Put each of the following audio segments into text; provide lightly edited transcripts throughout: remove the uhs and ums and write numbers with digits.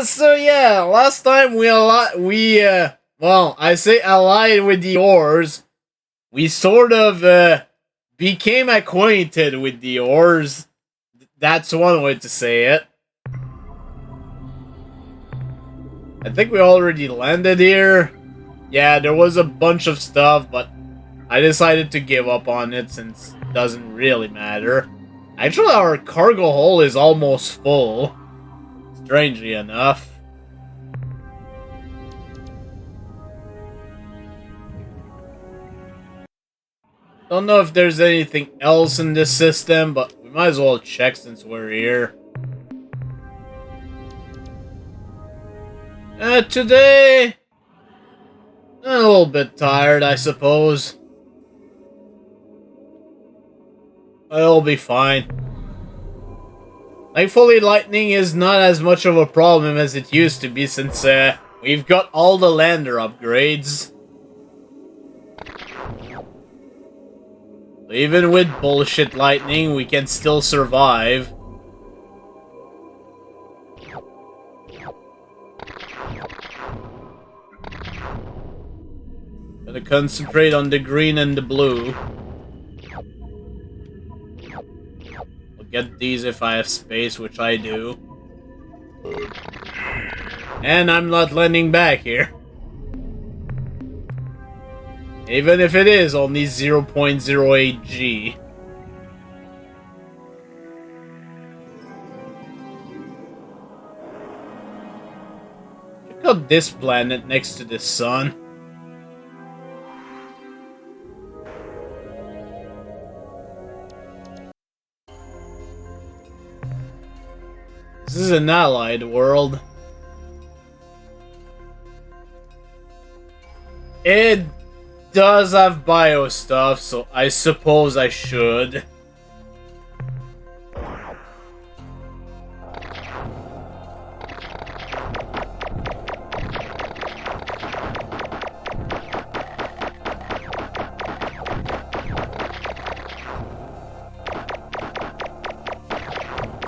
So yeah, last time well, I say allied with the Ors. We sort of, became acquainted with the Ors. That's one way to say it. I think we already landed here. Yeah, there was a bunch of stuff, but I decided to give up on it since it doesn't really matter. Actually, our cargo hold is almost full. Strangely enough. Don't know if there's anything else in this system, but we might as well check since we're here. Today... a little bit tired, I suppose. It'll be fine. Thankfully, lightning is not as much of a problem as it used to be since, we've got all the lander upgrades. Even with bullshit lightning, we can still survive. Gonna concentrate on the green and the blue. I'll get these if I have space, which I do. And I'm not landing back here. Even if it is only 0.08 G. Check out this planet next to the sun. This is an allied world. It does have bio stuff, so I suppose I should.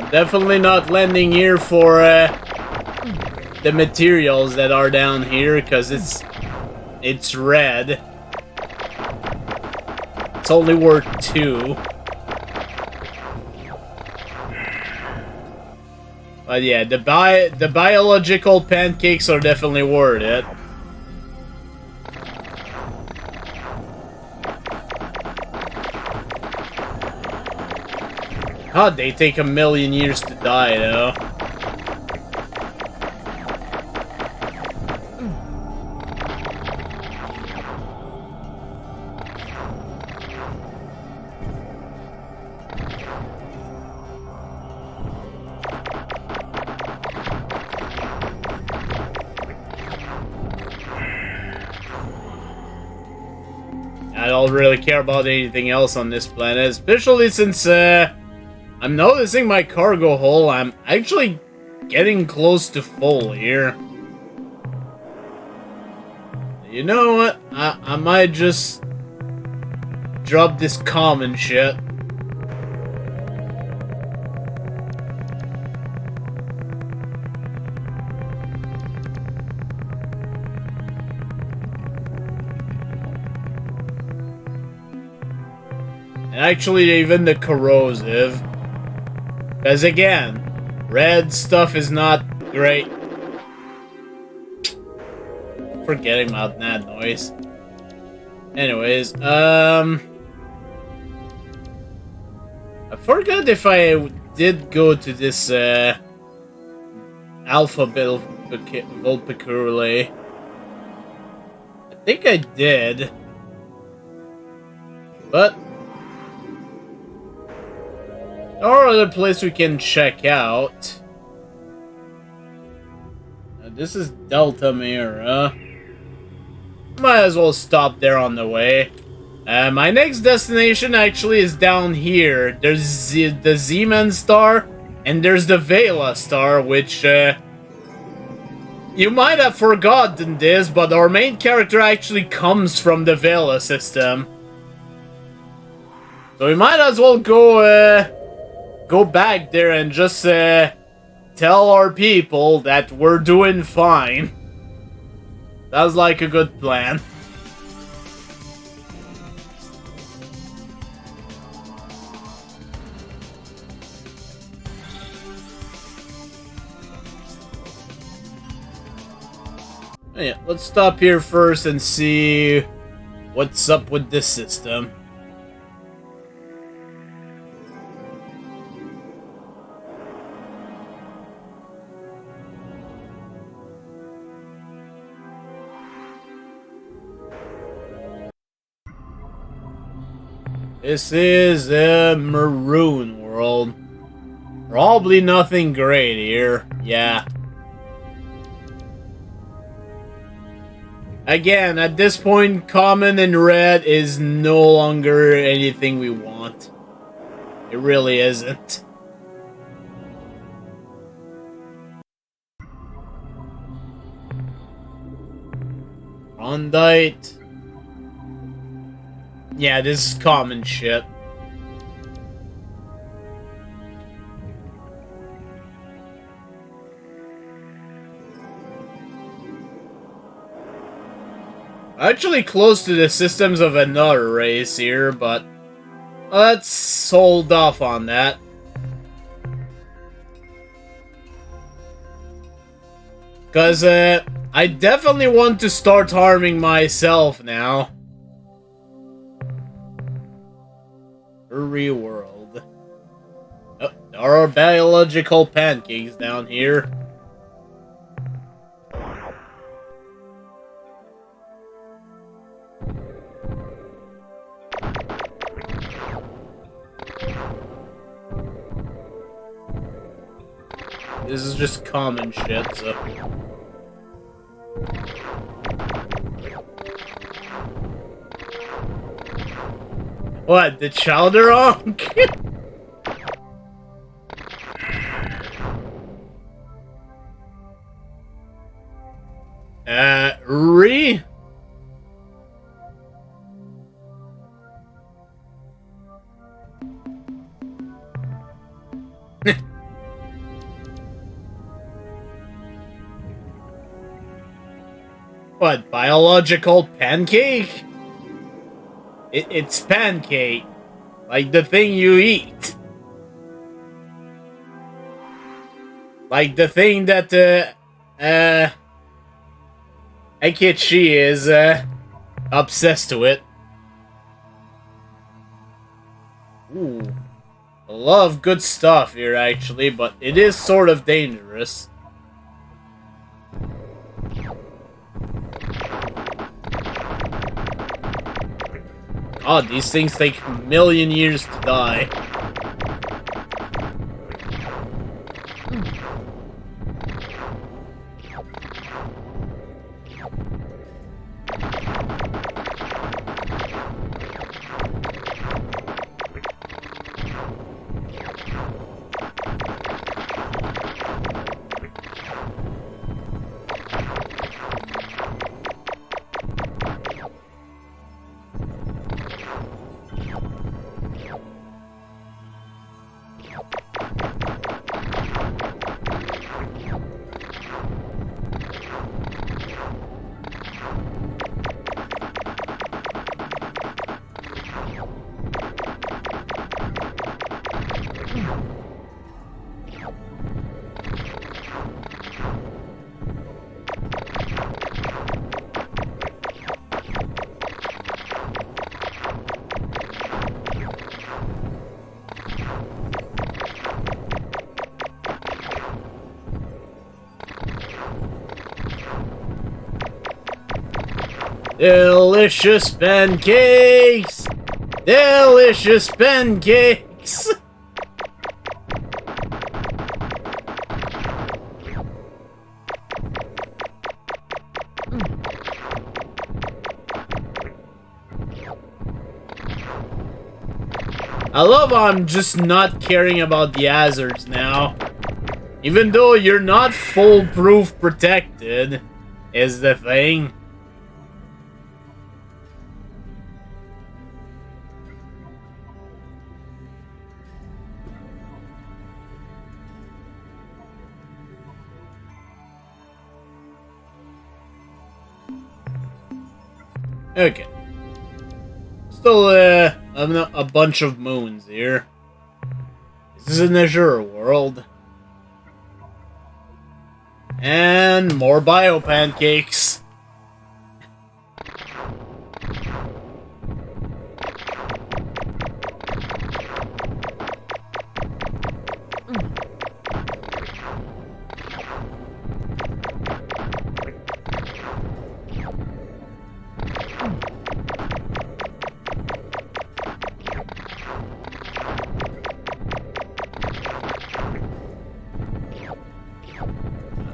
Definitely not landing here for the materials that are down here, because it's red. It's only worth 2. But yeah, the biological pancakes are definitely worth it. God, they take a million years to die, though. I don't really care about anything else on this planet, especially since, I'm noticing my cargo hold. I'm actually getting close to full here. You know what? I might just drop this common shit. And actually, even the corrosive. Because again, red stuff is not great. Forgetting about that noise. Anyways, I forgot if I did go to this, Alpha Volpicurule. I think I did. But there are other places we can check out. This is Delta Mira. Might as well stop there on the way. My next destination actually is down here. There's the Z-Man star, and there's the Vela star, which, you might have forgotten this, but our main character actually comes from the Vela system. So we might as well go back there and just, tell our people that we're doing fine. Sounds like a good plan. Yeah, let's stop here first and see what's up with this system. This is a maroon world. Probably nothing great here. Yeah. Again, at this point, common and red is no longer anything we want. It really isn't. Rondite. Yeah, this is common shit. Actually close to the systems of another race here, but let's hold off on that. Because I definitely want to start harming myself now. Furry world. Oh, there are biological pancakes down here. This is just common shit, so... What, the Childeronk? Re? What, biological pancake? It's pancake. Like the thing you eat. Like the thing that, Akechi is, obsessed to it. Ooh. A lot of good stuff here, actually, but it is sort of dangerous. God, these things take a million years to die. Delicious pancakes! Delicious pancakes! I love how I'm just not caring about the hazards now. Even though you're not foolproof protected, is the thing. Okay. Still, a bunch of moons here. This is an Azure world. And more bio pancakes.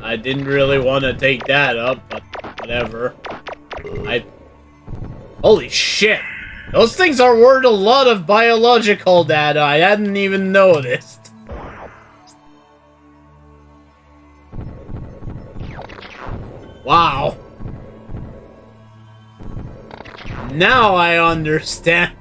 I didn't really want to take that up, but whatever. Holy shit! Those things are worth a lot of biological data. I hadn't even noticed. Wow. Now I understand.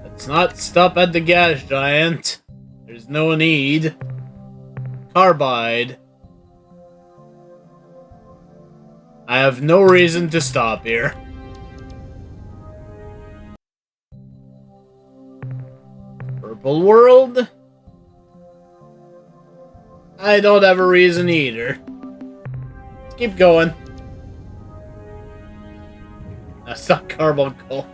Let's not stop at the gas giant. There's no need. Carbide. I have no reason to stop here. Purple world? I don't have a reason either. Let's keep going. That's not carbuncle.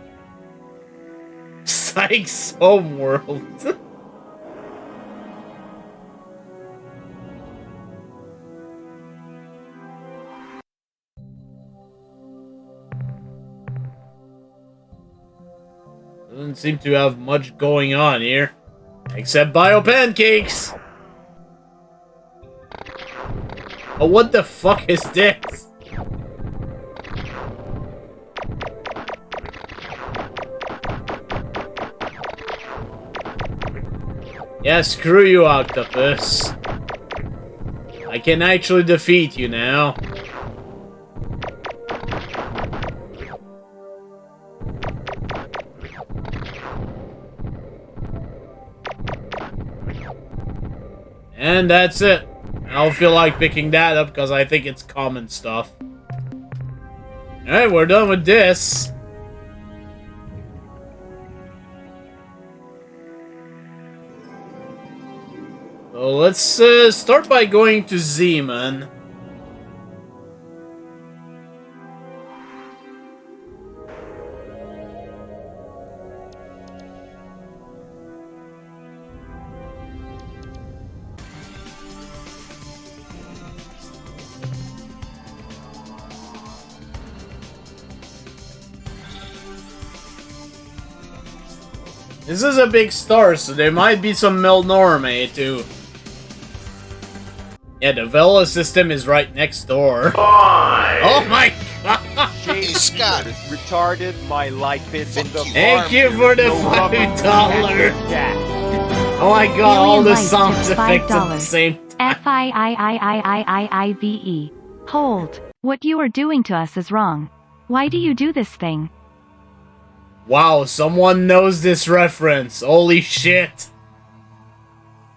Sykes homeworld. Doesn't seem to have much going on here. Except bio pancakes! Oh, what the fuck is this? Yeah, screw you, octopus. I can actually defeat you now. And that's it. I don't feel like picking that up because I think it's common stuff. Alright, we're done with this. So let's start by going to Zeman. This is a big star, so there might be some Melnorme, too. Yeah, the Vela system is right next door. Oh my god! Scott is retarded. My life is in the Thank you for the $5. Oh my god, all the sound effects at the same time. FIIIIIIIIVE. Hold. What you are doing to us is wrong. Why do you do this thing? Wow, someone knows this reference. Holy shit.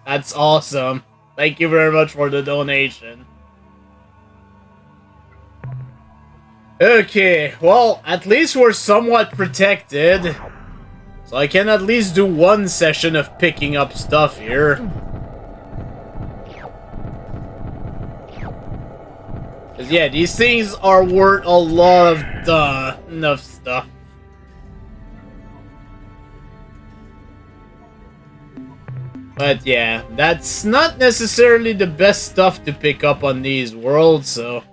That's awesome. Thank you very much for the donation. Okay, well, at least we're somewhat protected. So I can at least do one session of picking up stuff here. Cause yeah, these things are worth a lot of stuff. But yeah, that's not necessarily the best stuff to pick up on these worlds, so...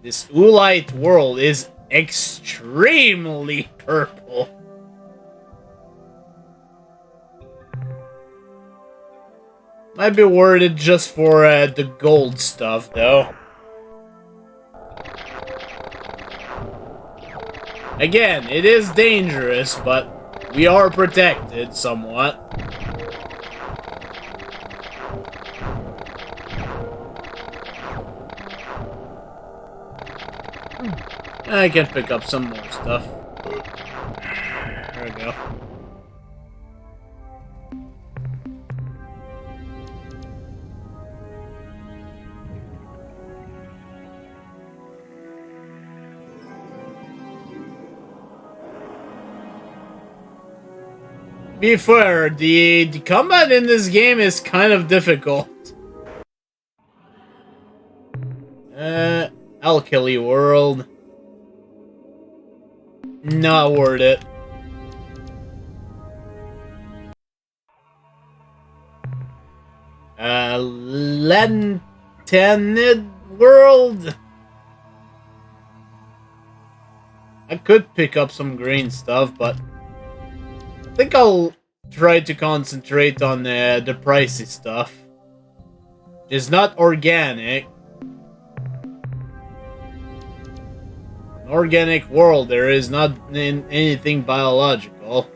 This Oolite world is extremely purple. Might be worth it just for the gold stuff, though. Again, it is dangerous, but we are protected somewhat. I can pick up some more stuff. There we go. Be fair, the combat in this game is kind of difficult. Alkali world. Not worth it. Lentanid world. I could pick up some green stuff, but I think I'll try to concentrate on the pricey stuff. It's not organic. An organic world, there is not anything biological.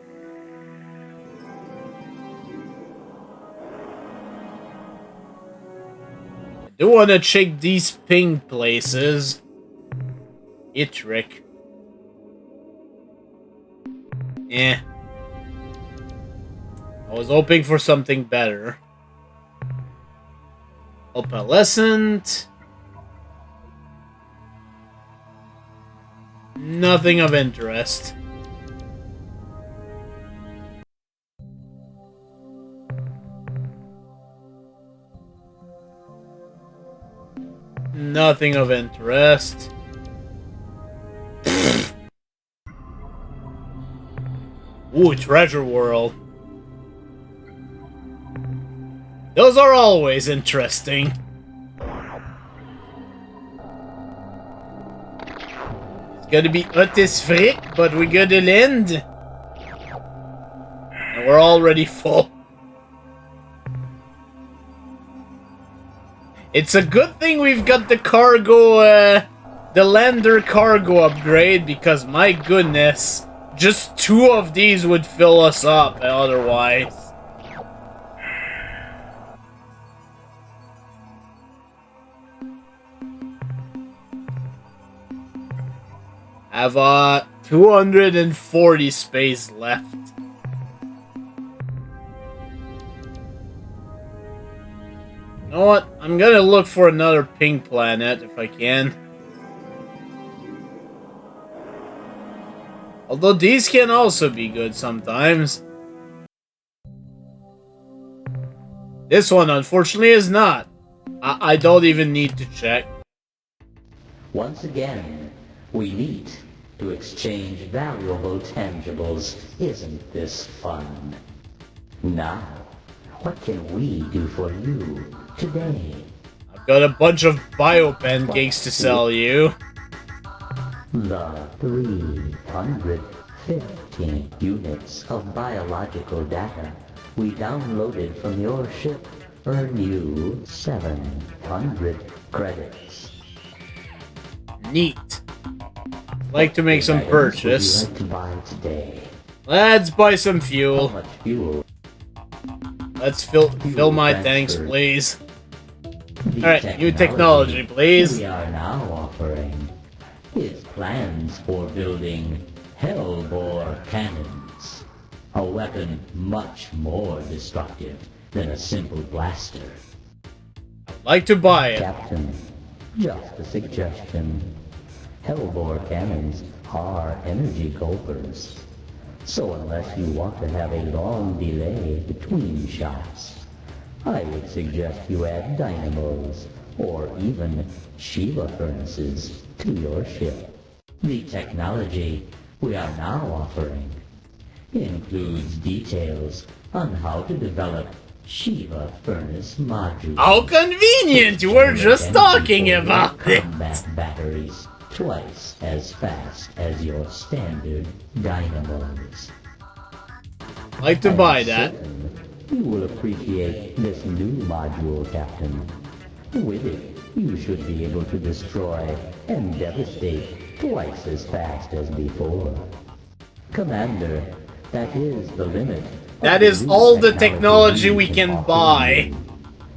I do want to check these ping places. Itrick. Eh. I was hoping for something better. Opalescent. Nothing of interest. Nothing of interest. Ooh, treasure world. Those are always interesting. Gotta be Otis Frick, but we gotta land. And we're already full. It's a good thing we've got the cargo, the lander cargo upgrade, because my goodness, just 2 of these would fill us up otherwise. Have 240 space left. You know what? I'm gonna look for another pink planet if I can. Although these can also be good sometimes. This one, unfortunately, is not. I don't even need to check. Once again, we meet to exchange valuable tangibles. Isn't this fun? Now, what can we do for you today? I've got a bunch of bio pancakes to sell you. The 315 units of biological data we downloaded from your ship earn you 700 credits. Neat. Like to make some purchase. What would you like to buy today? Let's buy some How fuel. much fuel? Let's fill my tanks, please. Alright, new technology, please. We are now offering is plans for building Hellbore cannons, a weapon much more destructive than a simple blaster. I'd like to buy it. Captain, just a suggestion. Hellbore cannons are energy gulpers. So unless you want to have a long delay between shots, I would suggest you add dynamos or even Shiva furnaces to your ship. The technology we are now offering includes details on how to develop Shiva furnace modules. How convenient! You were just talking about it! Combat batteries twice as fast as your standard dynamos. I'd like to buy that. You will appreciate this new module, Captain. With it, you should be able to destroy and devastate twice as fast as before. Commander, that is the limit. That is all the technology we can buy.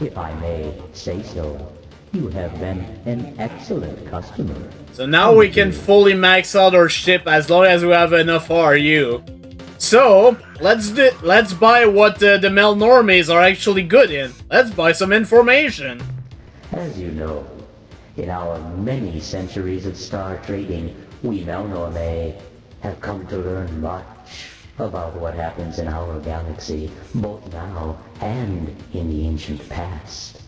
If I may say so, You have been an excellent customer. So now we can fully max out our ship as long as we have enough RU. So, let's buy what the Melnormes are actually good in. Let's buy some information. As you know, in our many centuries of star trading, we Melnorme have come to learn much about what happens in our galaxy, both now and in the ancient past.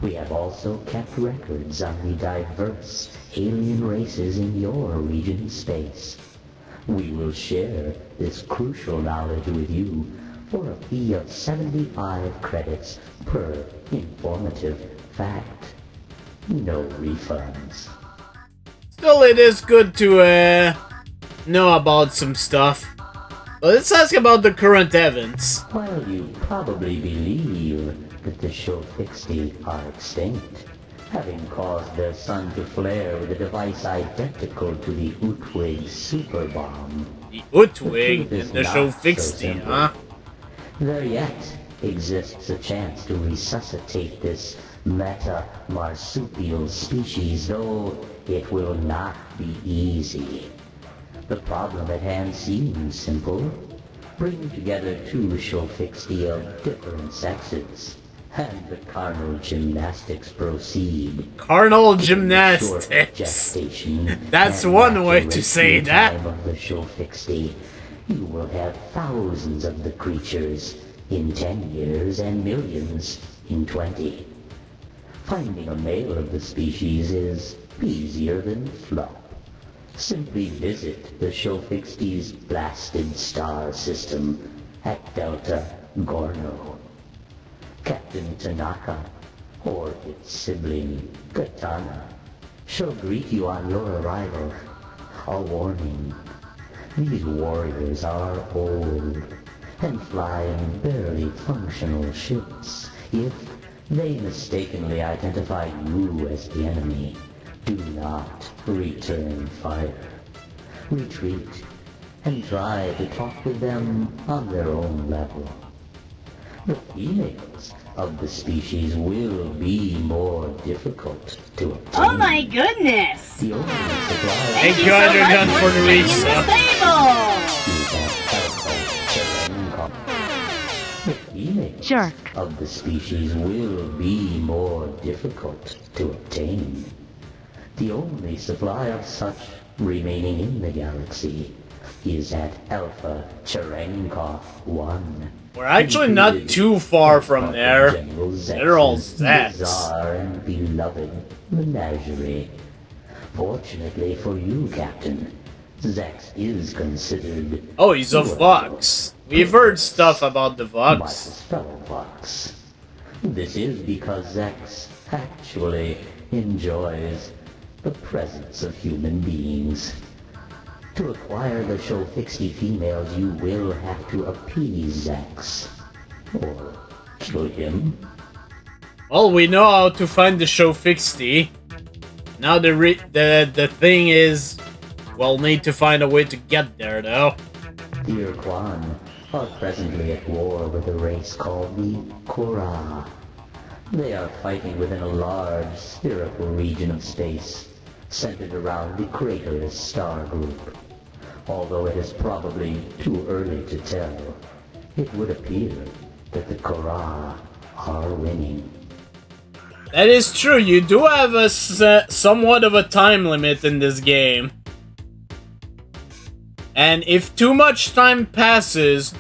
We have also kept records on the diverse alien races in your region of space. We will share this crucial knowledge with you for a fee of 75 credits per informative fact. No refunds. Still, it is good to know about some stuff. But let's ask about the current events. While you probably believe that the Shofixti are extinct, having caused their sun to flare with a device identical to the Utwig super bomb. The Utwig and the Shofixti, huh? There yet exists a chance to resuscitate this meta-marsupial species, though it will not be easy. The problem at hand seems simple. Bring together two Shofixti of different sexes, and the carnal gymnastics proceed. Carnal gymnastics. That's one way to say that. Of the Shofixti, you will have thousands of the creatures in 10 years and millions in 20. Finding a male of the species is easier than fluff. Simply visit the Shofixti's blasted star system at Delta Gorno. Captain Tanaka, or its sibling, Katana, shall greet you on your arrival. A warning. These warriors are old and fly in barely functional ships. If they mistakenly identify you as the enemy, do not return fire. Retreat and try to talk with them on their own level. The females of the species will be more difficult to obtain. Oh my goodness! The only supply Thank you, you're done for the reach, sir. The females Jerk. of the species will be more difficult to obtain. The only supply of such remaining in the galaxy is at Alpha Cherenkov 1. We're actually not too far from there. They're all Zets. Bizarre and beloved menagerie. Fortunately for you, Captain, Zex is considered... Oh, he's a fox. We've heard stuff about the My fox. fellow fox. This is because Zex actually enjoys the presence of human beings. To acquire the Shofixti females, you will have to appease Zex. Or kill him. Well, we know how to find the Shofixti. Now the thing is, we'll need to find a way to get there, though. The Ur-Quan are presently at war with a race called the Korra. They are fighting within a large spherical region of space, centered around the Craterus star group. Although it is probably too early to tell, it would appear that the Korra are winning. That is true, you do have a somewhat of a time limit in this game. And if too much time passes,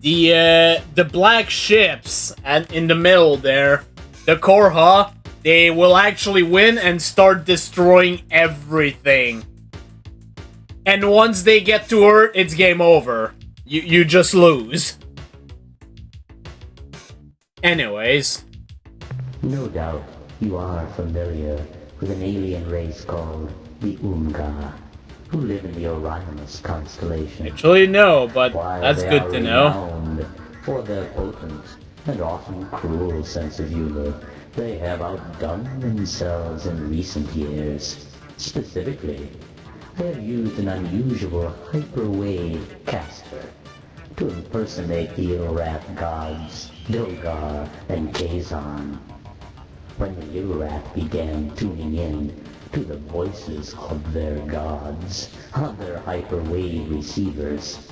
the black ships and in the middle there, the Korra, they will actually win and start destroying everything. And once they get to Earth, it's game over. You just lose. Anyways. No doubt you are familiar with an alien race called the Umga, who live in the Orionis constellation. Actually, no, but While that's they good are to know. renowned for their potent and often cruel sense of humor, they have outdone themselves in recent years. Specifically, they have used an unusual hyperwave caster to impersonate the Ill-Rat gods Dilgar and Kazon. when the Ur-Rat began tuning in to the voices of their gods on their hyperwave receivers.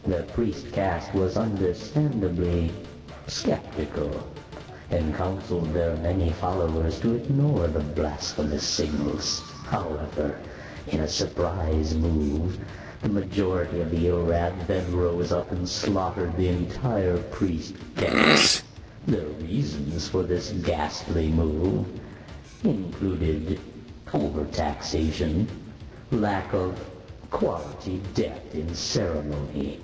The priest caste was understandably skeptical and counseled their many followers to ignore the blasphemous signals. However, in a surprise move, the majority of the Ur-Rat then rose up and slaughtered the entire priest caste. The reasons for this ghastly move included overtaxation, lack of quality depth in ceremony,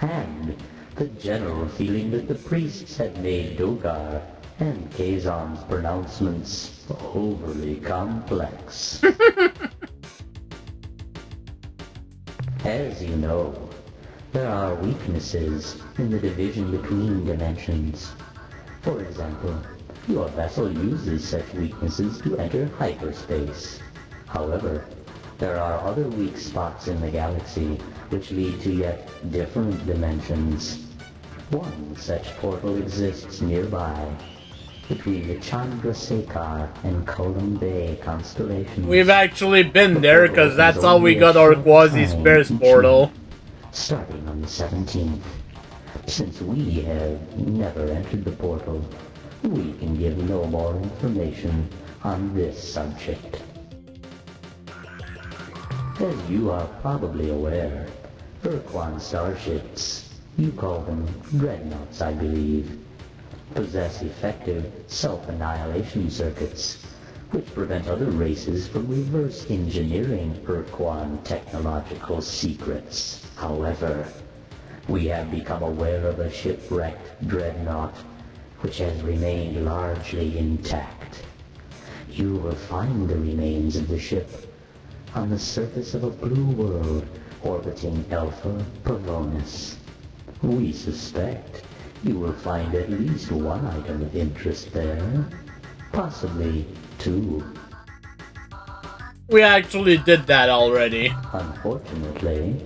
and the general feeling that the priests had made Dogar and Kazon's pronouncements overly complex. As you know, there are weaknesses in the division between dimensions. For example, your vessel uses such weaknesses to enter hyperspace. However, there are other weak spots in the galaxy which lead to yet different dimensions. One such portal exists nearby, between the Chandrasekhar and Kolum Bay constellations. We've actually been there, because that's how we got our quasi-space portal. Starting on the 17th. Since we have never entered the portal, we can give no more information on this subject. As you are probably aware, Ur-Quan starships, you call them dreadnoughts, I believe, possess effective self-annihilation circuits, which prevent other races from reverse engineering Ur-Quan technological secrets. However, we have become aware of a shipwrecked dreadnought which has remained largely intact. You will find the remains of the ship on the surface of a blue world orbiting Alpha Pavonis. We suspect you will find at least one item of interest there, possibly two. We actually did that already. Unfortunately,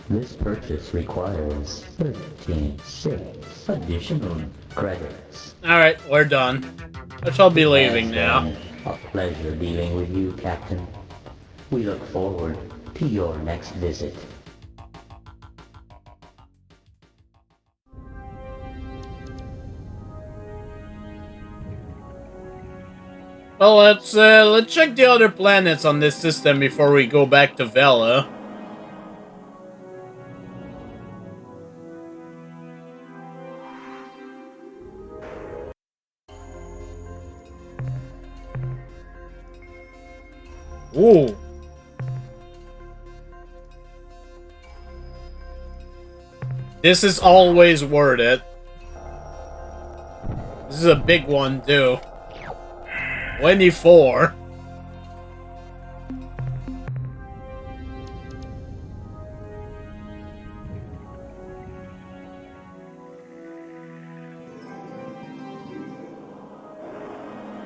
this purchase requires 13.6 additional credits. Alright, we're done. I shall be leaving now. A pleasure dealing with you, Captain. We look forward to your next visit. Well, let's check the other planets on this system before we go back to Vela. Ooh. This is always worth it. This is a big one, too. 24.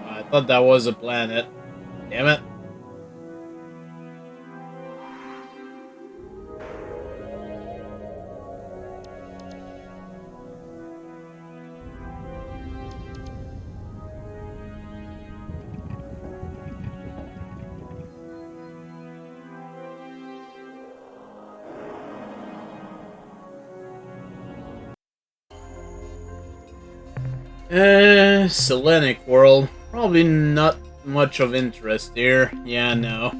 I thought that was a planet. Damn it. Selenic world. Probably not much of interest here. Yeah, no.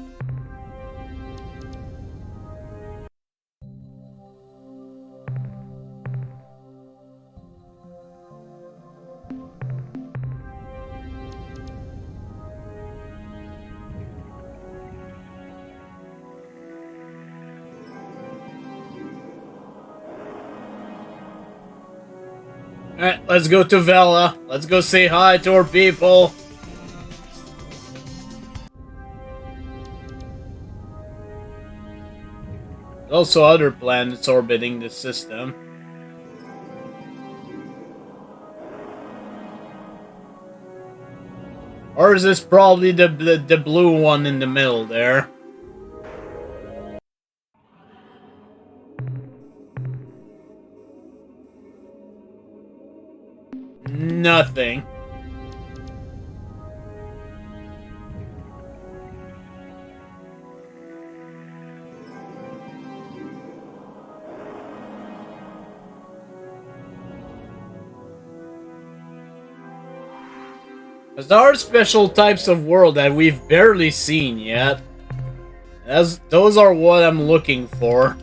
Alright, let's go to Vela. Let's go say hi to our people. There's also other planets orbiting the system. Or is this probably the blue one in the middle there? Nothing. Because there are special types of world that we've barely seen yet. Those are what I'm looking for.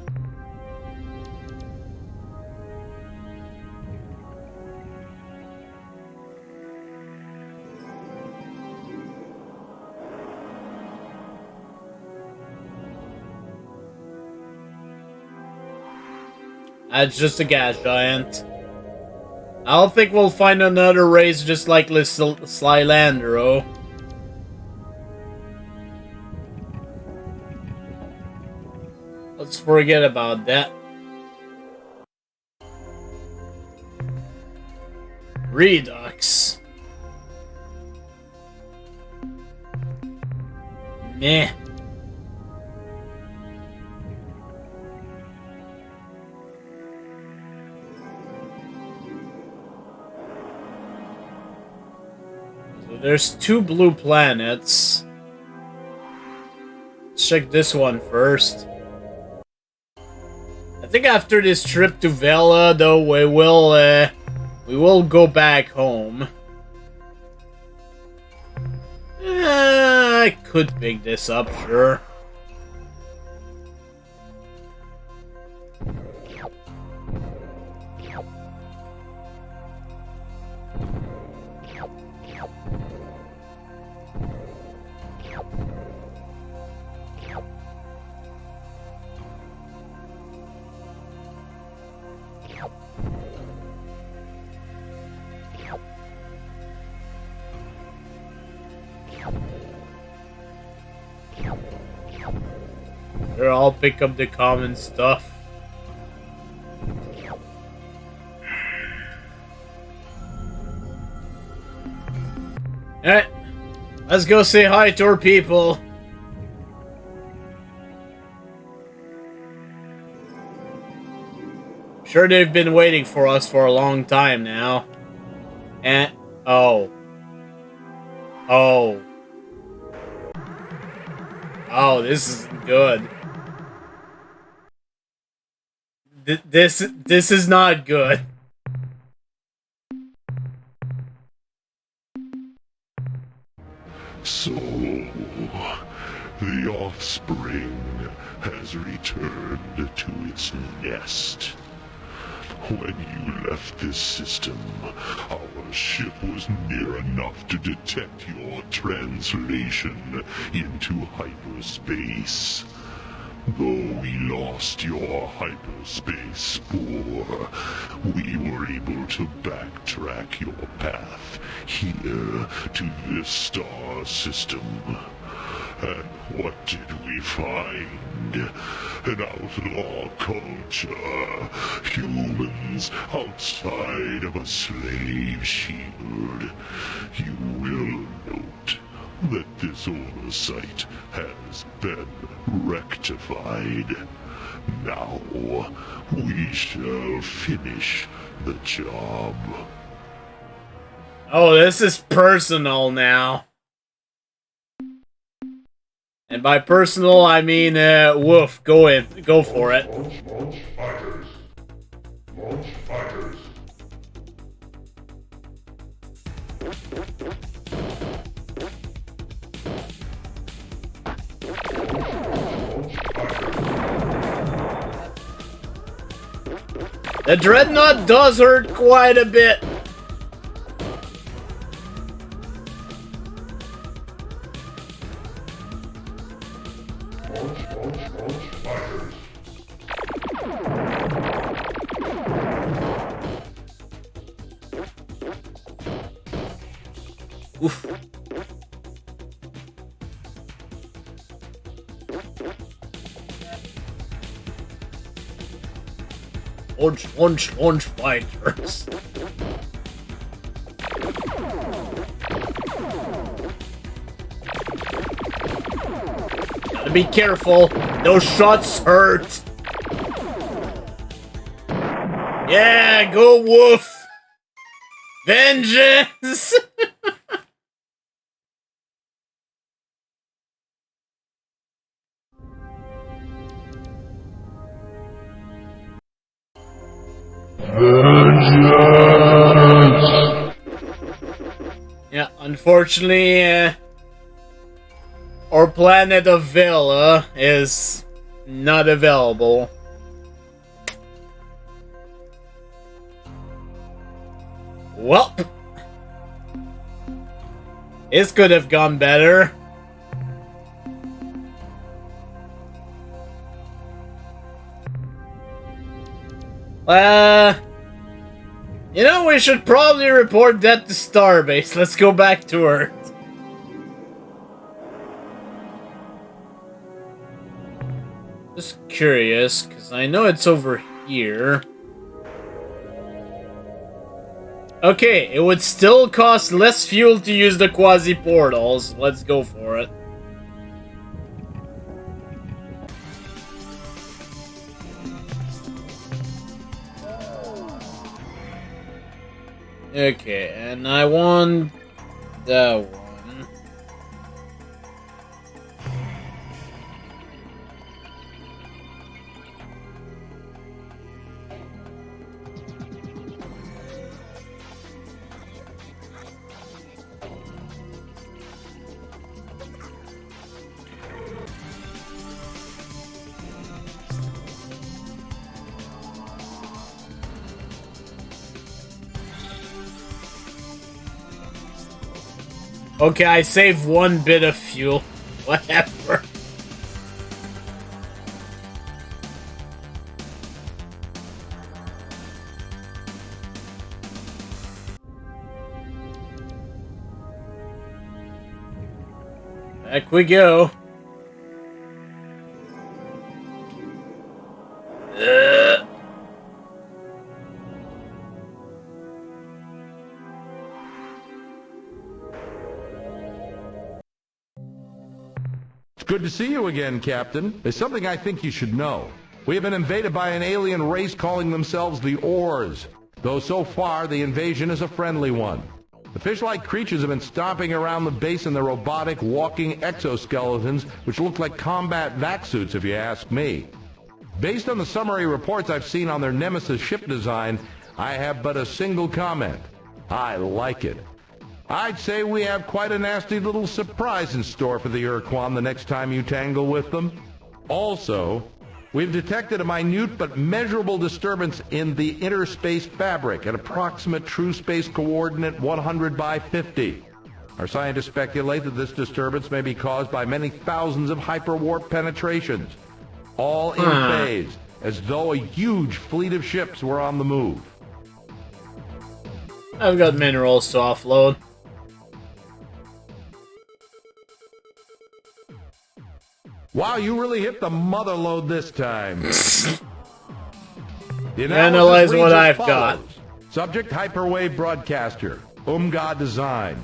That's just a gas giant. I don't think we'll find another race just like this Slylandro. Let's forget about that. Redux. Meh. There's 2 blue planets. Let's check this one first. I think after this trip to Vela, though, we will go back home. I could pick this up, sure. Sure, I'll pick up the common stuff. Alright, let's go say hi to our people. Sure, they've been waiting for us for a long time now. And oh, this isn't good. This is not good. So, the offspring has returned to its nest. When you left this system, our ship was near enough to detect your translation into hyperspace. Though we lost your hyperspace spore, we were able to backtrack your path here to this star system. And what did we find? An outlaw culture. Humans outside of a slave shield. You will note that this oversight has been rectified. Now, we shall finish the job. Oh, this is personal now. And by personal, I mean, woof, go for it. Launch fighters. Launch fighters. The Dreadnought does hurt quite a bit. Launch fighters. Oof. Launch fighters. Gotta be careful. Those shots hurt. Yeah, go woof. Vengeance. Yeah, unfortunately, our planet of Villa is not available. Well, this could have gone better. You know, we should probably report that to Starbase. Let's go back to Earth. Just curious, because I know it's over here. Okay, it would still cost less fuel to use the quasi-portals. Let's go for it. Okay, and I want that one. Okay, I saved one bit of fuel. Whatever. Back we go. Good to see you again, Captain. There's something I think you should know. We have been invaded by an alien race calling themselves the Urs, though so far the invasion is a friendly one. The fish-like creatures have been stomping around the base in their robotic, walking exoskeletons, which look like combat vac suits if you ask me. Based on the summary reports I've seen on their Nemesis ship design, I have but a single comment. I like it. I'd say we have quite a nasty little surprise in store for the Ur-Quan the next time you tangle with them. Also, we've detected a minute but measurable disturbance in the inner space fabric at approximate true space coordinate 100 by 50. Our scientists speculate that this disturbance may be caused by many thousands of hyperwarp penetrations, all in phase, as though a huge fleet of ships were on the move. I've got minerals to offload. Wow, you really hit the mother load this time. Analyze what I've got. Subject hyperwave broadcaster, Umga design.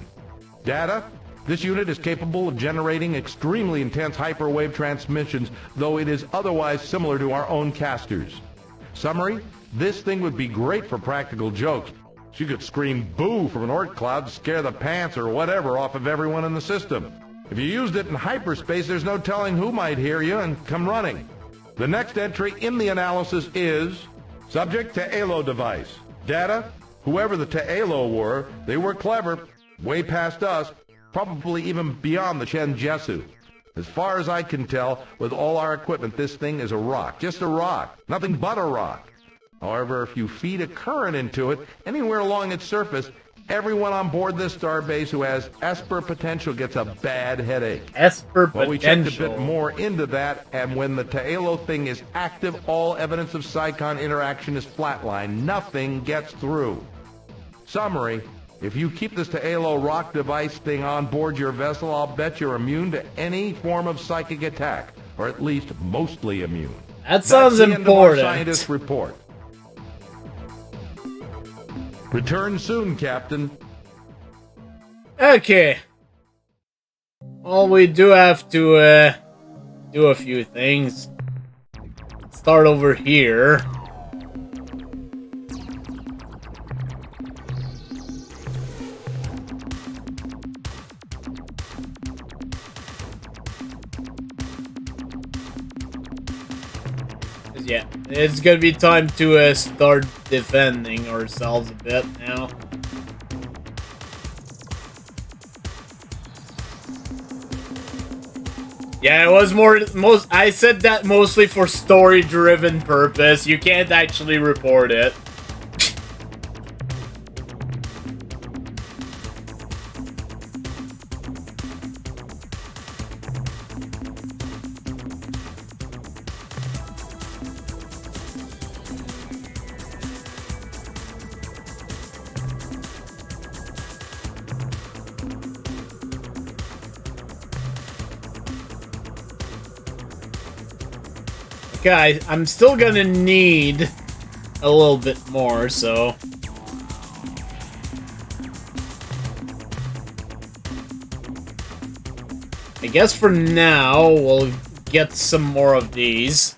Data, this unit is capable of generating extremely intense hyperwave transmissions, though it is otherwise similar to our own casters. Summary, this thing would be great for practical jokes. You could scream boo from an orc cloud to scare the pants or whatever off of everyone in the system. If you used it in hyperspace, there's no telling who might hear you and come running. The next entry in the analysis is subject to Alo device. Data, whoever the Ta'alo were, they were clever, way past us, probably even beyond the Chen Jesu. As far as I can tell, with all our equipment, this thing is a rock. Just a rock. Nothing but a rock. However, if you feed a current into it, anywhere along its surface, everyone on board this starbase who has Esper potential gets a bad headache. Esper potential. Well, we checked a bit more into that, and when the Ta'alo thing is active, all evidence of Psychon interaction is flatline. Nothing gets through. Summary, if you keep this Ta'alo rock device thing on board your vessel, I'll bet you're immune to any form of psychic attack, or at least mostly immune. That sounds That's the end of our important. scientist report. Return soon, Captain. Okay. Well, we do have to do a few things. Start over here. Yeah, it's gonna be time to start defending ourselves a bit now. Yeah, it was I said that mostly for story-driven purpose. You can't actually report it. Okay, I'm still gonna need a little bit more, so... I guess for now, we'll get some more of these.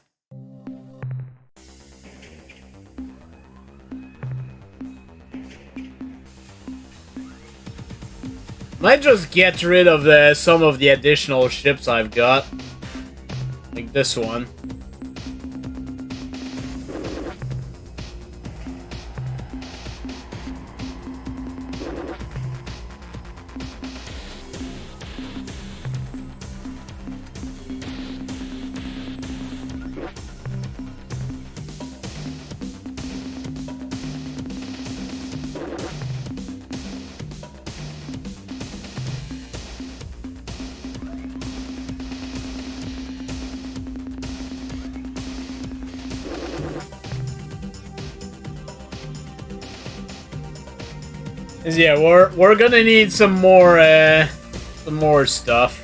Might just get rid of some of the additional ships I've got. Like this one. Yeah, we're gonna need some more stuff.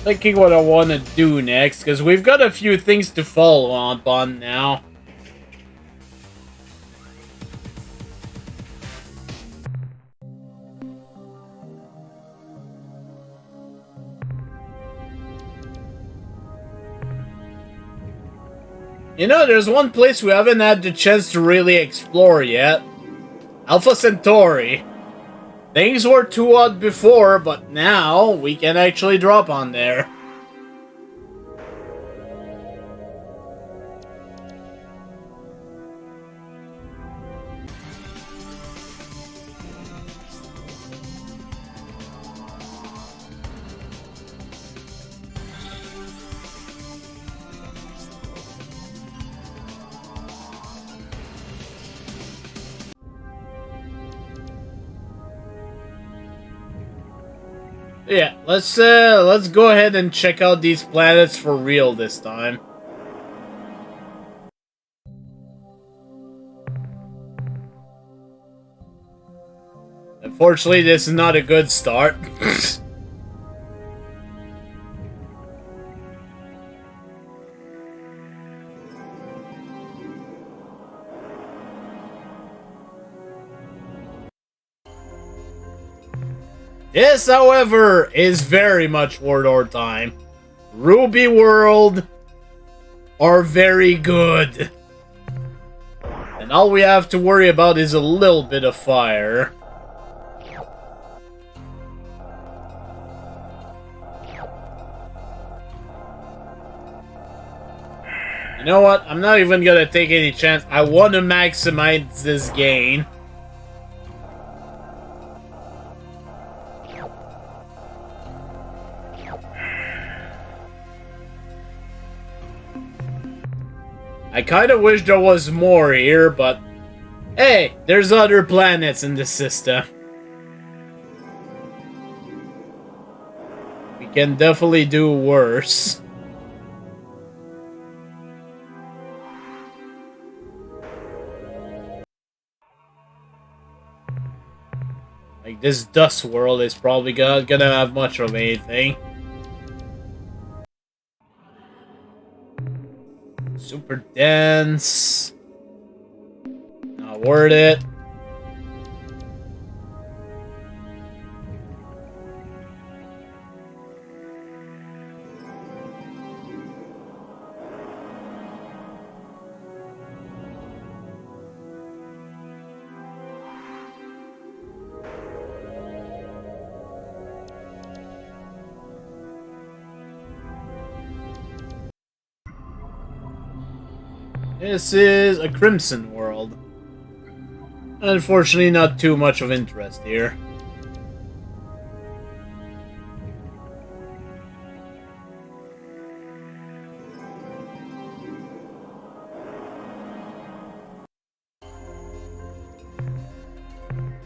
Thinking what I want to do next, because we've got a few things to follow up on now. You know, there's one place we haven't had the chance to really explore yet. Alpha Centauri. Things were too odd before, but now we can actually drop on there. Yeah, let's go ahead and check out these planets for real this time. Unfortunately, this is not a good start. This, however, is very much worth our time. Ruby World are very good. And all we have to worry about is a little bit of fire. You know what? I'm not even gonna take any chance. I want to maximize this gain. I kinda wish there was more here, but hey, there's other planets in the system. We can definitely do worse. Like, this dust world is probably gonna have much of anything. Super dense. Not worth it. This is a Crimson world. Unfortunately, not too much of interest here.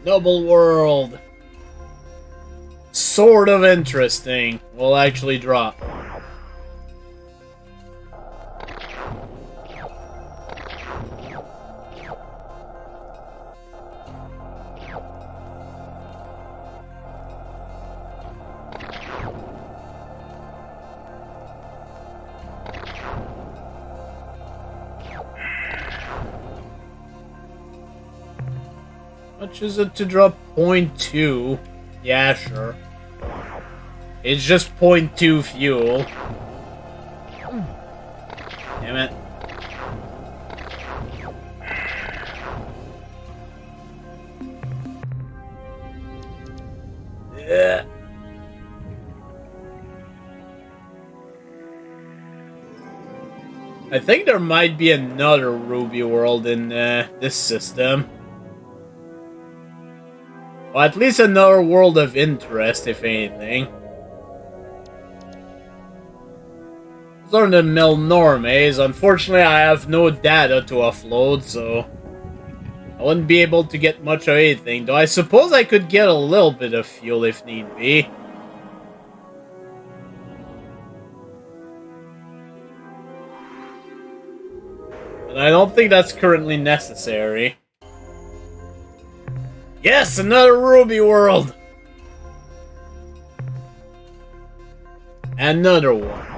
Noble world. Sort of interesting. We'll actually drop. How much is it to drop 0.2? Yeah, sure. It's just 0.2 fuel. Damn it. Yeah. I think there might be another Ruby world in this system. Or at least another world of interest, if anything. Those are the Melnormes. Unfortunately, I have no data to offload, so I wouldn't be able to get much of anything. Though I suppose I could get a little bit of fuel if need be. But I don't think that's currently necessary. Yes, another Ruby world! Another one.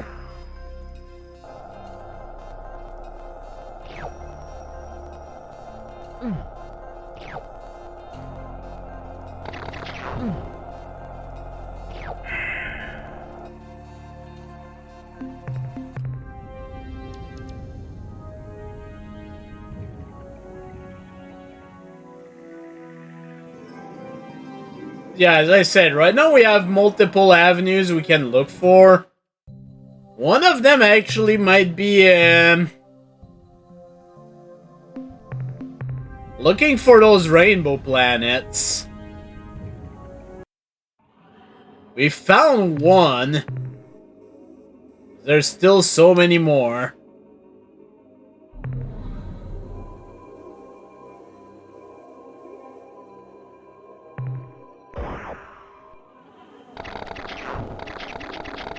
Yeah, as I said, right now we have multiple avenues we can look for. One of them actually might be, looking for those rainbow planets. We found one. There's still so many more.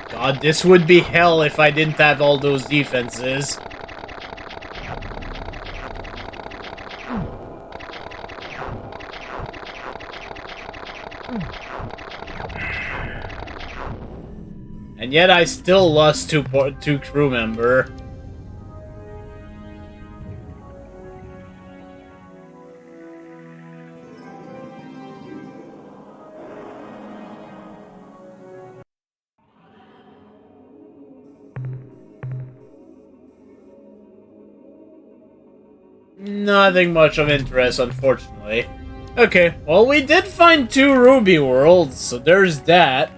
God, this would be hell if I didn't have all those defenses. And yet I still lost two crew member. Nothing much of interest, unfortunately. Okay, well, we did find 2 Ruby worlds, so there's that.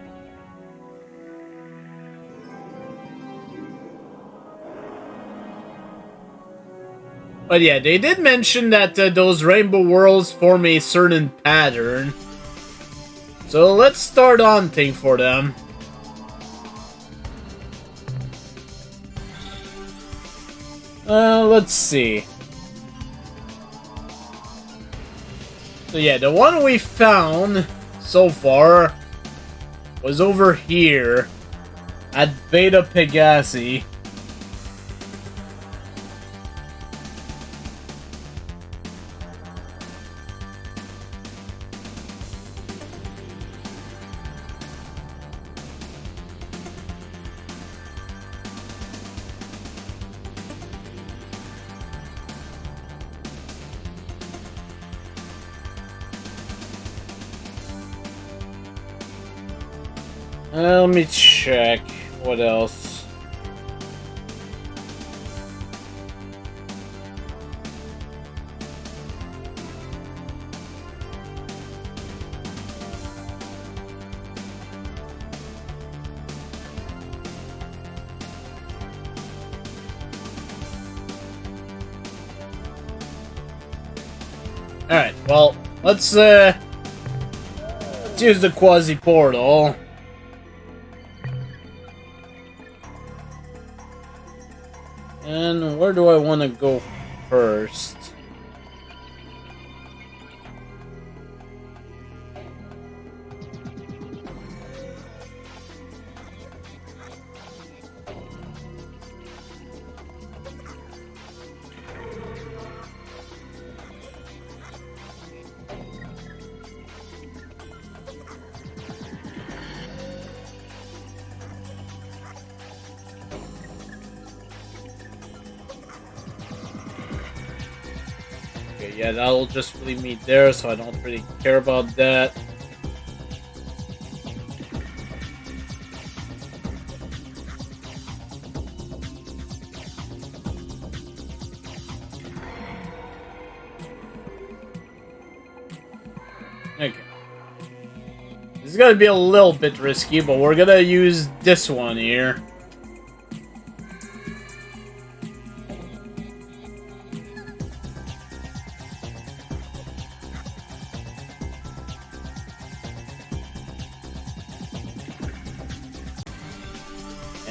But yeah, they did mention that those rainbow worlds form a certain pattern. So let's start hunting for them. Let's see. So yeah, the one we found so far was over here at Beta Pegasi. Let me check. What else? Alright, well, let's use the quasi portal. And where do I want to go first? Okay, yeah, that'll just leave me there, so I don't really care about that. Okay. This is gonna be a little bit risky, but we're gonna use this one here.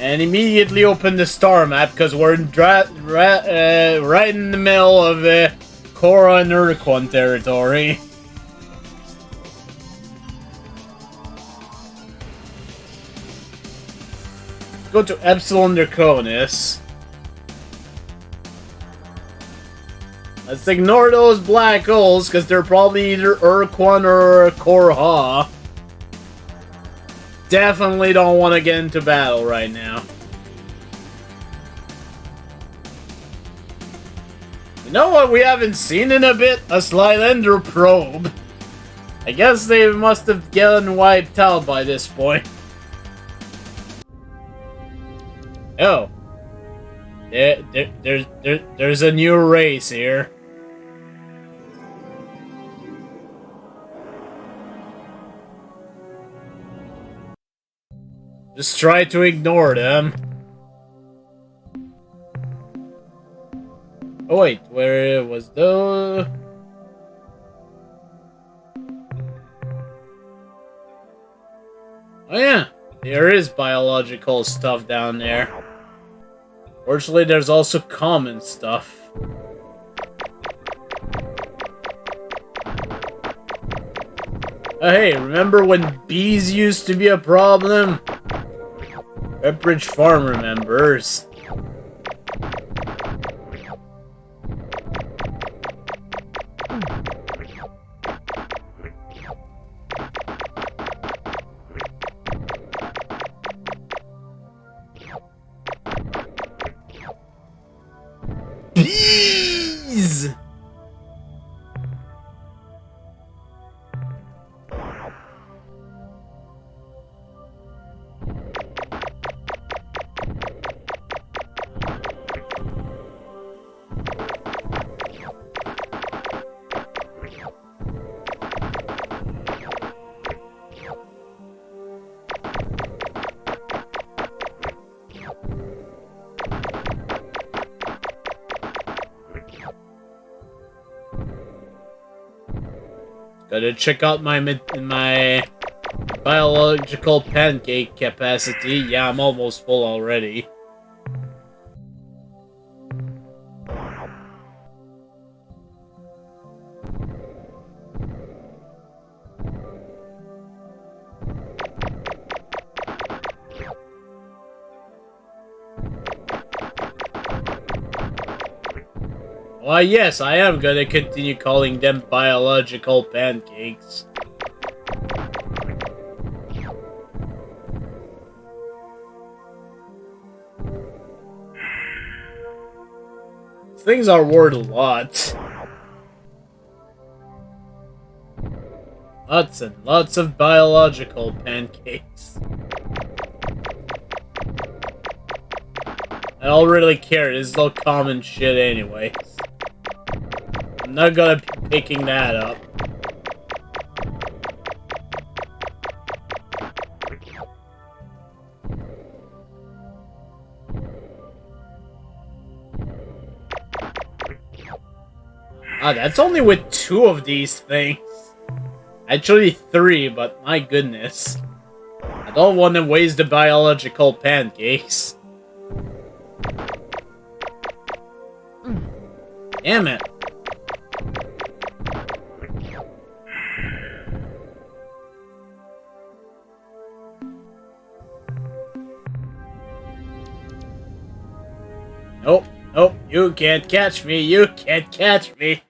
And immediately open the star map, because we're right in the middle of Korra and Ur-Quan territory. Go to Epsilon Draconis. Let's ignore those black holes, because they're probably either Ur-Quan or Korra. Definitely don't want to get into battle right now. You know what we haven't seen in a bit? A Slylender probe. I guess they must have gotten wiped out by this point. Oh. There's a new race here. Just try to ignore them. Oh wait, where was the... Oh yeah, there is biological stuff down there. Fortunately, there's also common stuff. Oh, hey, remember when bees used to be a problem? Pepperidge Farm remembers. Bees! Gotta check out my biological pancake capacity. Yeah, I'm almost full already. Why, yes, I am gonna continue calling them biological pancakes. Things are worth a lot. Lots and lots of biological pancakes. I don't really care, this is all common shit anyways. I'm not gonna be picking that up. Ah, that's only with 2 of these things. Actually 3, but my goodness. I don't want to waste the biological pancakes. Damn it. Nope, nope, you can't catch me, you can't catch me.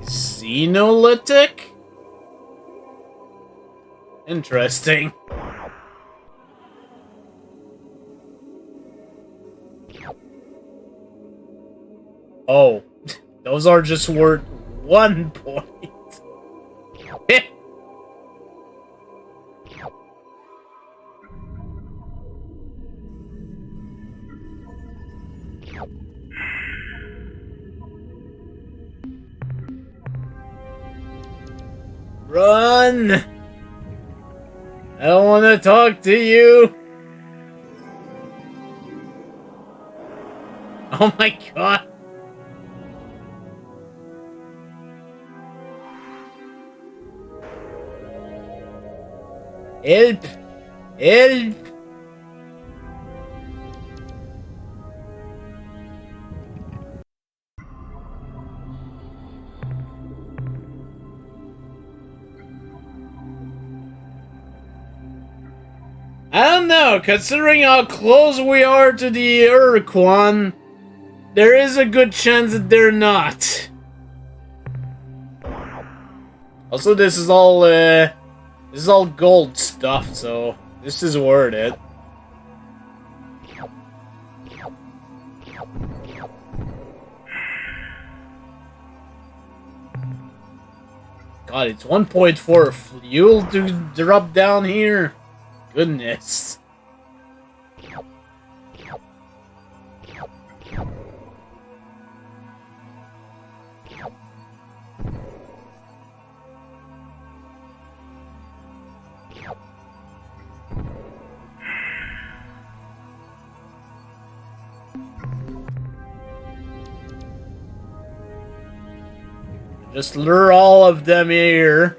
Xenolytic? Interesting. Oh, those are just worth 1 point. Run! I don't want to talk to you. Oh my god. Help! Help! I don't know, considering how close we are to the Ur-Quan, there is a good chance that they're not. Also, this is all gold stuff, so this is worth it. God, it's 1.4 fuel to drop down here. Goodness. Just lure all of them here.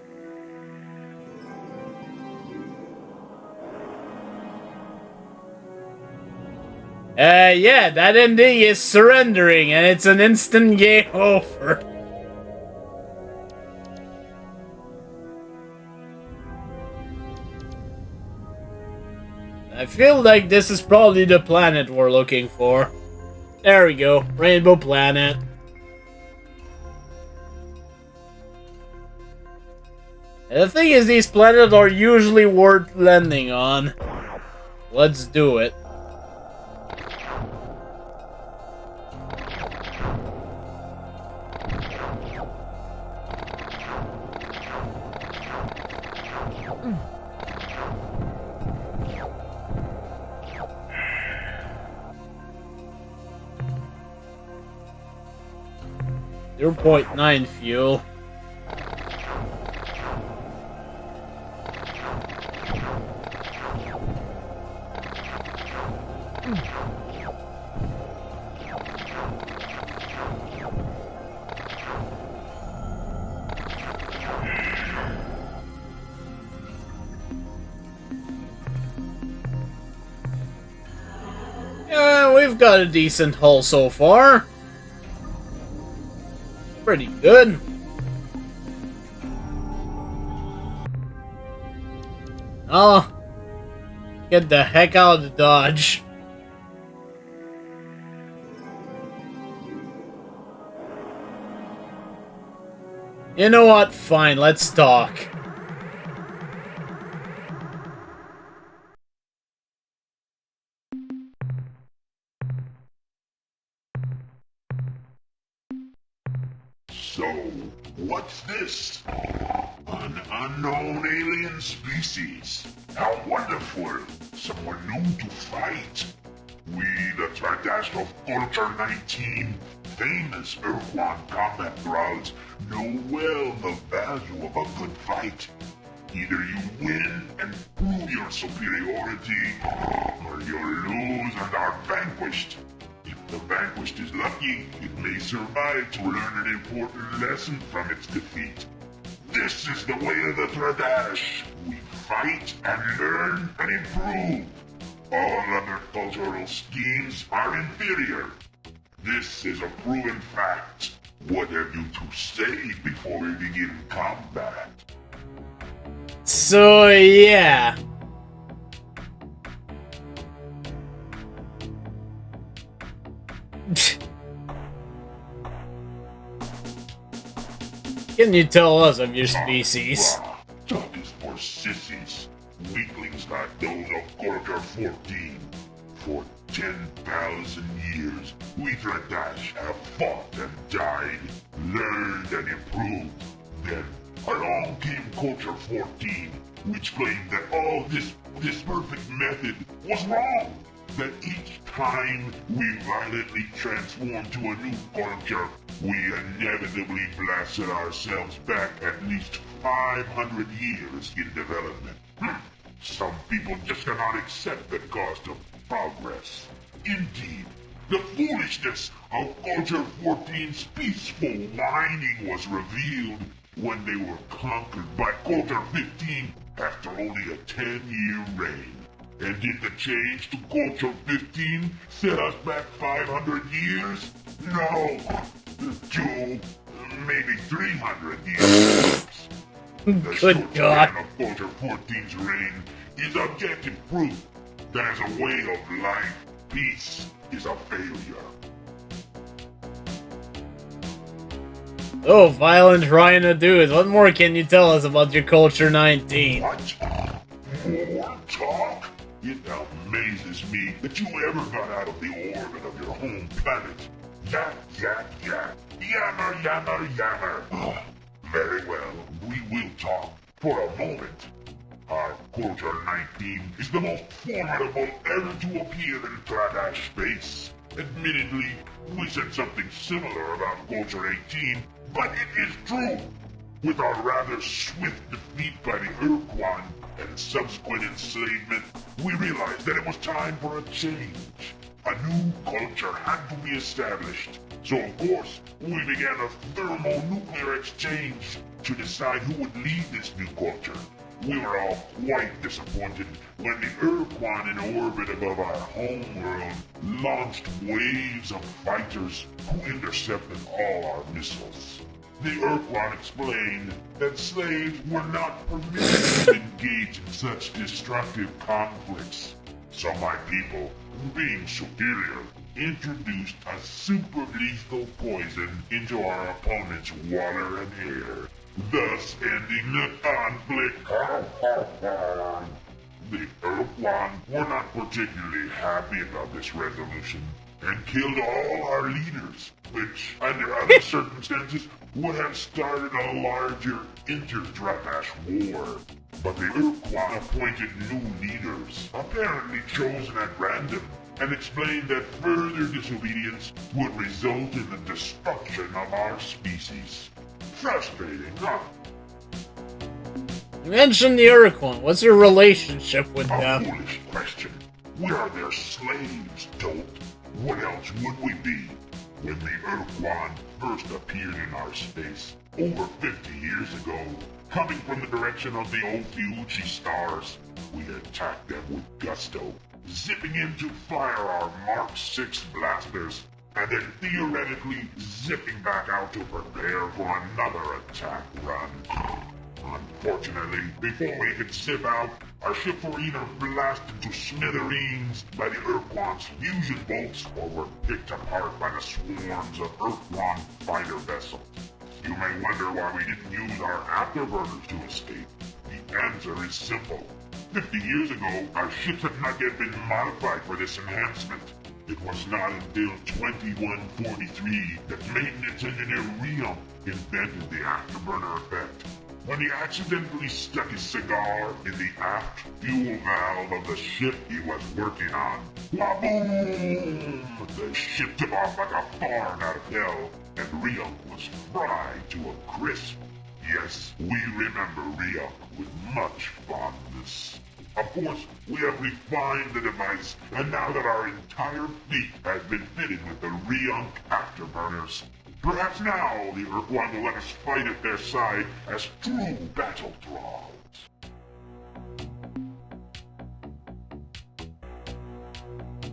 Yeah, that ending is surrendering, and it's an instant game over. I feel like this is probably the planet we're looking for. There we go, Rainbow Planet. And the thing is, these planets are usually worth landing on. Let's do it. .9 fuel. Yeah, we've got a decent haul so far. Pretty good. Oh, get the heck out of Dodge. You know what? Fine, let's talk. So, what's this? An unknown alien species. How wonderful! Someone new to fight. We, the Tradash of Culture 19, famous Ur-Quan combat grounds, know well the value of a good fight. Either you win and prove your superiority, or you lose and are vanquished. If the vanquished is lucky, it may survive to learn an important lesson from its defeat. This is the way of the Tradash. We fight and learn and improve. All other cultural schemes are inferior. This is a proven fact. What have you to say before we begin combat? So, yeah. Can you tell us of your species? Talk is for sissies. Weaklings like those of Culture 14. 14. 10,000 years, we Tradash have fought and died, learned and improved. Then, along came Culture 14, which claimed that all this perfect method was wrong. That each time we violently transformed to a new culture, we inevitably blasted ourselves back at least 500 years in development. Some people just cannot accept the cost of progress. Indeed, the foolishness of Culture 14's peaceful whining was revealed when they were conquered by Culture 15 after only a 10-year reign. And did the change to Culture 15 set us back 500 years? No, 2, maybe 300 years. The short span of Culture 14's reign is objective proof that as a way of life, peace is a failure. Oh, violent Rhino dude, what more can you tell us about your Culture 19? What? More talk? It amazes me that you ever got out of the orbit of your home planet. Yak, yak, yak. Yammer, yammer, yammer. Very well, we will talk for a moment. Our Culture 19 is the most formidable ever to appear in Tradash space. Admittedly, we said something similar about Culture 18, but it is true. With our rather swift defeat by the Ur-Quan and subsequent enslavement, we realized that it was time for a change. A new culture had to be established. So of course, we began a thermonuclear exchange to decide who would lead this new culture. We were all quite disappointed when the Ur-Quan in orbit above our homeworld launched waves of fighters who intercepted all our missiles. The Ur-Quan explained that slaves were not permitted to engage in such destructive conflicts. So my people, being superior, introduced a super lethal poison into our opponent's water and air, thus ending the conflict. The Ur-Quan were not particularly happy about this resolution and killed all our leaders, which, under other circumstances, would have started a larger inter-Tradash war. But the Ur-Quan appointed new leaders, apparently chosen at random, and explained that further disobedience would result in the destruction of our species. Frustrating, huh? You mentioned the Ur-Quan. What's your relationship with A them? foolish question. We are their slaves, dolt. What else would we be? When the Ur-Quan first appeared in our space, over 50 years ago, coming from the direction of the Ophiuchi stars, we attacked them with gusto, zipping in to fire our Mark 6 blasters, and then theoretically zipping back out to prepare for another attack run. Unfortunately, before we could zip out, our ships were either blasted to smithereens by the Ur-Quan's fusion bolts or were picked apart by the swarms of Ur-Quan fighter vessels. You may wonder why we didn't use our afterburners to escape. The answer is simple. 50 years ago, our ships had not yet been modified for this enhancement. It was not until 2143 that maintenance engineer Rion invented the afterburner effect. When he accidentally stuck his cigar in the aft fuel valve of the ship he was working on, waboom! The ship took off like a barn out of hell, and Rion was fried to a crisp. Yes, we remember Rion with much fondness. Of course, we have refined the device, and now that our entire fleet has been fitted with the Rion afterburners, perhaps now the Ur-Quan will let us fight at their side as true battle thralls.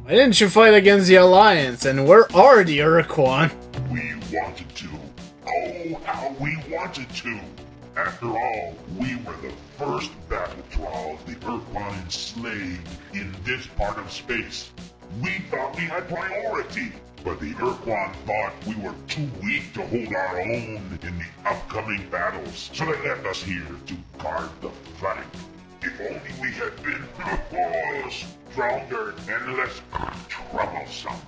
Why didn't you fight against the Alliance, and where are the Ur-Quan? We wanted to. Oh, how we wanted to! After all, we were the first battle thralls the Ur-Quan enslaved in this part of space. We thought we had priority, but the Ur-Quan thought we were too weak to hold our own in the upcoming battles, so they left us here to guard the flank. If only we had been stronger and less awesome.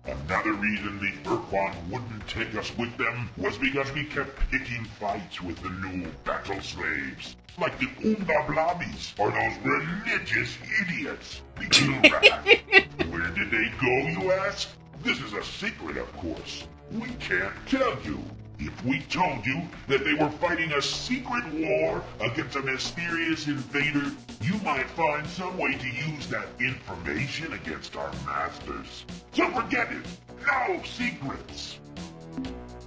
Another reason the Ur-Quan wouldn't take us with them was because we kept picking fights with the new battle slaves. Like the Umbablabis, or those religious idiots. The Ur-Rat. Where did they go, you ask? This is a secret, of course. We can't tell you. If we told you that they were fighting a secret war against a mysterious invader, you might find some way to use that information against our masters. So forget it. No secrets.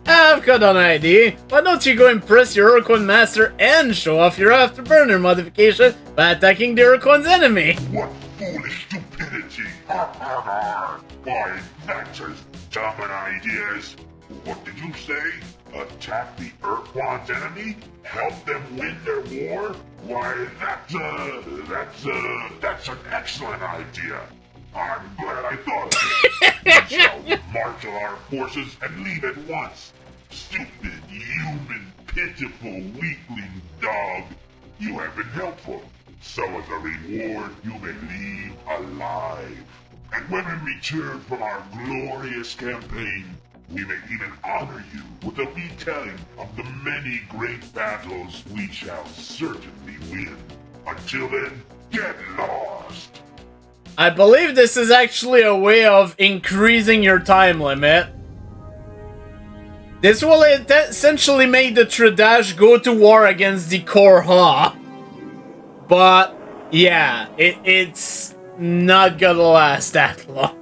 I've got an idea. Why don't you go impress your Ur-Quan master and show off your afterburner modification by attacking the Ur-Quan's enemy? What foolish stupidity. Ha ha ha. Why, that's as dumb an idea as... What did you say? Attack the Ur-Quan's enemy? Help them win their war? Why, that's an excellent idea. I'm glad I thought of it. Let's go marshal our forces and leave at once. Stupid, human, pitiful, weakling dog. You have been helpful. So as a reward, you may leave alive. And when we return from our glorious campaign, we may even honor you with a retelling of the many great battles we shall certainly win. Until then, get lost! I believe this is actually a way of increasing your time limit. This will essentially make the Tradash go to war against the Korha. But, yeah, it's not gonna last that long.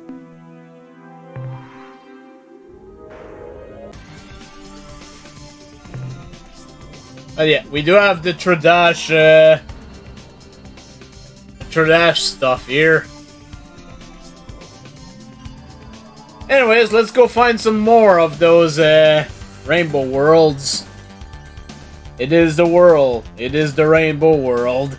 But yeah, we do have the Tradash stuff here. Anyways, let's go find some more of those rainbow worlds. It is the world. It is the rainbow world.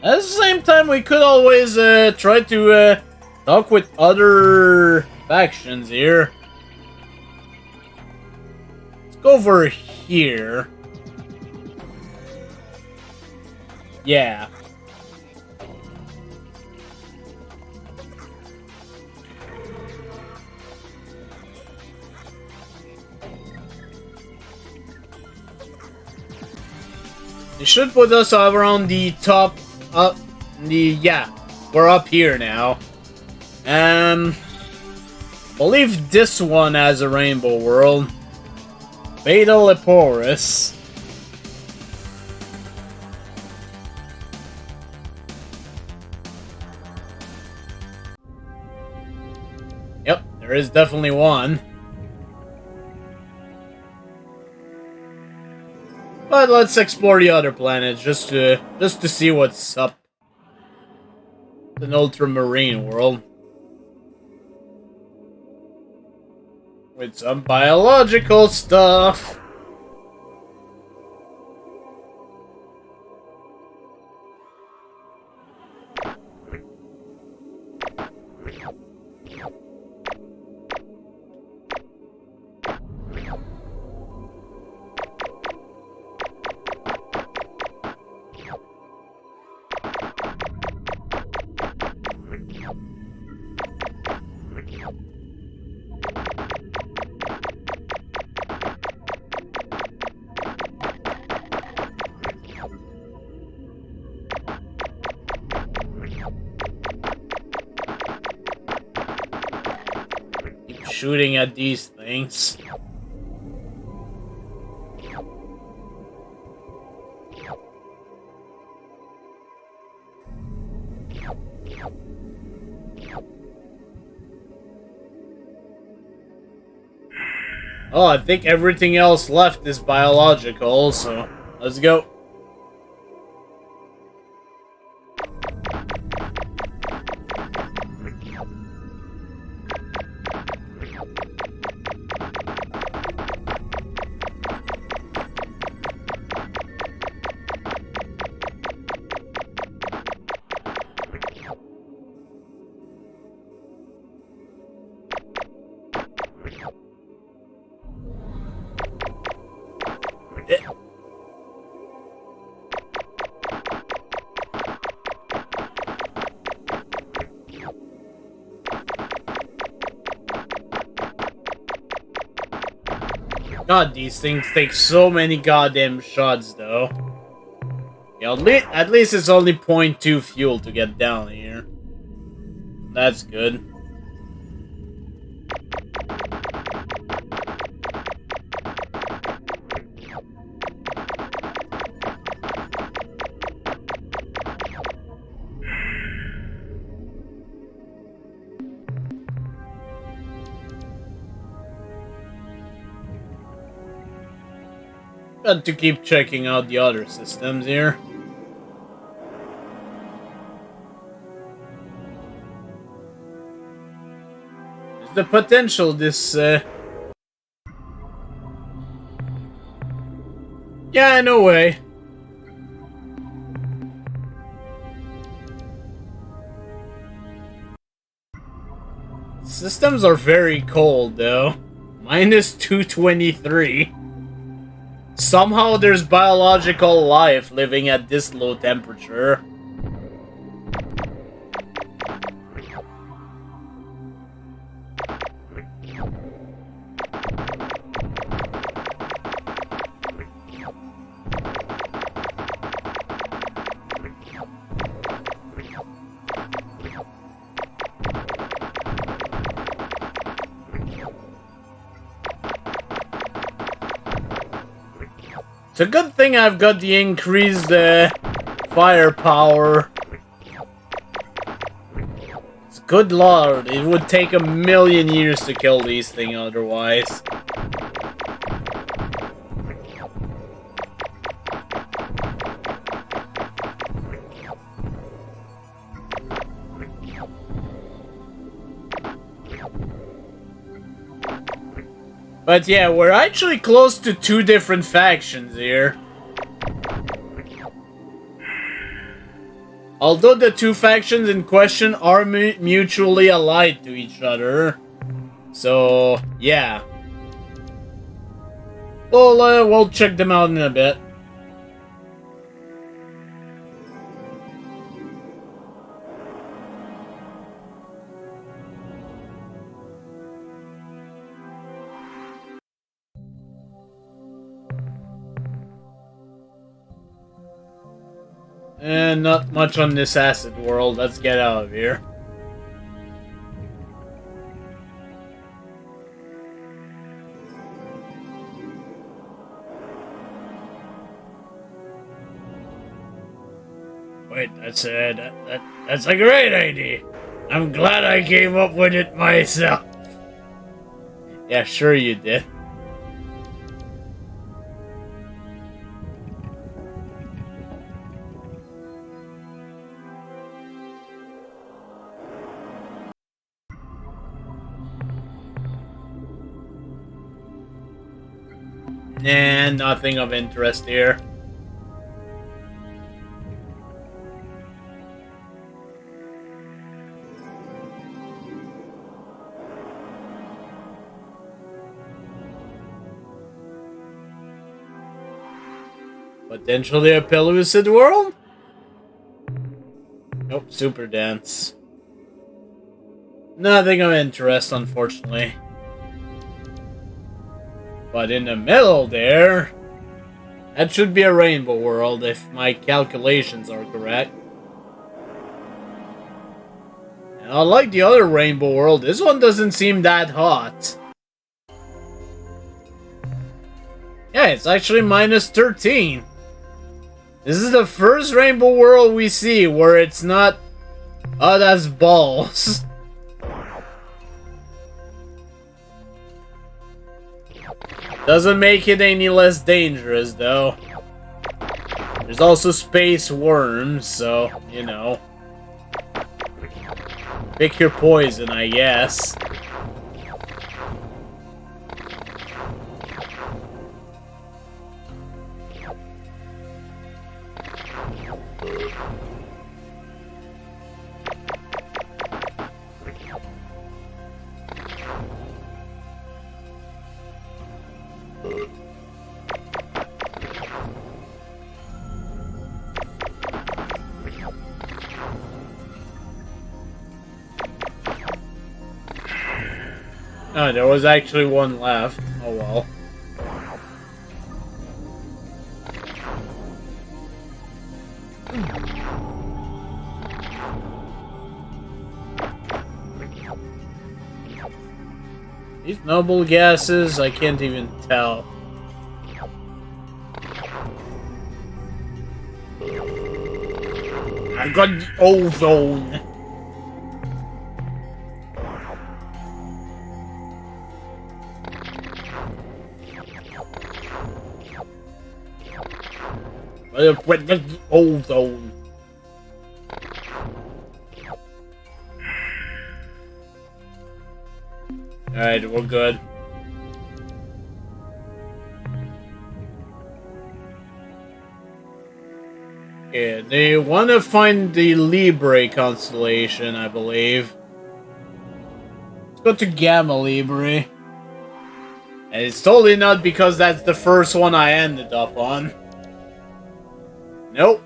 At the same time, we could always try to talk with other factions here. Let's go over here. Yeah. It should put us over on the top. Yeah, we're up here now. Believe this one has a rainbow world. Beta Leporis. Yep, there is definitely one. But let's explore the other planets just to see what's up. It's an ultramarine world with some biological stuff. Shooting at these things. Oh, I think everything else left is biological, so let's go. God, these things take so many goddamn shots, though. Yeah, at least it's only 0.2 fuel to get down here. That's good. Got to keep checking out the other systems here. There's the potential this, yeah, no way. Systems are very cold, though. Minus 223. Somehow there's biological life living at this low temperature. It's a good thing I've got the increased firepower. It's good lord, it would take 1,000,000 years to kill these things otherwise. But yeah, we're actually close to 2 different factions here. Although the 2 factions in question are mutually allied to each other. So, yeah. We'll check them out in a bit. And not much on this acid world. Let's get out of here. Wait, that's a great idea. I'm glad I came up with it myself. Yeah, sure you did. And nothing of interest here. Potentially a pellucid world? Nope, super dense. Nothing of interest, unfortunately. But in the middle there, that should be a rainbow world if my calculations are correct. And unlike the other rainbow world, this one doesn't seem that hot. Yeah, it's actually minus 13. This is the first rainbow world we see where it's not... Oh, that's balls. Doesn't make it any less dangerous, though. There's also space worms, so, you know. Pick your poison, I guess. Oh, there was actually one left. Oh well. These noble gases, I can't even tell. I got the ozone. With the ozone. Alright, we're good. Okay, they want to find the Libre constellation, I believe. Let's go to Gamma Libre. And it's totally not because that's the first one I ended up on. Nope.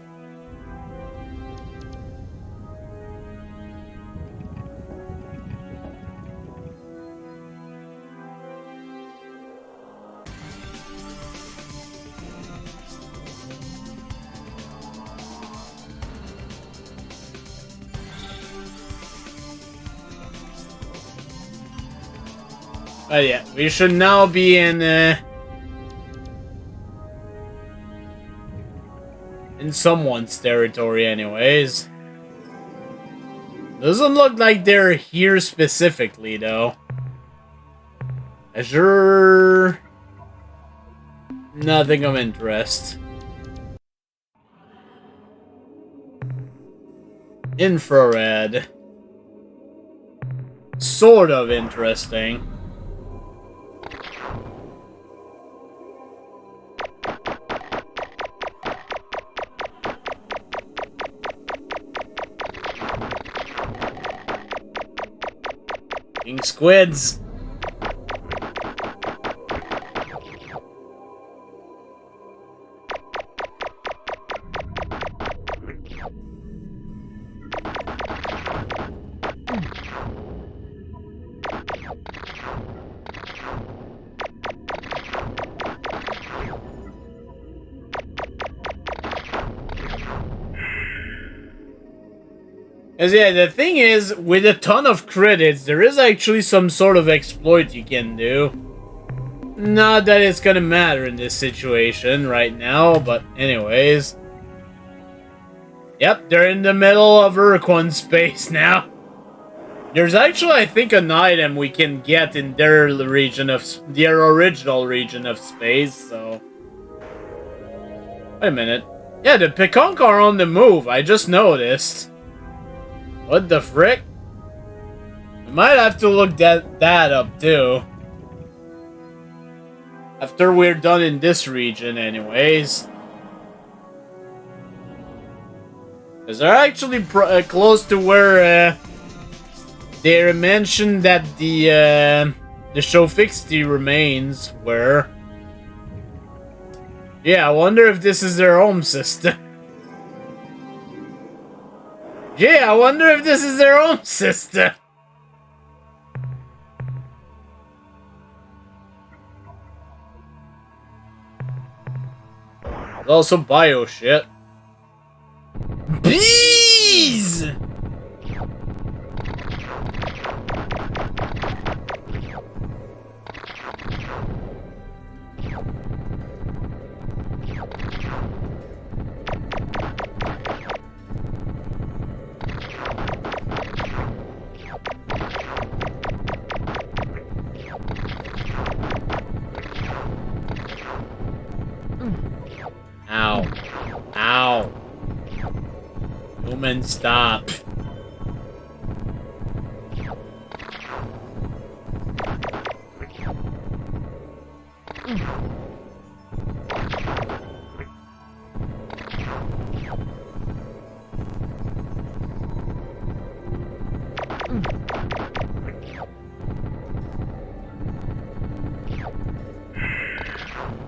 But yeah, we should now be in someone's territory anyways. Doesn't look like they're here specifically, though. Azure... Nothing of interest. Infrared. Sort of interesting. King squids. As yeah, the thing is, with a ton of credits, there is actually some sort of exploit you can do. Not that it's gonna matter in this situation right now, but anyways. Yep, they're in the middle of Ur-Quan space now. There's actually, I think, an item we can get in their region of their original region of space, so... Wait a minute. Yeah, the Pekonk are on the move, I just noticed. What the frick? I might have to look that up too. After we're done in this region anyways. Because they're actually close to where they mentioned that the Shofixty remains were. Yeah, I wonder if this is their home system. Yeah, I wonder if this is their home system. There's also bio shit. Bees! Ow. Ow. Human, stop.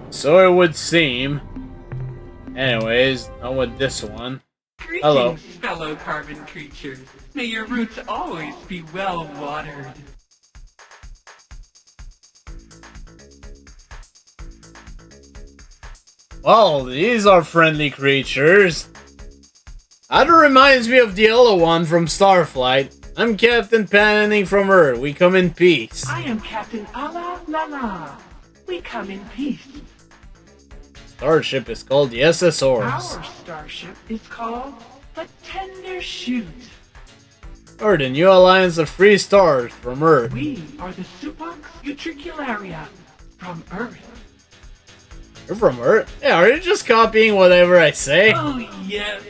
So it would seem. Anyways, not with this one. Greetings, Hello. fellow carbon creatures. May your roots always be well watered. Well, these are friendly creatures. That reminds me of the yellow one from Starflight. I'm Captain PanAnning from Earth. We come in peace. I am Captain Ala La La. We come in peace. Starship is called the SS Horse. Our starship is called the Tender Shoot. Or the new alliance of free stars from Earth. We are the Supax Utricularia from Earth. You're from Earth? Yeah, are you just copying whatever I say? Oh yes,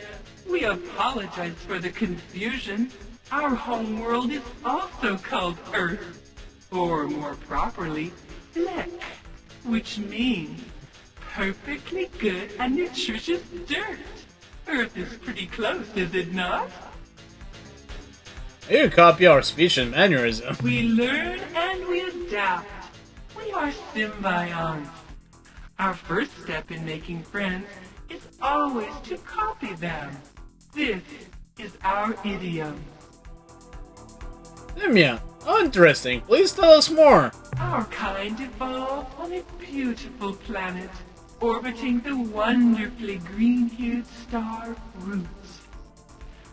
we apologize for the confusion. Our home world is also called Earth, or more properly, Fleck, which means perfectly good and nutritious dirt. Earth is pretty close, is it not? You copy our speech and mannerism. We learn and we adapt. We are symbionts. Our first step in making friends is always to copy them. This is our idiom. Dimya, how interesting. Please tell us more. Our kind evolved on a beautiful planet, orbiting the wonderfully green-hued star Roots.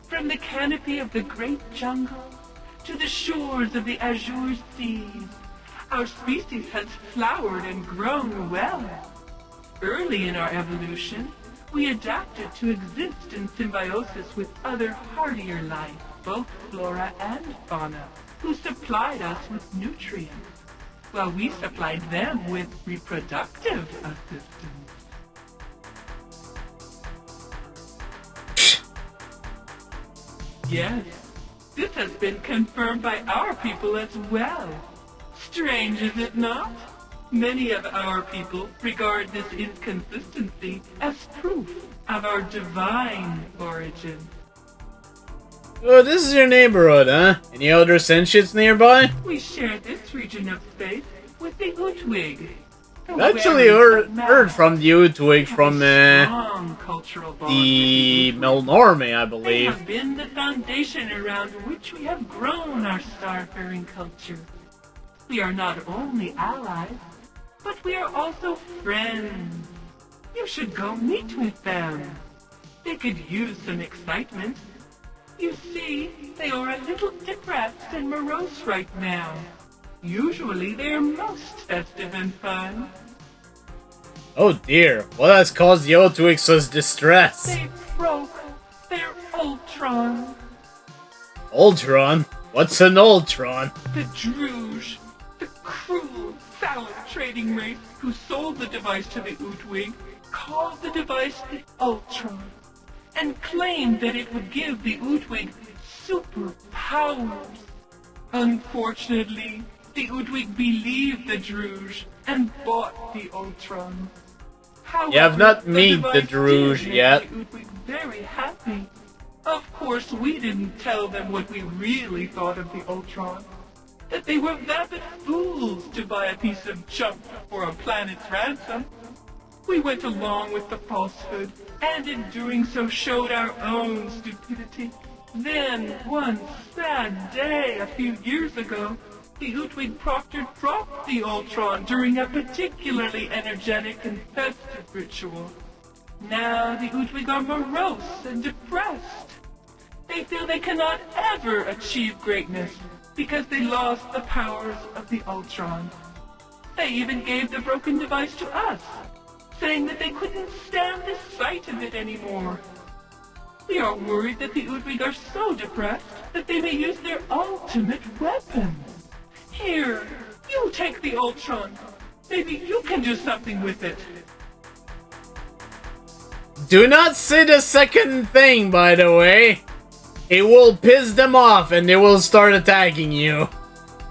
From the canopy of the great jungle to the shores of the azure seas, our species has flowered and grown well. Early in our evolution, we adapted to exist in symbiosis with other hardier life, both flora and fauna, who supplied us with nutrients, while we supplied them with reproductive assistance. Yes, this has been confirmed by our people as well. Strange, is it not? Many of our people regard this inconsistency as proof of our divine origin. Oh, this is your neighborhood, huh? Any other sentients nearby? We share this region of space with the Utwig. I've actually heard from the Utwig from the Melnorme, I They believe. have been the foundation around which we have grown our starfaring culture. We are not only allies, but we are also friends. You should go meet with them. They could use some excitement. You see, they are a little depressed and morose right now. Usually they are most festive and fun. Oh dear, what has caused the Utwig such distress? They broke their Ultron. Ultron? What's an Ultron? The Druge, the cruel, salad trading race who sold the device to the Utwig, called the device the Ultron, and claimed that it would give the Utwig superpowers. Unfortunately, the Utwig believed the Druge and bought the Ultron. However, You have not met the device Druge did make yet. the Utwig very happy. Of course, we didn't tell them what we really thought of the Ultron. That they were vapid fools to buy a piece of junk for a planet's ransom. We went along with the falsehood, and in doing so showed our own stupidity. Then, one sad day a few years ago, the Utwig Proctor dropped the Ultron during a particularly energetic and festive ritual. Now the Utwig are morose and depressed. They feel they cannot ever achieve greatness because they lost the powers of the Ultron. They even gave the broken device to us, saying that they couldn't stand the sight of it anymore. We are worried that the Utwig are so depressed that they may use their ultimate weapon. Here, you take the Ultron. Maybe you can do something with it. Do not say the second thing, by the way. It will piss them off and they will start attacking you.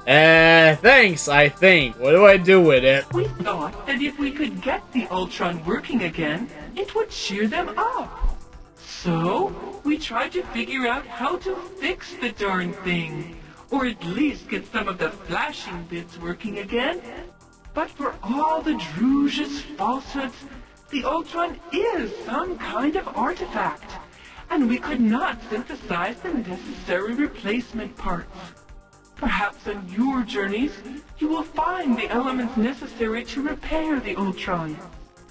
Thanks, I think. What do I do with it? We thought that if we could get the Ultron working again, it would cheer them up. So, we tried to figure out how to fix the darn thing. Or at least get some of the flashing bits working again. But for all the Druge's falsehoods, the Ultron is some kind of artifact, and we could not synthesize the necessary replacement parts. Perhaps on your journeys, you will find the elements necessary to repair the Ultron.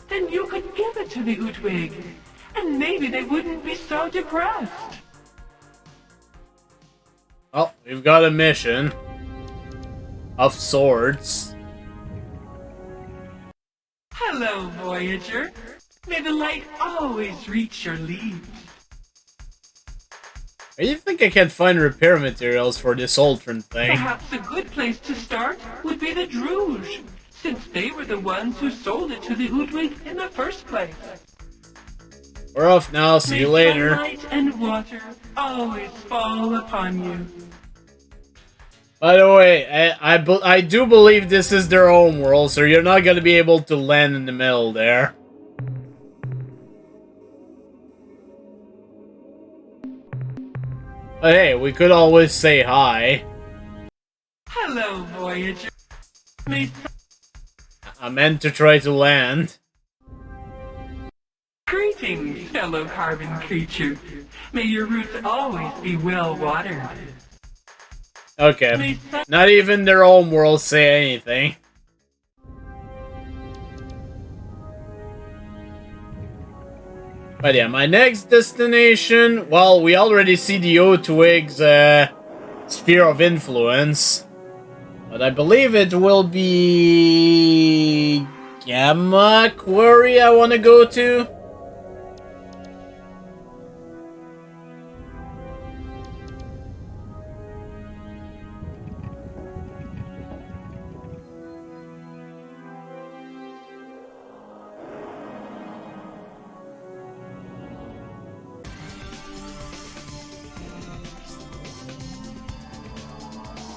Then you could give it to the Utwig, and maybe they wouldn't be so depressed. Oh, we've got a mission. Of sorts. Hello, Voyager. May the light always reach your leaves. Where do you think I can find repair materials for this Ultron thing? Perhaps a good place to start would be the Druge, since they were the ones who sold it to the Udwig in the first place. We're off now, see you later. Sunlight and water always fall upon you. By the way, I do believe this is their home world, so you're not gonna be able to land in the middle there. But hey, we could always say hi. Hello, Voyager. I meant to try to land. Greetings, fellow carbon creatures. May your roots always be well watered. Okay, not even their home world say anything. But yeah, my next destination, well, we already see the Otwig's sphere of influence. But I believe it will be Gamma Quarry I want to go to.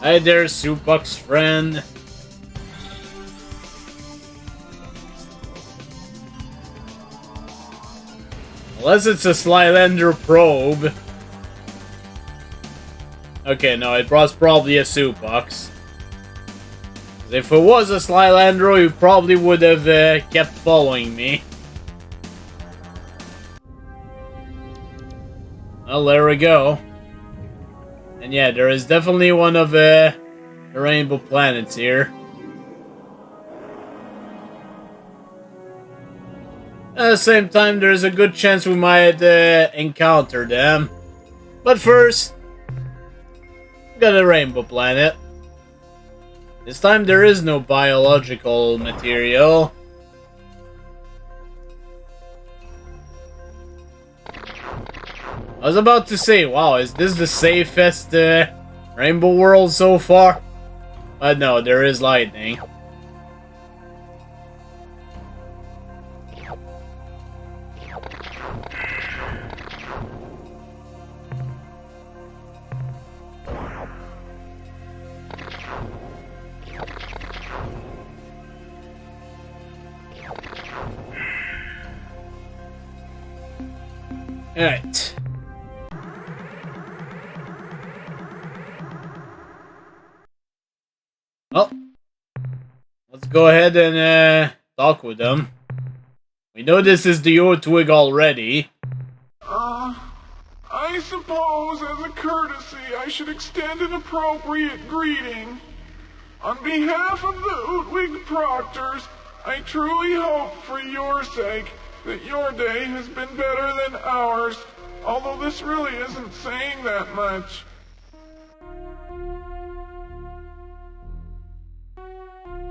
Hi there, Soupbox friend. Unless it's a Slylander probe. Okay, no, it was probably a Soupbox. If it was a Slylander, you probably would have kept following me. Well, there we go. And yeah, there is definitely one of the rainbow planets here. At the same time, there's a good chance we might encounter them. But first, we got a rainbow planet. This time there is no biological material. I was about to say, wow, is this the safest rainbow world so far? But no, there is lightning. Alright. Well, let's go ahead and talk with them. We know this is the Otwig already. I suppose as a courtesy I should extend an appropriate greeting. On behalf of the Otwig Proctors, I truly hope for your sake that your day has been better than ours, although this really isn't saying that much.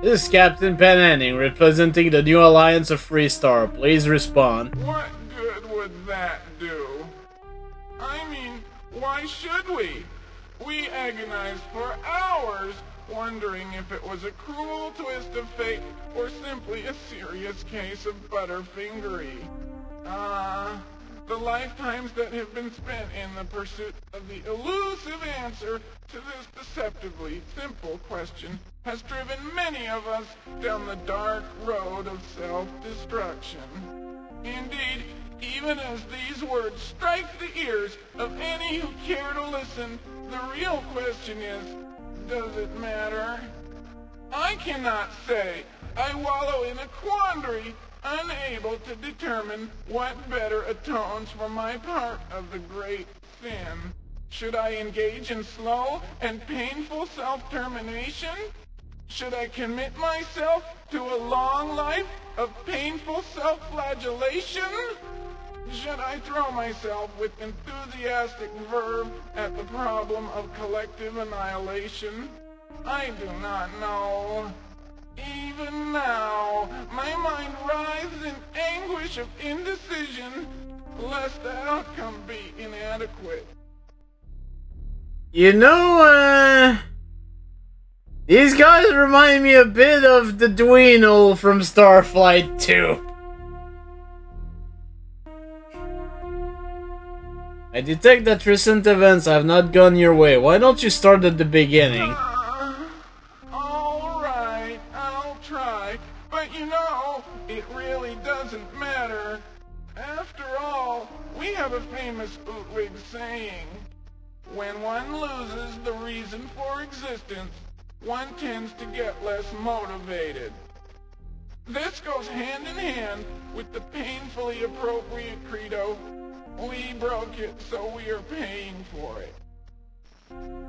This is Captain PanAnning, representing the new Alliance of Freestar. Please respond. What good would that do? I mean, why should we? We agonized for hours, wondering if it was a cruel twist of fate or simply a serious case of butterfingery. The lifetimes that have been spent in the pursuit of the elusive answer to this deceptively simple question has driven many of us down the dark road of self-destruction. Indeed, even as these words strike the ears of any who care to listen, the real question is, does it matter? I cannot say. I wallow in a quandary, unable to determine what better atones for my part of the great sin. Should I engage in slow and painful self-termination? Should I commit myself to a long life of painful self-flagellation? Should I throw myself with enthusiastic verve at the problem of collective annihilation? I do not know. Even now, my mind writhes in anguish of indecision, lest the outcome be inadequate. You know, these guys remind me a bit of the Dweeno from Starflight 2. I detect that recent events have not gone your way. Why don't you start at the beginning? Alright, I'll try. But you know, it really doesn't matter. After all, we have a famous bootwig saying, when one loses the reason for existence, one tends to get less motivated. This goes hand in hand with the painfully appropriate credo, we broke it, so we are paying for it.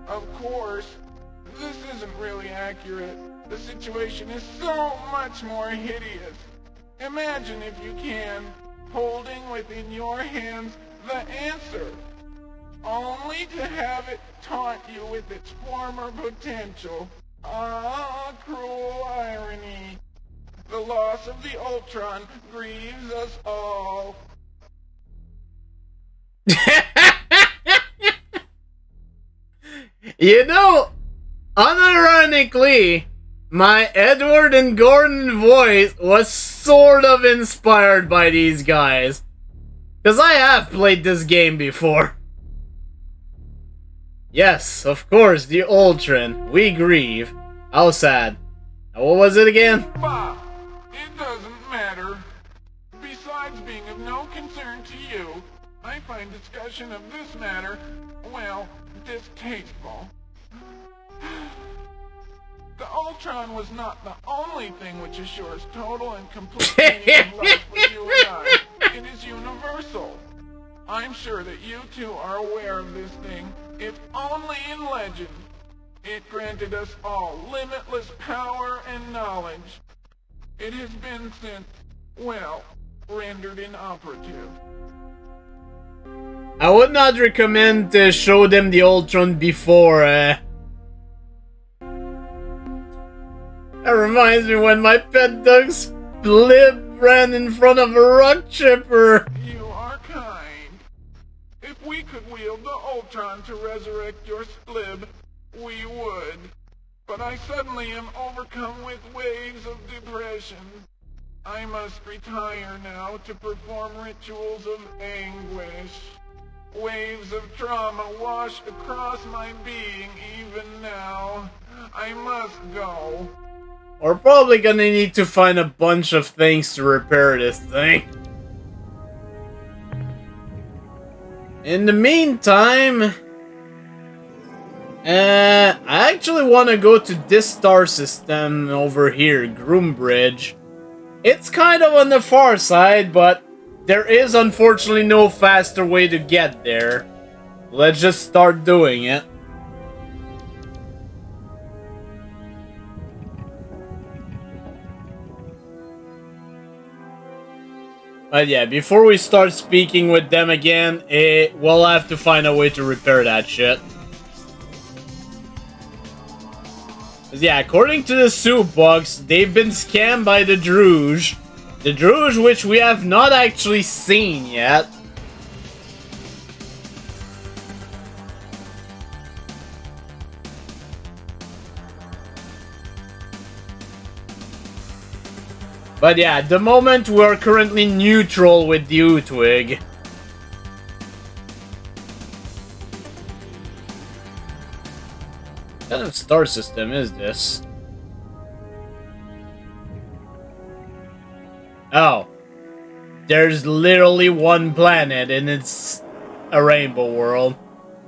Of course, this isn't really accurate. The situation is so much more hideous. Imagine, if you can, holding within your hands the answer, only to have it taunt you with its former potential. Ah, cruel irony. The loss of the Ultron grieves us all. You know, unironically, my Edward and Gordon voice was sort of inspired by these guys. Because I have played this game before. Yes, of course, the Ultron. We grieve. How sad. Now, what was it again? Bah! It doesn't matter. Besides being of no concern to you, I find discussion of this matter, well, distasteful. The Ultron was not the only thing which assures total and complete meaning of life for you and I. It is universal. I'm sure that you two are aware of this thing, if only in legend. It granted us all limitless power and knowledge. It has been since, well, rendered inoperative. I would not recommend to show them the Ultron before, That reminds me when my pet dog Splib ran in front of a rock chipper. You are kind. If we could wield the Ultron to resurrect your Splib, we would. But I suddenly am overcome with waves of depression. I must retire now to perform rituals of anguish. Waves of trauma wash across my being even now. I must go. We're probably gonna need to find a bunch of things to repair this thing. In the meantime, I actually want to go to this star system over here, Groombridge. It's kind of on the far side, but there is unfortunately no faster way to get there. Let's just start doing it. But yeah, before we start speaking with them again, we'll have to find a way to repair that shit. 'Cause yeah, according to the soup box, they've been scammed by the Druge. The Druge which we have not actually seen yet. But yeah, at the moment we are currently neutral with the Utwig. What kind of star system is this? Oh. There's literally one planet and it's a rainbow world.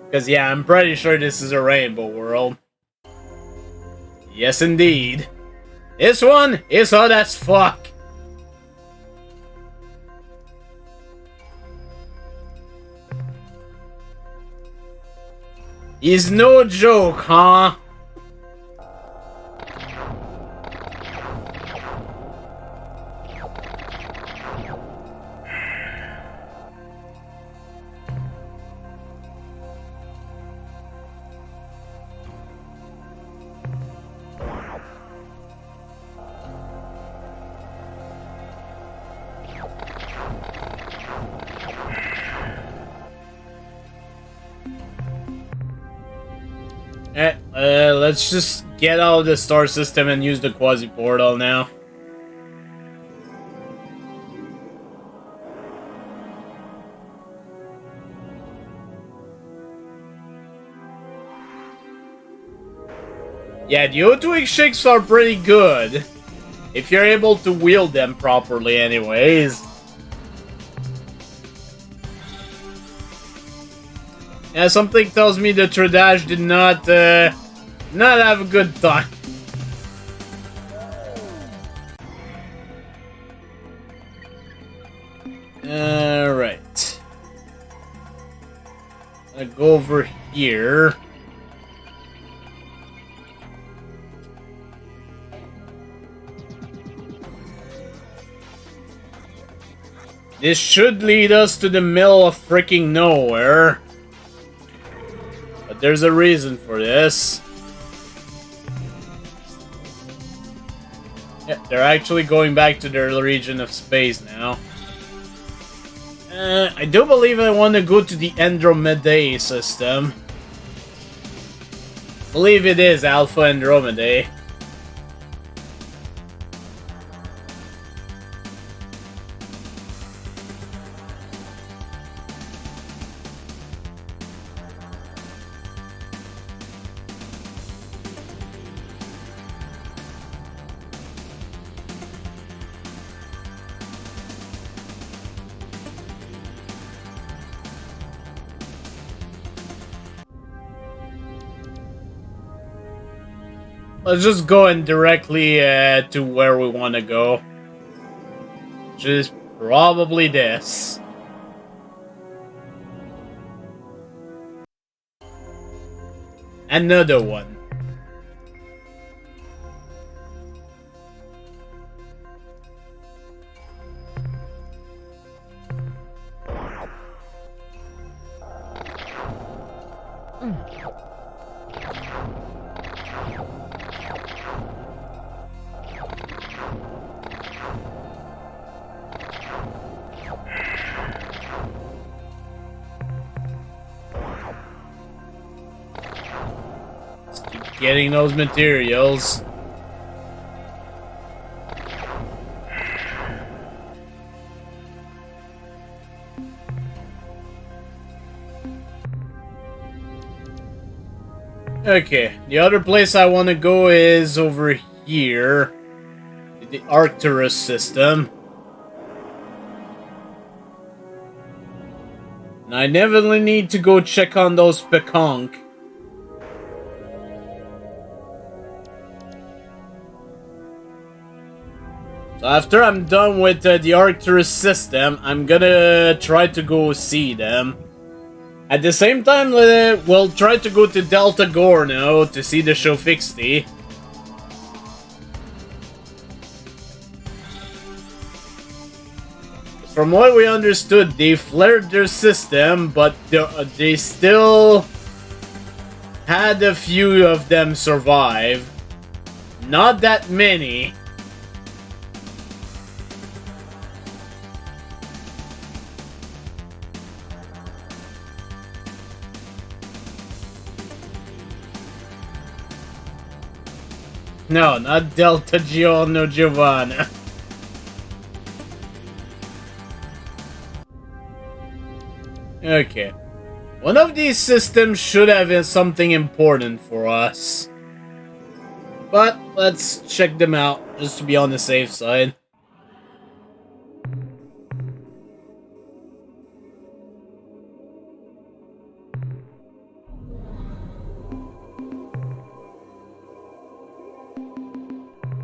Because yeah, I'm pretty sure this is a rainbow world. Yes indeed. This one is hot as fuck. He's no joke, huh? Let's just get out of the star system and use the quasi-portal now. Yeah, the O2 shakes are pretty good. If you're able to wield them properly anyways. Yeah, something tells me the Tradash did not have a good time. Alright. I'll go over here. This should lead us to the middle of freaking nowhere. But there's a reason for this. Yeah, they're actually going back to their region of space now. I do believe I want to go to the Andromedae system. I believe it is Alpha Andromedae. Let's just go in directly to where we want to go. Which is probably this. Another one. Getting those materials. Okay, the other place I want to go is over here. The Arcturus system. And I definitely need to go check on those Pekonk. So after I'm done with the Arcturus system, I'm gonna try to go see them. At the same time, we'll try to go to Delta Gorno to see the Shofixti. From what we understood, they flared their system, but they still had a few of them survive. Not that many. No, not Delta Giorno Giovanna. Okay. One of these systems should have something important for us. But let's check them out, just to be on the safe side.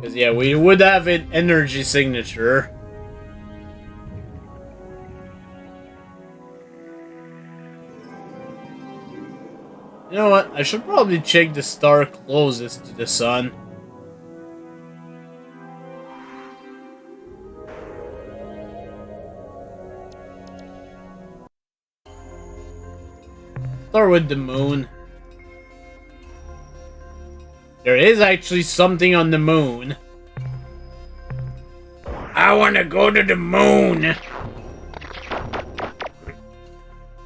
Because, yeah, we would have an energy signature. You know what? I should probably check the star closest to the sun. Start with the moon. There is actually something on the moon. I want to go to the moon.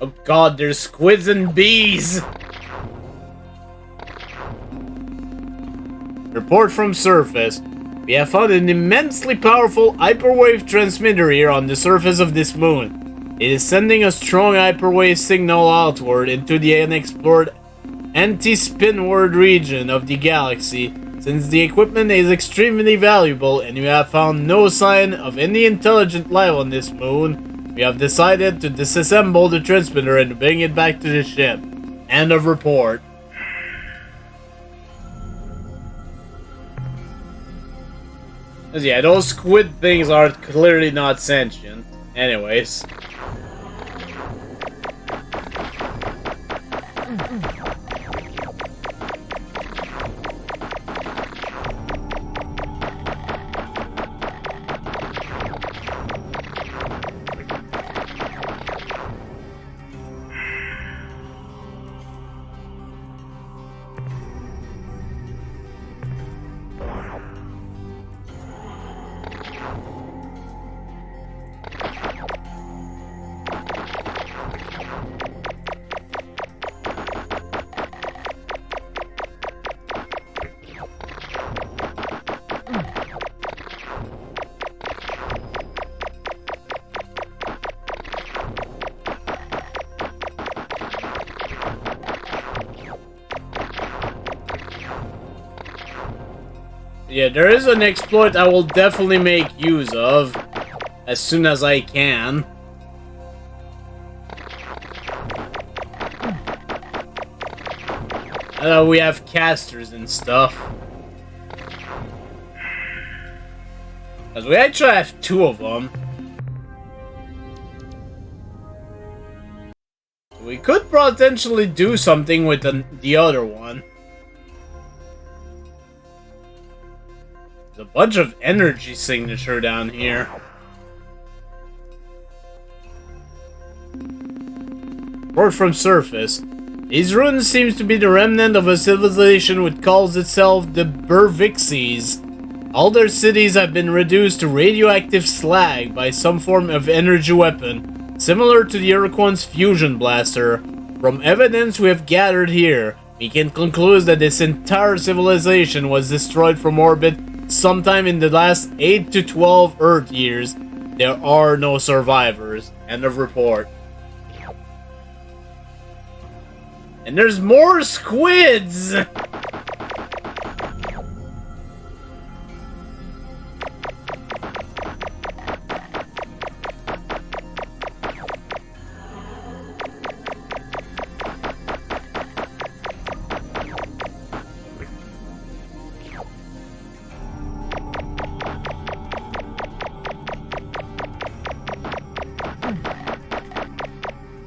Oh god, there's squids and bees. Report from surface. We have found an immensely powerful hyperwave transmitter here on the surface of this moon. It is sending a strong hyperwave signal outward into the unexplored anti-spinward region of the galaxy. Since the equipment is extremely valuable and we have found no sign of any intelligent life on this moon, we have decided to disassemble the transmitter and bring it back to the ship. End of report. Yeah, those squid things are clearly not sentient. Anyways. Yeah, there is an exploit I will definitely make use of as soon as I can. I know we have casters and stuff. Because we actually have 2 of them. We could potentially do something with the other one. There's a bunch of energy signature down here. Report from surface. These ruins seems to be the remnant of a civilization which calls itself the Burvixies. All their cities have been reduced to radioactive slag by some form of energy weapon, similar to the Ur-Quan's fusion blaster. From evidence we have gathered here, we can conclude that this entire civilization was destroyed from orbit sometime in the last 8 to 12 Earth years. There are no survivors. End of report. And there's more squids!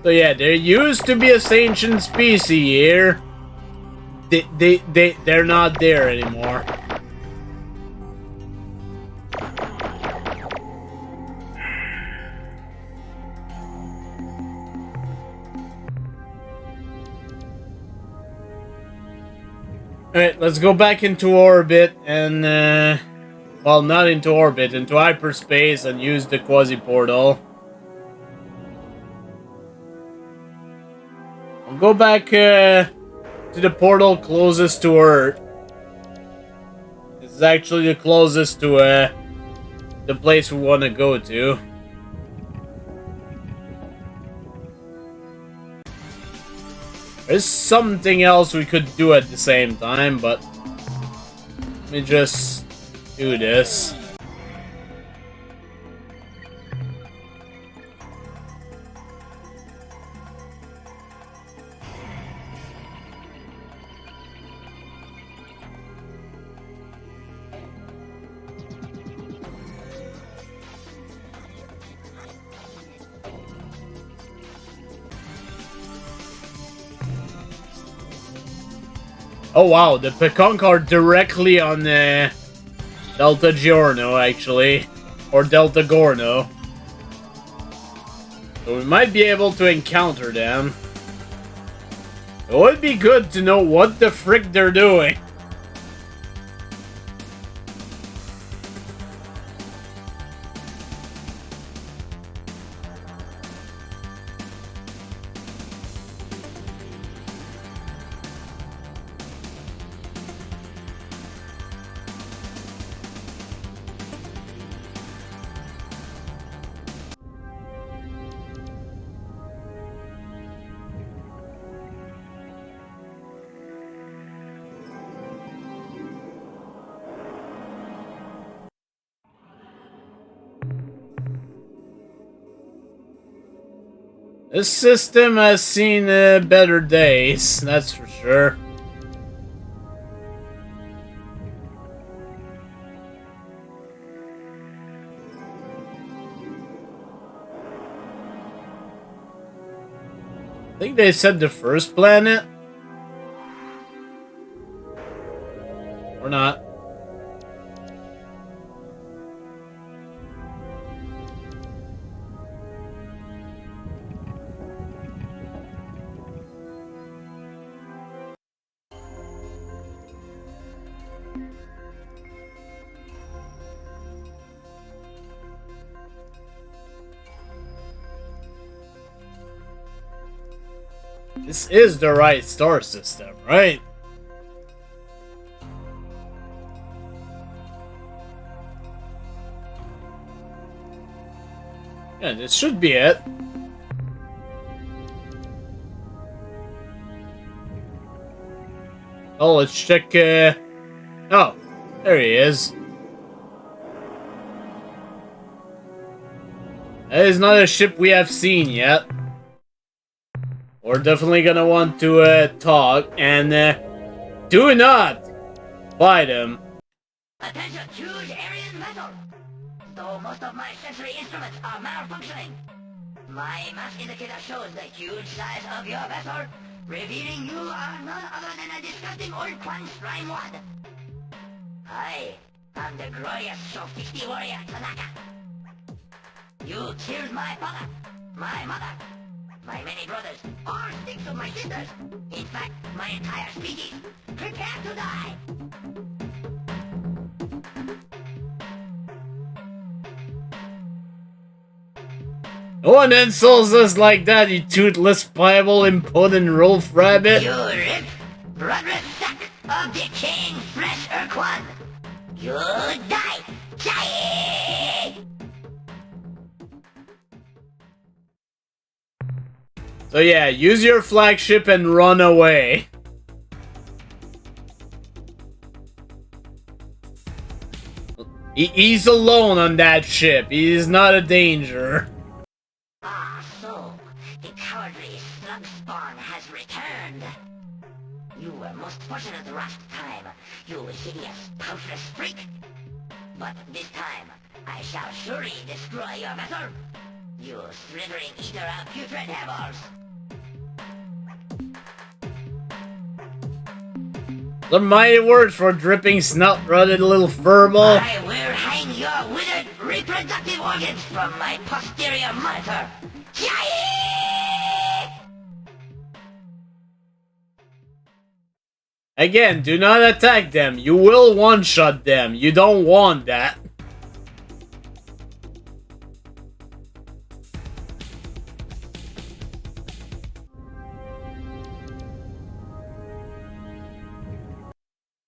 So yeah, there used to be a sentient species here. They're not there anymore. Alright, let's go back into orbit and, well, not into orbit, into hyperspace and use the quasi-portal. I'll go back, to the portal closest to Earth. This is actually the closest to, the place we want to go to. There's something else we could do at the same time, but let me just do this. Oh wow, the Peconk are directly on Delta Giorno, actually. Or Delta Gorno. So we might be able to encounter them. It would be good to know what the frick they're doing. This system has seen better days, that's for sure. I think they said the first planet. Or not. This is the right star system, right? Yeah, this should be it. Oh, let's check, oh, there he is. That is not a ship we have seen yet. We're definitely gonna want to, talk, and, do not fight him. Attention, huge Aryan vessel! Though most of my sensory instruments are malfunctioning, my mass indicator shows the huge size of your vessel, revealing you are none other than a disgusting Ur-Quan slime wad. I am the glorious Sophisti warrior Tanaka. You killed my father, my mother, my many brothers, all 6 of my sisters. In fact, my entire species. Prepare to die! No one insults us like that, you toothless, pliable, impotent wolf rabbit. You rip, bloodless sack of decaying flesh, Ur-Quan. You die! Die! So yeah, use your flagship and run away. He's alone on that ship. He is not a danger. Ah, so the cowardly slug spawn has returned. You were most fortunate last time, you hideous, pouchless freak. But this time, I shall surely destroy your vessel. You slithering eater of putrid hairballs. The mighty words for dripping snot-rotted little furball. I will hang your withered reproductive organs from my posterior monitor. Again, do not attack them. You will one-shot them. You don't want that.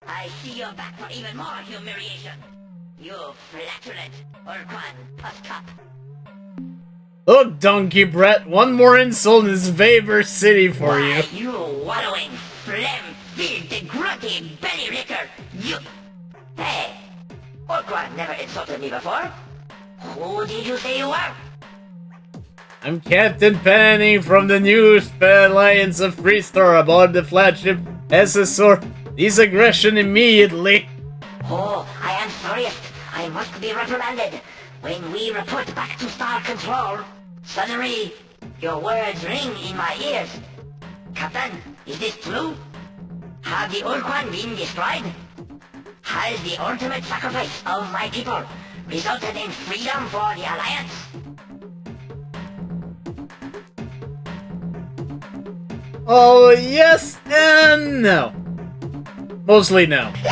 I see you're back for even more humiliation. You flatulent Ur-Quan puss cup. Look, Donkey Brett, one more insult in this Weber City for you. You wallowing, phlegm-filled, grunty belly licker. You... Hey, Ur-Quan never insulted me before. Who did you say you were? I'm Captain PanAnning from the new Alliance of Freestar aboard the flagship SSR. This aggression immediately. Oh, I am sorriest. I must be reprimanded. When we report back to Star Control, suddenly your words ring in my ears. Captain, is this true? Have the Ur-Quan been destroyed? Has the ultimate sacrifice of my people resulted in freedom for the Alliance? Oh, yes and no. Mostly no. I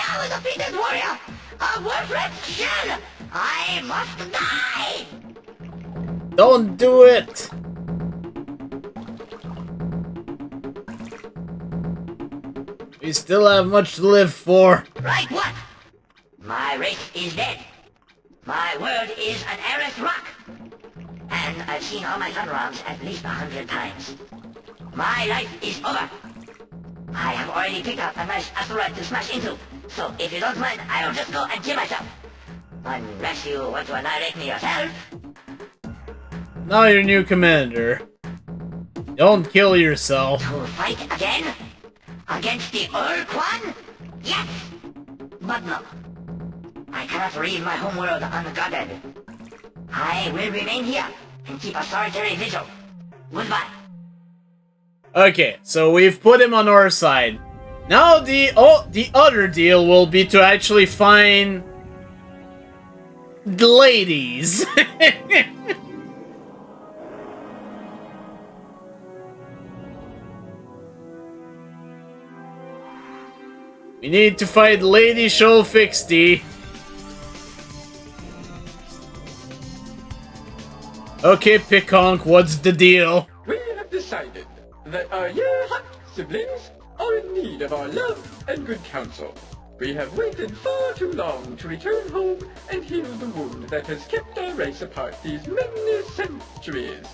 am a defeated warrior, a worthless shell. I must die. Don't do it. We still have much to live for. Like what? My race is dead. My word is an Aerith rock. And I've seen all my sunroms at least 100 times. My life is over. I have already picked up a nice asteroid to smash into, so if you don't mind, I'll just go and kill myself. Unless you want to annihilate me yourself. Now your new commander. Don't kill yourself. To fight again? Against the Ur-Quan? Yes! But no. I cannot leave my homeworld unguarded. I will remain here and keep a solitary vigil. Goodbye. Okay, so we've put him on our side. Now the other deal will be to actually find the ladies. We need to find Lady Showfixty. Okay, Piconk, what's the deal? We have decided that our Ur-Quan siblings are in need of our love and good counsel. We have waited far too long to return home and heal the wound that has kept our race apart these many centuries.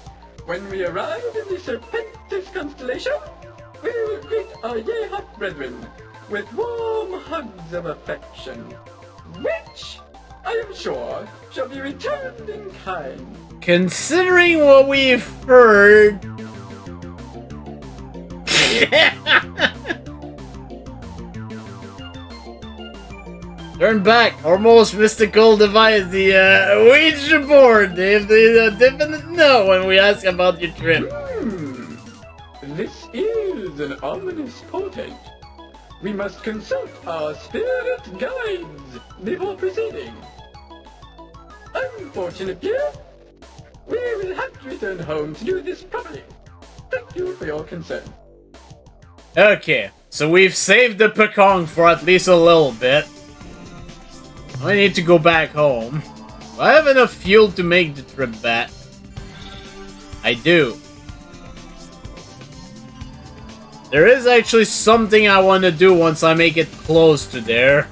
When we arrive in the Serpentis constellation, we will greet our Ur-Quan brethren with warm hugs of affection, which, I am sure, shall be returned in kind. Considering what we've heard... Turn back! Our most mystical device, the Ouija board! If they definite no when we ask about your trip. This is an ominous portent. We must consult our spirit guides before proceeding. Unfortunately, we will have to return home to do this properly. Thank you for your concern. Okay, so we've saved the Pekong for at least a little bit. I need to go back home. Do I have enough fuel to make the trip back? I do. There is actually something I want to do once I make it close to there.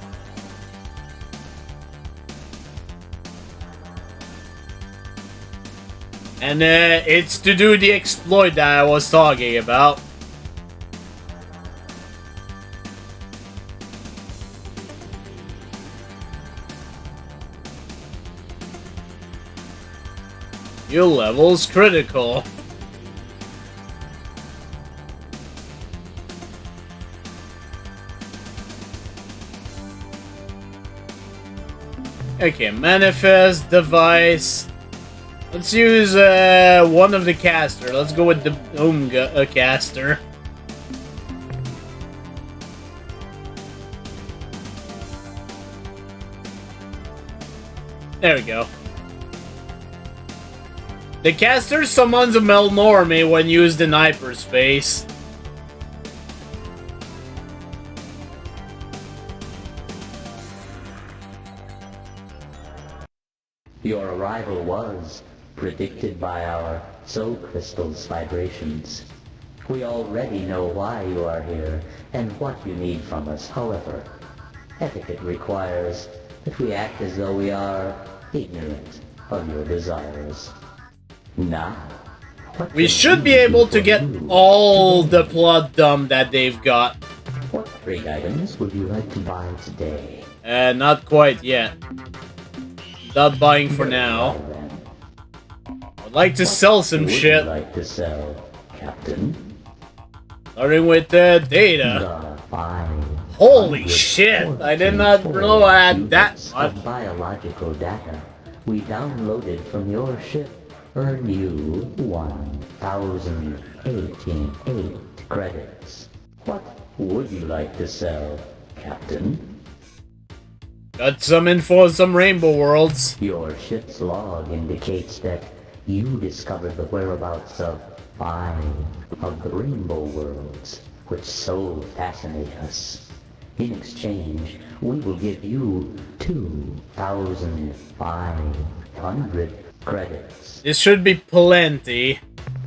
And it's to do the exploit that I was talking about. Fuel levels critical. Okay, manifest device. Let's use one of the caster. Let's go with the caster. There we go. The caster summons a Melnorme when used in hyperspace. Your arrival was predicted by our soul crystal's vibrations. We already know why you are here and what you need from us. However, etiquette requires that we act as though we are ignorant of your desires. Now, we should be able to get all the plot dump that they've got. What trade items would you like to buy today? Not quite yet. Not buying for now. I'd like to sell some shit. Like to sell, Captain? Starting with data. Holy shit! I did not know I had that much. Biological data we downloaded from your ship earn you 1,088 credits. What would you like to sell, Captain? Got some info on some rainbow worlds. Your ship's log indicates that you discovered the whereabouts of 5 of the rainbow worlds, which so fascinate us. In exchange, we will give you 2,500 credits. This should be plenty.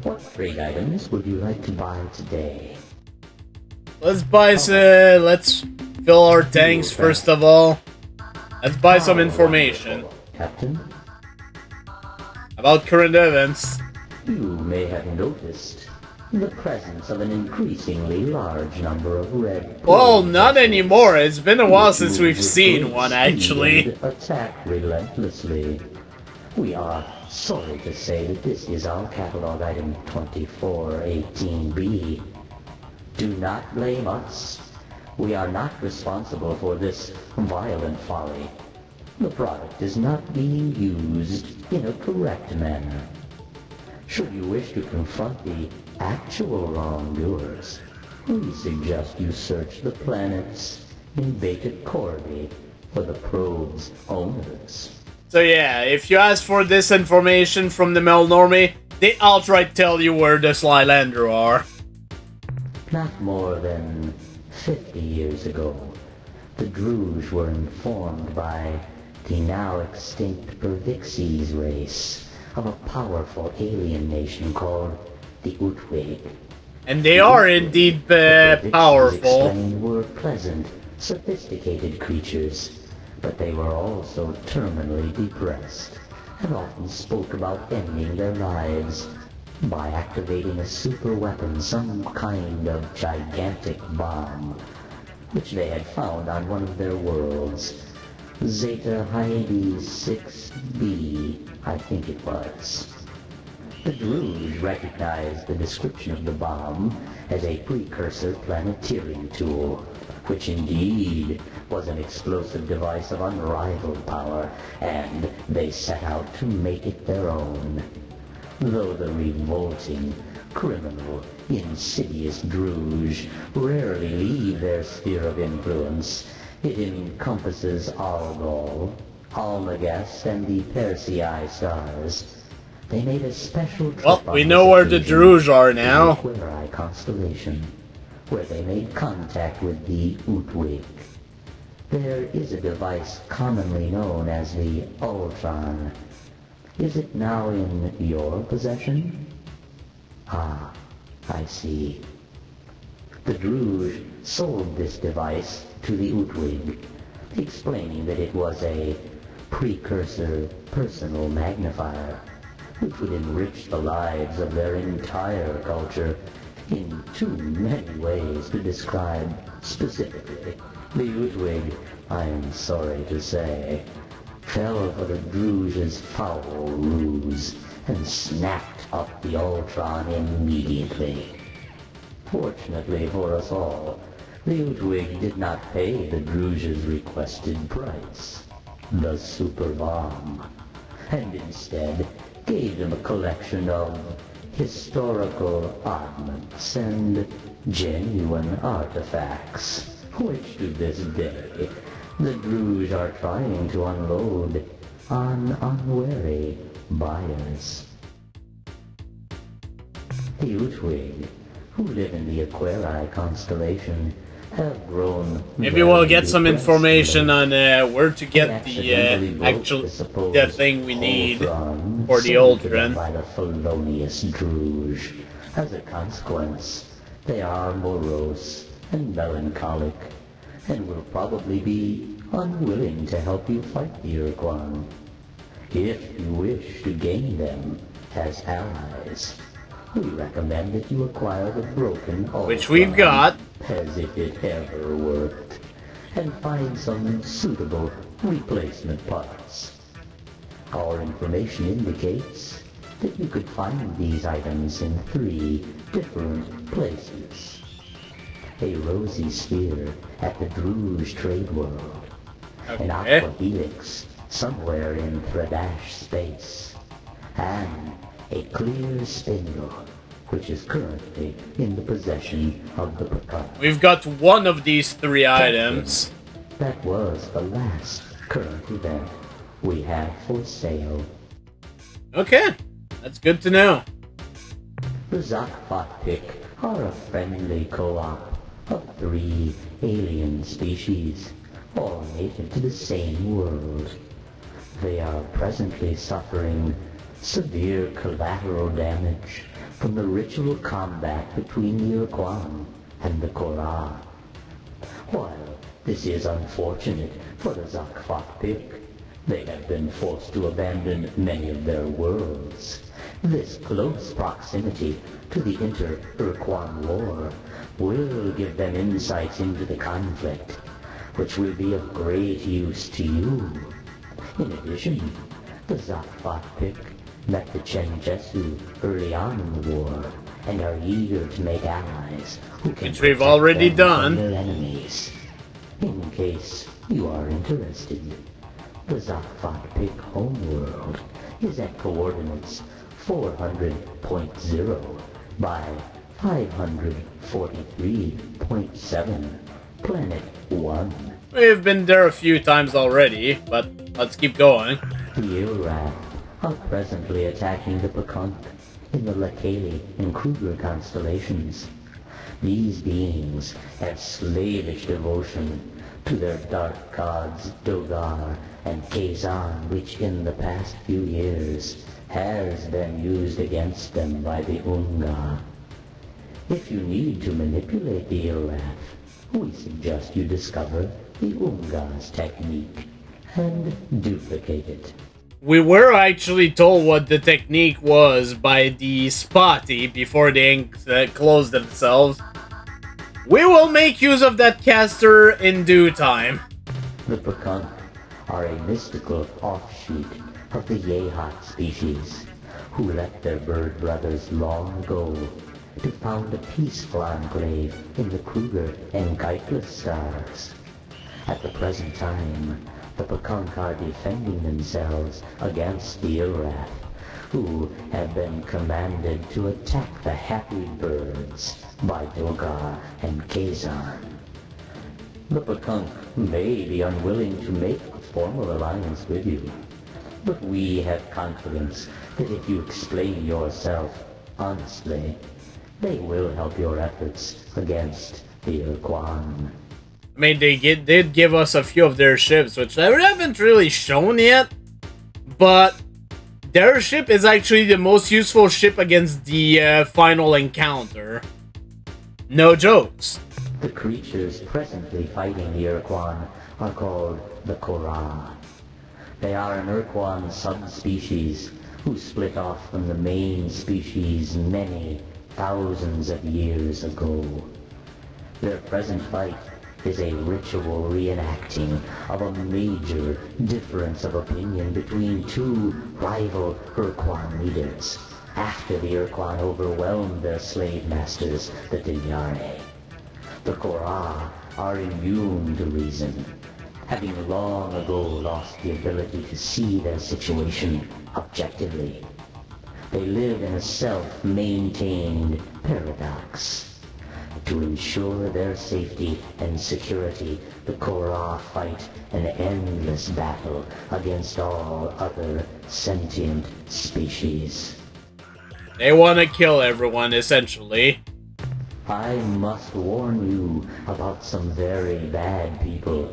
What trade items would you like to buy today? Let's buy let's fill our tanks first of all. Let's buy some information. Captain? About current events. You may have noticed the presence of an increasingly large number of red... Well, not anymore. It's been a while since we've seen one, actually. Attack relentlessly. We are sorry to say that this is our catalog item 2418B. Do not blame us. We are not responsible for this violent folly. The product is not being used in a correct manner. Should you wish to confront the actual wrongdoers, we suggest you search the planets in Beta Corby for the probe's owners. So yeah, if you ask for this information from the Melnorme, they outright tell you where the Slylander are. Not more than 50 years ago, the Druge were informed by the now extinct Pervixies race of a powerful alien nation called the Utwig. And they are indeed powerful. Were pleasant, sophisticated creatures, but they were also terminally depressed and often spoke about ending their lives by activating a super weapon, some kind of gigantic bomb, which they had found on one of their worlds. Zeta Hyades 6B, I think it was. The Druge recognized the description of the bomb as a precursor planetarium tool, which indeed was an explosive device of unrivaled power, and they set out to make it their own. Though the revolting, criminal, insidious Druge rarely leave their sphere of influence, it encompasses Algol, Almagest, and the Persei stars. They made a special trip. Well, we know where the Druge are now. The Ur-Quan constellation, where they made contact with the Utwig. There is a device commonly known as the Ur-Quan. Is it now in your possession? Ah, I see. The Druge sold this device to the Utwig, explaining that it was a precursor personal magnifier, which would enrich the lives of their entire culture in too many ways to describe specifically. The Utwig, I am sorry to say, fell for the Druge's foul ruse and snapped up the Ur-Quan immediately. Fortunately for us all, the Utwig did not pay the Druge's requested price, the super bomb, and instead gave them a collection of historical oddments and genuine artifacts, which to this day the Druge are trying to unload on unwary buyers. The Utwig, who live in the Aquarii constellation, have grown... Maybe we'll get some information on where to get the thing we need for the Ur-Quan. By the felonious Druge. As a consequence, they are morose and melancholic, and will probably be unwilling to help you fight the Ur-Quan. If you wish to gain them as allies, we recommend that you acquire the broken Ur-Quan, which we've got, as if it ever worked, and find some suitable replacement parts. Our information indicates that you could find these items in 3 different places. A rosy sphere at the Druge trade world, an aqua helix somewhere in Thredash space, and a clear spindle, which is currently in the possession of the Picard. We've got one of these 3 items. That was the last current event we have for sale. Okay, that's good to know. The Zakvatpik are a friendly co-op of 3 alien species, all native to the same world. They are presently suffering severe collateral damage from the ritual combat between the Ur-Quan and the Korra. While this is unfortunate for the Zakvatpik, they have been forced to abandon many of their worlds, This close proximity to the Ur-Quan war will give them insights into the conflict, which will be of great use to you. In addition, the Zapotpik met the Chenjesu early on in the war and are eager to make allies who can which we've already done. Their enemies. In case you are interested, the Zapotpik homeworld is at coordinates 400.0 by 543.7, Planet 1. We've been there a few times already, but let's keep going. The Ur-Rat are presently attacking the Pecanque in the Lekali and Kruger constellations. These beings have slavish devotion to their dark gods Dogar and Kazan, which in the past few years has been used against them by the Unga. If you need to manipulate the Ur-Rat, we suggest you discover the Unga's technique and duplicate it. We were actually told what the technique was by the Spotty before they closed themselves. We will make use of that caster in due time. The Pecanque are a mystical offshoot of the Yehat species, who left their bird brothers long ago to found a peaceful enclave in the Kruger and Geitless stars. At the present time, the Pecanque are defending themselves against the Ur-Rat, who have been commanded to attack the happy birds by Dogar and Kazan. The Pecanque may be unwilling to make a formal alliance with you, but we have confidence that if you explain yourself honestly, they will help your efforts against the Ur-Quan. I mean, they did give us a few of their ships, which I haven't really shown yet, but their ship is actually the most useful ship against the final encounter. No jokes. The creatures presently fighting the Ur-Quan are called the Korra. They are an Ur-Quan subspecies who split off from the main species many thousands of years ago. Their present fight is a ritual reenacting of a major difference of opinion between two rival Ur-Quan leaders after the Ur-Quan overwhelmed their slave masters, the Dinyare. The Korra are immune to reason, having long ago lost the ability to see their situation objectively. They live in a self-maintained paradox. To ensure their safety and security, the Korra fight an endless battle against all other sentient species. They want to kill everyone, essentially. I must warn you about some very bad people.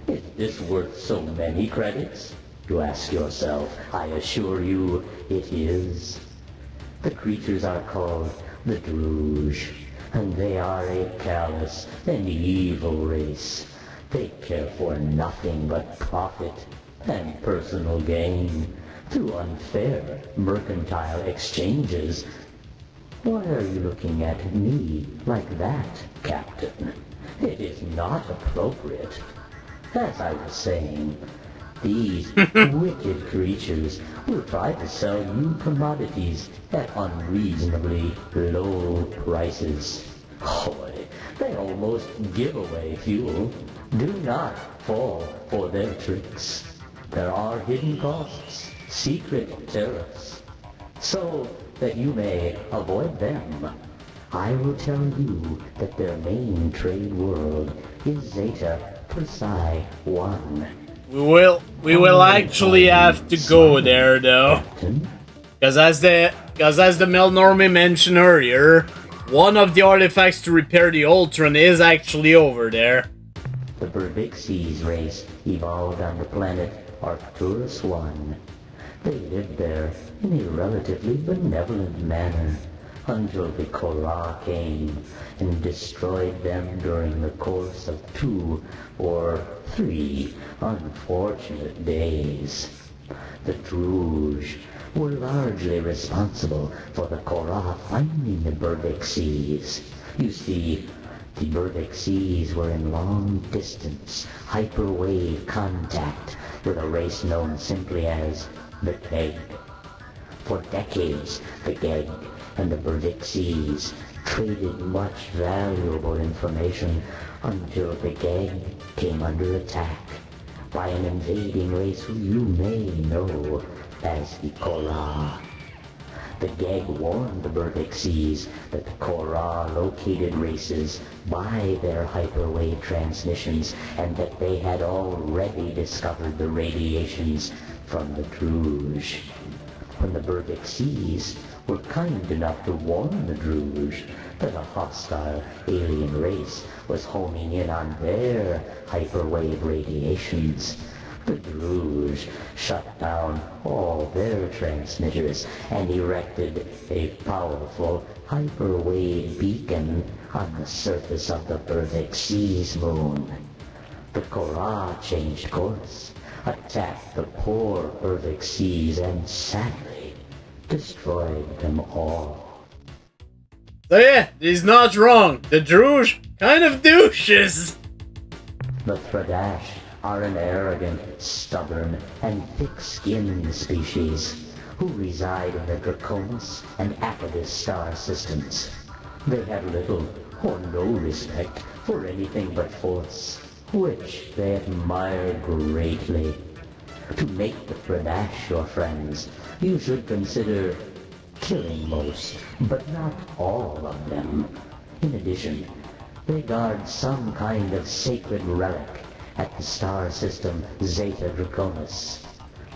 Is this worth so many credits? You ask yourself. I assure you, it is. The creatures are called the Druge, and they are a callous and evil race. They care for nothing but profit and personal gain through unfair mercantile exchanges. Why are you looking at me like that, Captain? It is not appropriate. As I was saying, these wicked creatures will try to sell you commodities at unreasonably low prices. Boy, they almost give away fuel. Do not fall for their tricks. There are hidden costs, secret tariffs. So that you may avoid them, I will tell you that their main trade world is Zeta Persei 1. We will actually have to go there, though. Because as the Melnorme mentioned earlier, one of the artifacts to repair the Ultron is actually over there. The Berbixies race evolved on the planet Arcturus 1. They lived there in a relatively benevolent manner until the Korra came and destroyed them during the course of 2 or 3 unfortunate days. The Druge were largely responsible for the Korra finding the Burdick Seas. You see, the Burdick Seas were in long-distance, hyperwave contact with a race known simply as the Keg. For decades, the Keg and the Burdick Seas traded much valuable information until the Keg came under attack by an invading race who you may know as the Korra. The Geg warned the Burdick Seas that the Korra located races by their hyperwave transmissions and that they had already discovered the radiations from the Druge. When the Burdick Seas were kind enough to warn the Druge that a hostile alien race was homing in on their hyperwave radiations, the Druge shut down all their transmitters and erected a powerful hyperwave beacon on the surface of the Burdick Seas moon. The Korra changed course, attacked the poor Burdick Seas, and sadly destroyed them all. So yeah, he's not wrong. The Druge kind of douches. The Thredash are an arrogant, stubborn, and thick-skinned species who reside in the Draconis and Apodus star systems. They have little or no respect for anything but force, which they admire greatly. To make the Thredash your friends, you should consider killing most, but not all of them. In addition, they guard some kind of sacred relic at the star system Zeta Draconis,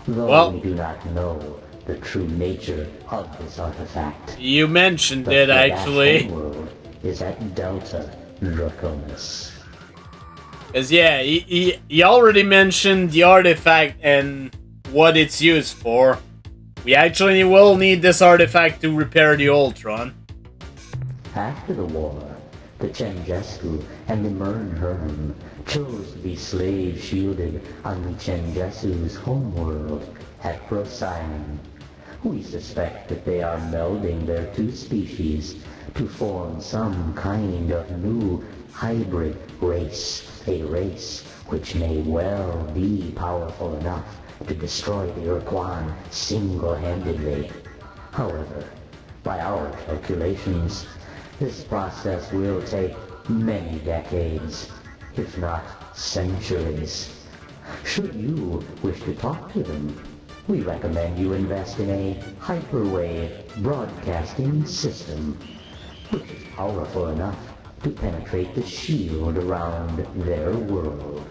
though we do not know the true nature of this artifact. You mentioned it, actually. The world is at Delta Draconis. Cause yeah, he already mentioned the artifact and what it's used for. We actually will need this artifact to repair the Ultron. After the war, the Chenjesku and the Melnorme chose to be slave-shielded on the Chenjesu's homeworld at Procyon. We suspect that they are melding their two species to form some kind of new hybrid race, a race which may well be powerful enough to destroy the Ur-Quan single-handedly. However, by our calculations, this process will take many decades, if not centuries. Should you wish to talk to them, we recommend you invest in a hyperwave broadcasting system, which is powerful enough to penetrate the shield around their world.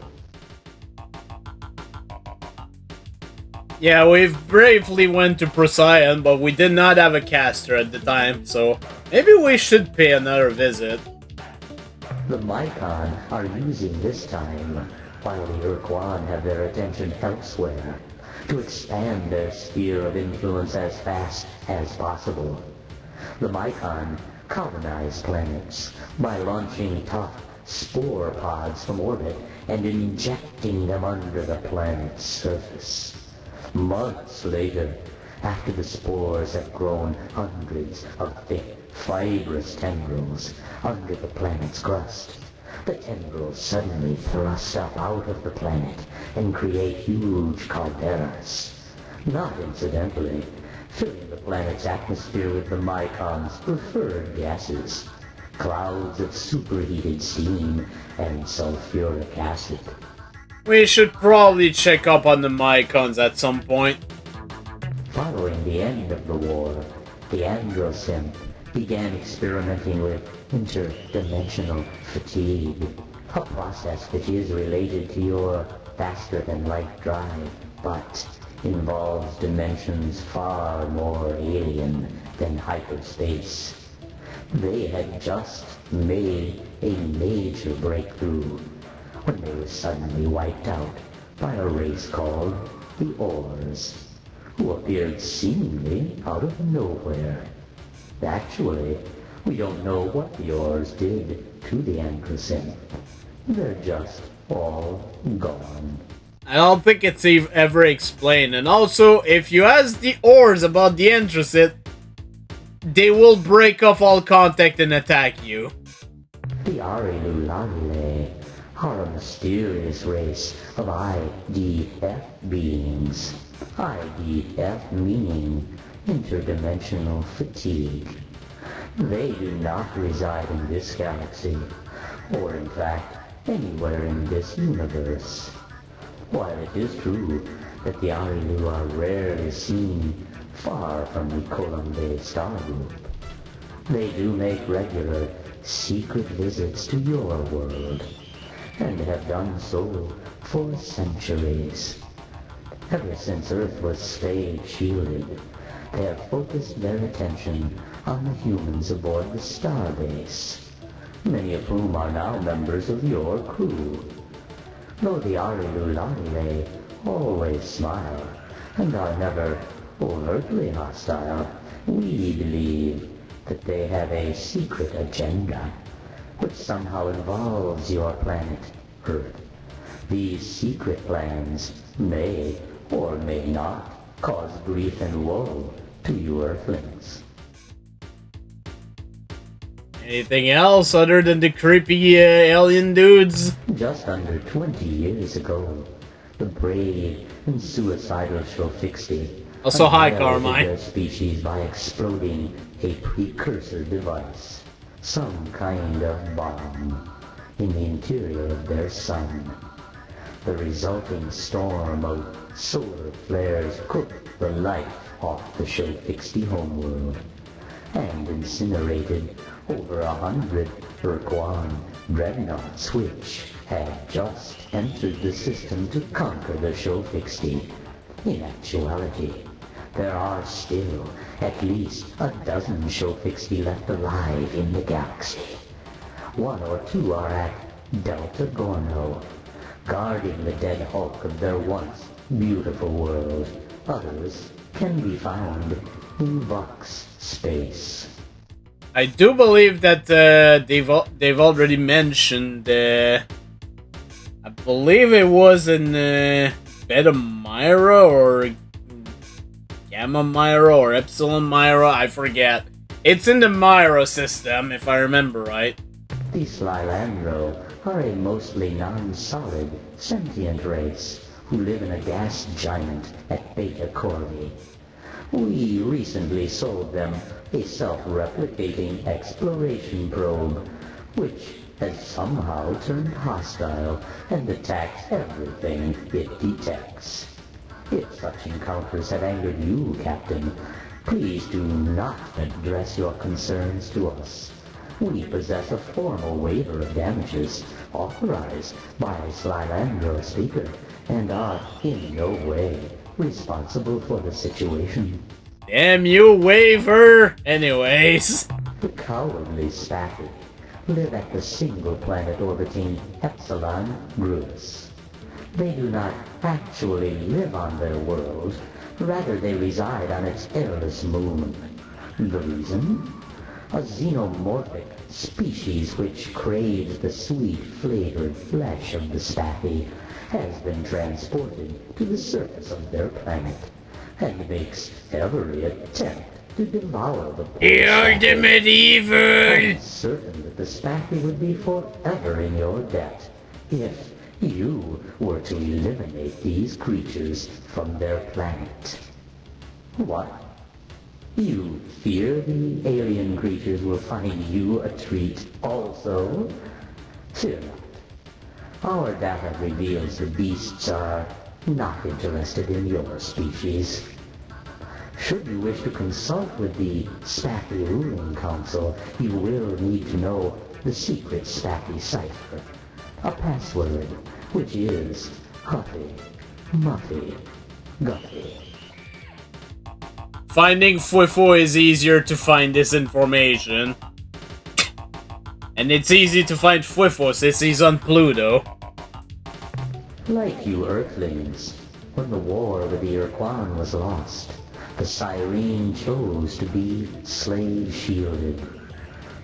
Yeah, we bravely went to Procyon, but we did not have a caster at the time, so maybe we should pay another visit. The Mycon are using this time, while the Ur-Quan have their attention elsewhere, to expand their sphere of influence as fast as possible. The Mycon colonize planets by launching tough spore pods from orbit and injecting them under the planet's surface. Months later, after the spores have grown hundreds of thick, fibrous tendrils under the planet's crust, the tendrils suddenly thrust up out of the planet and create huge calderas. Not incidentally, filling the planet's atmosphere with the Mycon's preferred gases, clouds of superheated steam and sulfuric acid. We should probably check up on the Mycons at some point. Following the end of the war, the Androsynth began experimenting with interdimensional fatigue, a process which is related to your faster-than-light drive, but involves dimensions far more alien than hyperspace. They had just made a major breakthrough when they were suddenly wiped out by a race called the Ors, who appeared seemingly out of nowhere. Actually, we don't know what the Ors did to the Androsynth. They're just all gone. I don't think it's ever explained. And also, if you ask the Ors about the Androsit, they will break off all contact and attack you. The Arilulale are a mysterious race of IDF beings. IDF meaning interdimensional fatigue. They do not reside in this galaxy, or in fact, anywhere in this universe. While it is true that the Arilu are rarely seen far from the Colombe star group, they do make regular, secret visits to your world, and have done so for centuries. Ever since Earth was stage-shielded, they have focused their attention on the humans aboard the starbase, many of whom are now members of your crew. Though the Arilulale always smile and are never overtly hostile, we believe that they have a secret agenda which somehow involves your planet, Earth. These secret plans may or may not cause grief and woe to you Earthlings. Anything else other than the creepy alien dudes? Just under 20 years ago, the brave and suicidal Shofixti Also, hi, annihilated Carmine. their species by exploding a precursor device, some kind of bomb, in the interior of their sun. The resulting storm of solar flares cooked the life off the Shofixti homeworld, and incinerated over 100 Ur-Quan dreadnoughts which had just entered the system to conquer the Shofixti. In actuality, there are still at least a dozen Shofixti left alive in the galaxy. 1 or 2 are at Delta Gorno, guarding the dead hulk of their once beautiful world. Others can be found in Vox space. I do believe that they've already mentioned. I believe it was in Beta Myra or Gamma Myra or Epsilon Myra. I forget. It's in the Myra system, if I remember right. The Slilandro are a mostly non-solid, sentient race who live in a gas giant at Beta Corvi. We recently sold them a self-replicating exploration probe, which has somehow turned hostile and attacks everything it detects. If such encounters have angered you, Captain, please do not address your concerns to us. We possess a formal waiver of damages authorized by Slilandro Speaker and are in no way responsible for the situation. Damn you, waiver! Anyways. The cowardly Staffy live at the single planet orbiting Epsilon Grus. They do not actually live on their world, rather they reside on its airless moon. The reason? A xenomorphic species which craves the sweet-flavored flesh of the Staffy has been transported to the surface of their planet, and makes every attempt to devour the The ultimate evil! I'm certain that the Staffy would be forever in your debt if you were to eliminate these creatures from their planet. What? You fear the alien creatures will find you a treat also? Fear not. Our data reveals the beasts are not interested in your species. Should you wish to consult with the Staffy Ruling Council, you will need to know the secret Staffy cipher, a password, which is Huffy, Muffy, Guffy. Finding Fuifo is easier to find this information. And it's easy to find Fuifo since he's on Pluto. Like you Earthlings, when the war with the Ur-Quan was lost, the Cyrene chose to be slave-shielded.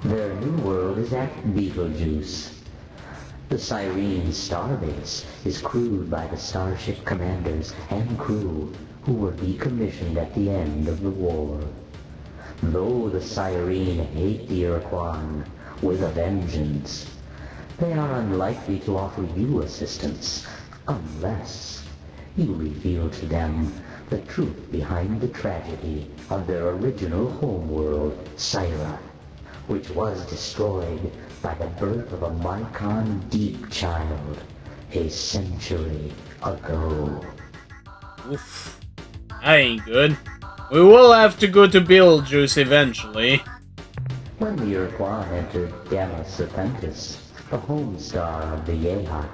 Their new world is at Betelgeuse. The Cyrene starbase is crewed by the starship commanders and crew who were decommissioned at the end of the war. Though the Cyrene hate the Ur-Quan with a vengeance, they are unlikely to offer you assistance unless you reveal to them the truth behind the tragedy of their original homeworld, Syra, which was destroyed by the birth of a Mycon Deep child a century ago. Oof. That ain't good. We will have to go to Beetlejuice eventually. When the Ur-Quan entered Gamma Serpentis, the home star of the Yehat,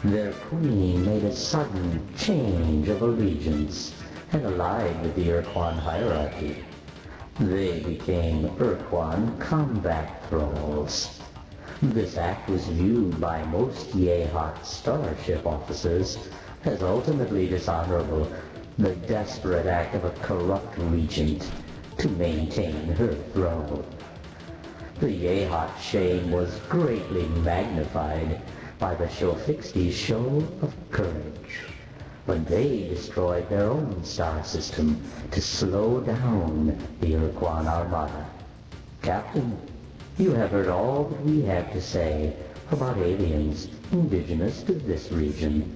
their queen made a sudden change of allegiance and allied with the Ur-Quan hierarchy. They became Ur-Quan combat thralls. This act was viewed by most Yehat starship officers as ultimately dishonorable, the desperate act of a corrupt regent to maintain her throne. The Yehat shame was greatly magnified by the Shofixti's show of courage when they destroyed their own star system to slow down the Ur-Quan armada. Captain, you have heard all that we have to say about aliens indigenous to this region.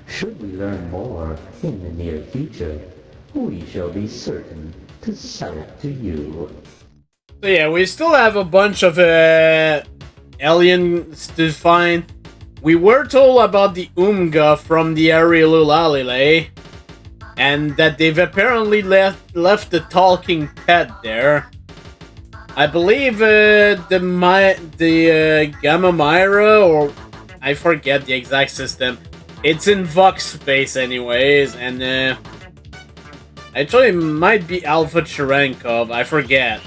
Should we learn more in the near future, we shall be certain to sell it to you. So yeah, we still have a bunch of aliens to find. We were told about the Umga from the Ariel-Ulalile, and that they've apparently left the talking pet there. I believe the Gamma Myra, or I forget the exact system. It's in Vox space anyways, and actually it might be Alpha Cherenkov, I forget.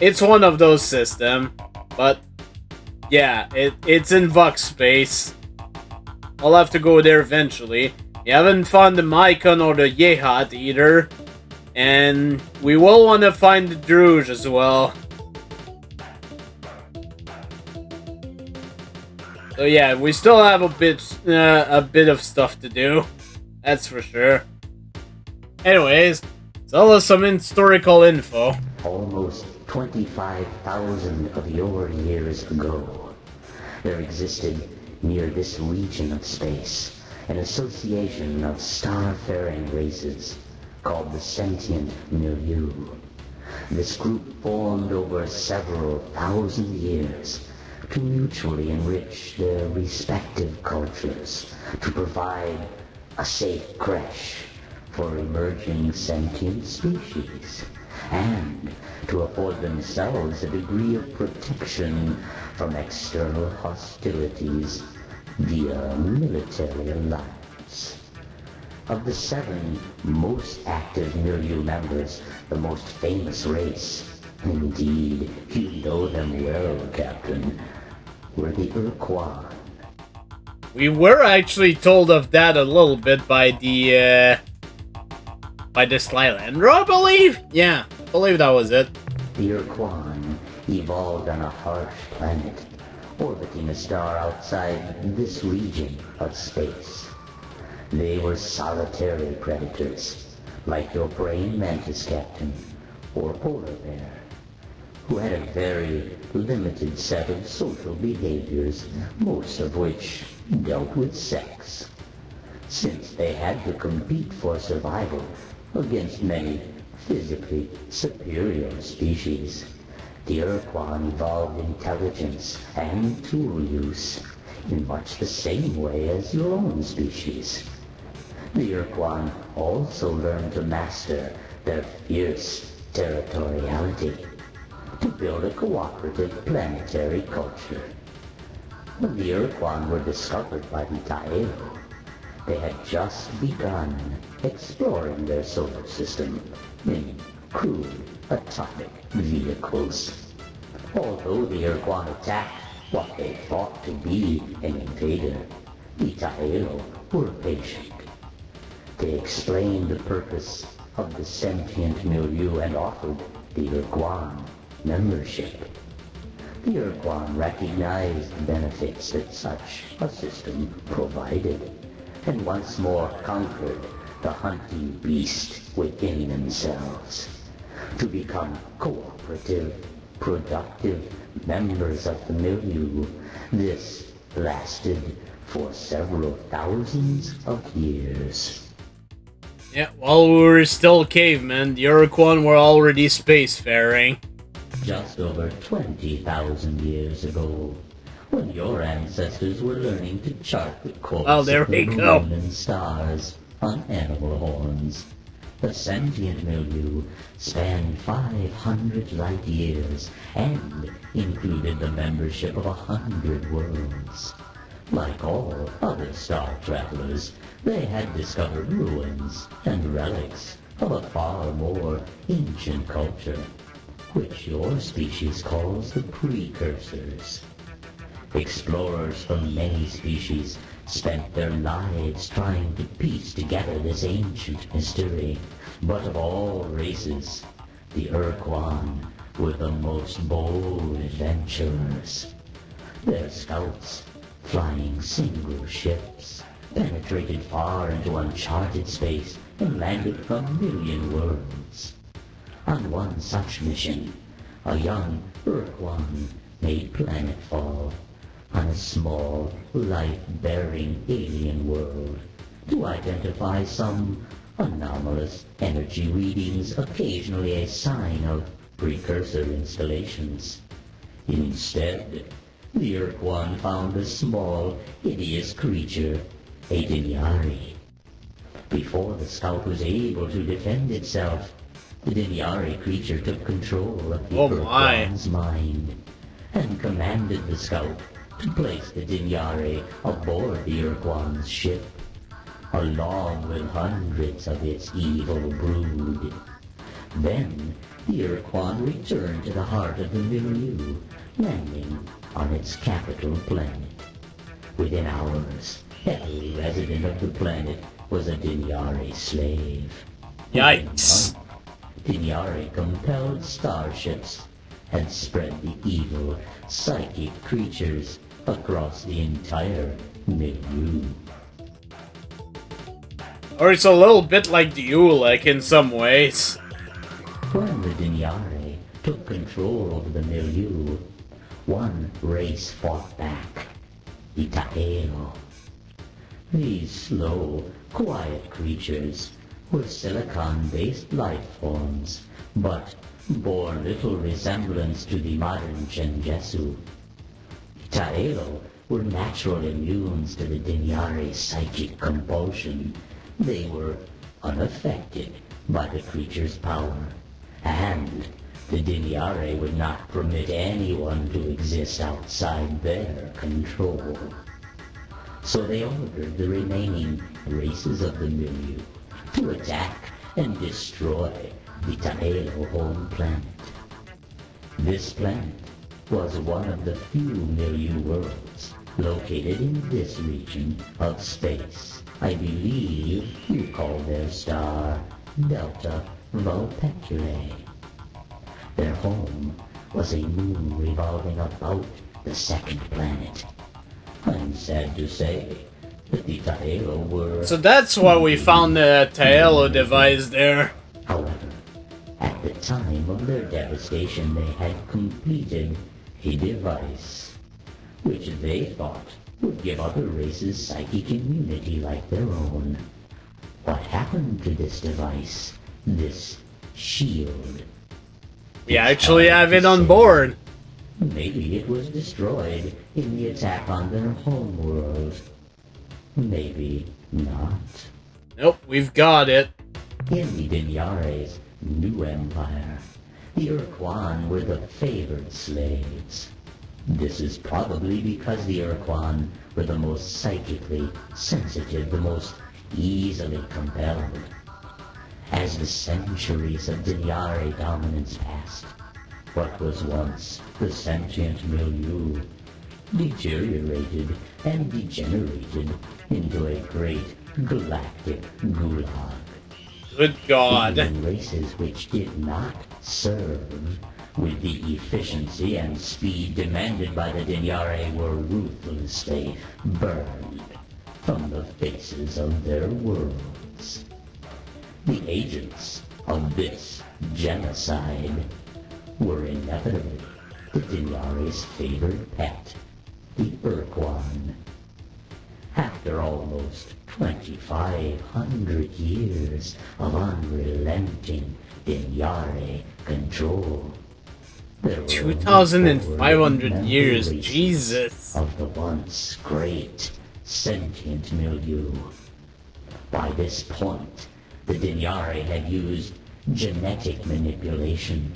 It's one of those systems, but yeah, it's in Vox space. I'll have to go there eventually. We haven't found the Mycon or the Yehat either, and we will want to find the Druge as well. So yeah, we still have a bit of stuff to do, that's for sure. Anyways, tell us some historical info. Almost 25,000 of your years ago, there existed near this region of space an association of star-faring races called the Sentient Milieu. This group formed over several thousand years to mutually enrich their respective cultures, to provide a safe creche for emerging sentient species, and to afford themselves a degree of protection from external hostilities via military alliance. Of the 7 most active milieu members, the most famous race, indeed, you know them well, Captain, were the Ur-Quan. We were actually told of that a little bit by the Slylandra, I believe? Yeah, I believe that was it. The Ur-Quan evolved on a harsh planet, orbiting a star outside this region of space. They were solitary predators, like your praying mantis, Captain, or polar bear, who had a very limited set of social behaviors, most of which dealt with sex. Since they had to compete for survival against many physically superior species, the Ur-Quan evolved intelligence and tool use in much the same way as your own species. The Ur-Quan also learned to master their fierce territoriality, to build a cooperative planetary culture. When the Ur-Quan were discovered by the Taelo, they had just begun exploring their solar system in crude atomic vehicles. Although the Ur-Quan attacked what they thought to be an invader, the Taelo were patient. They explained the purpose of the sentient milieu and offered the Ur-Quan membership. The Ur-Quan recognized the benefits that such a system provided, and once more conquered the hunting beast within themselves, to become cooperative, productive members of the milieu. This lasted for several thousands of years. Yeah, while we were still cavemen, the Ur-Quan were already spacefaring. Just over 20,000 years ago, when your ancestors were learning to chart the course Oh, there of we the go. moon and stars on animal horns, the sentient milieu spanned 500 light years and included the membership of 100 worlds. Like all other star travelers, they had discovered ruins and relics of a far more ancient culture, which your species calls the precursors. Explorers from many species spent their lives trying to piece together this ancient mystery, but of all races, the Ur-Quan were the most bold adventurers. Their scouts, flying single ships, penetrated far into uncharted space and landed from a million worlds. On one such mission, a young Ur-Quan made planetfall on a small, life-bearing alien world to identify some anomalous energy readings, occasionally a sign of precursor installations. Instead, the Ur-Quan found a small, hideous creature, a Dinyari. Before the scout was able to defend itself, the Dinyari creature took control of the Ur-Quan's mind and commanded the scout to place the Dinyari aboard the Ur-Quan's ship, along with hundreds of its evil brood. Then, the Ur-Quan returned to the heart of the milieu, landing on its capital planet. Within hours, every resident of the planet was a Dinyari slave. Yikes. Dinyari compelled starships and spread the evil, psychic creatures across the entire milieu. Or it's a little bit like the Ulek in some ways. When the Dinyari took control of the milieu, one race fought back, the Taelo. These slow, quiet creatures were silicon-based life forms, but bore little resemblance to the modern Chenjesu. Taelo were natural immunes to the Dinyari's psychic compulsion. They were unaffected by the creature's power, and the Dinyari would not permit anyone to exist outside their control. So they ordered the remaining races of the milieu to attack and destroy the Taelo home planet. This planet was one of the few milieu worlds located in this region of space. I believe you call their star Delta Vulpeculae. Their home was a moon revolving about the second planet. I'm sad to say that the Taelo were... So that's why we found the Taelo device there. However, at the time of their devastation, they had completed a device which they thought would give other races psychic immunity like their own. What happened to this device? This shield? We actually have it on board. Maybe it was destroyed in the attack on their homeworld. Maybe not. Nope, we've got it. In the Dinyari's new empire, the Ur-Quan were the favored slaves. This is probably because the Ur-Quan were the most psychically sensitive, the most easily compelled. As the centuries of Dinyari dominance passed, what was once the sentient milieu deteriorated and degenerated into a great galactic gulag. Good God. Even races which did not serve with the efficiency and speed demanded by the Dinyare were ruthlessly burned from the faces of their worlds. The agents of this genocide were inevitably the Dinyare's favored pet, the Ur-Quan. After almost 2,500 years of unrelenting Dinyare control, there were 2,500 years, Jesus! of the once great sentient milieu. By this point, the Dinyare had used genetic manipulation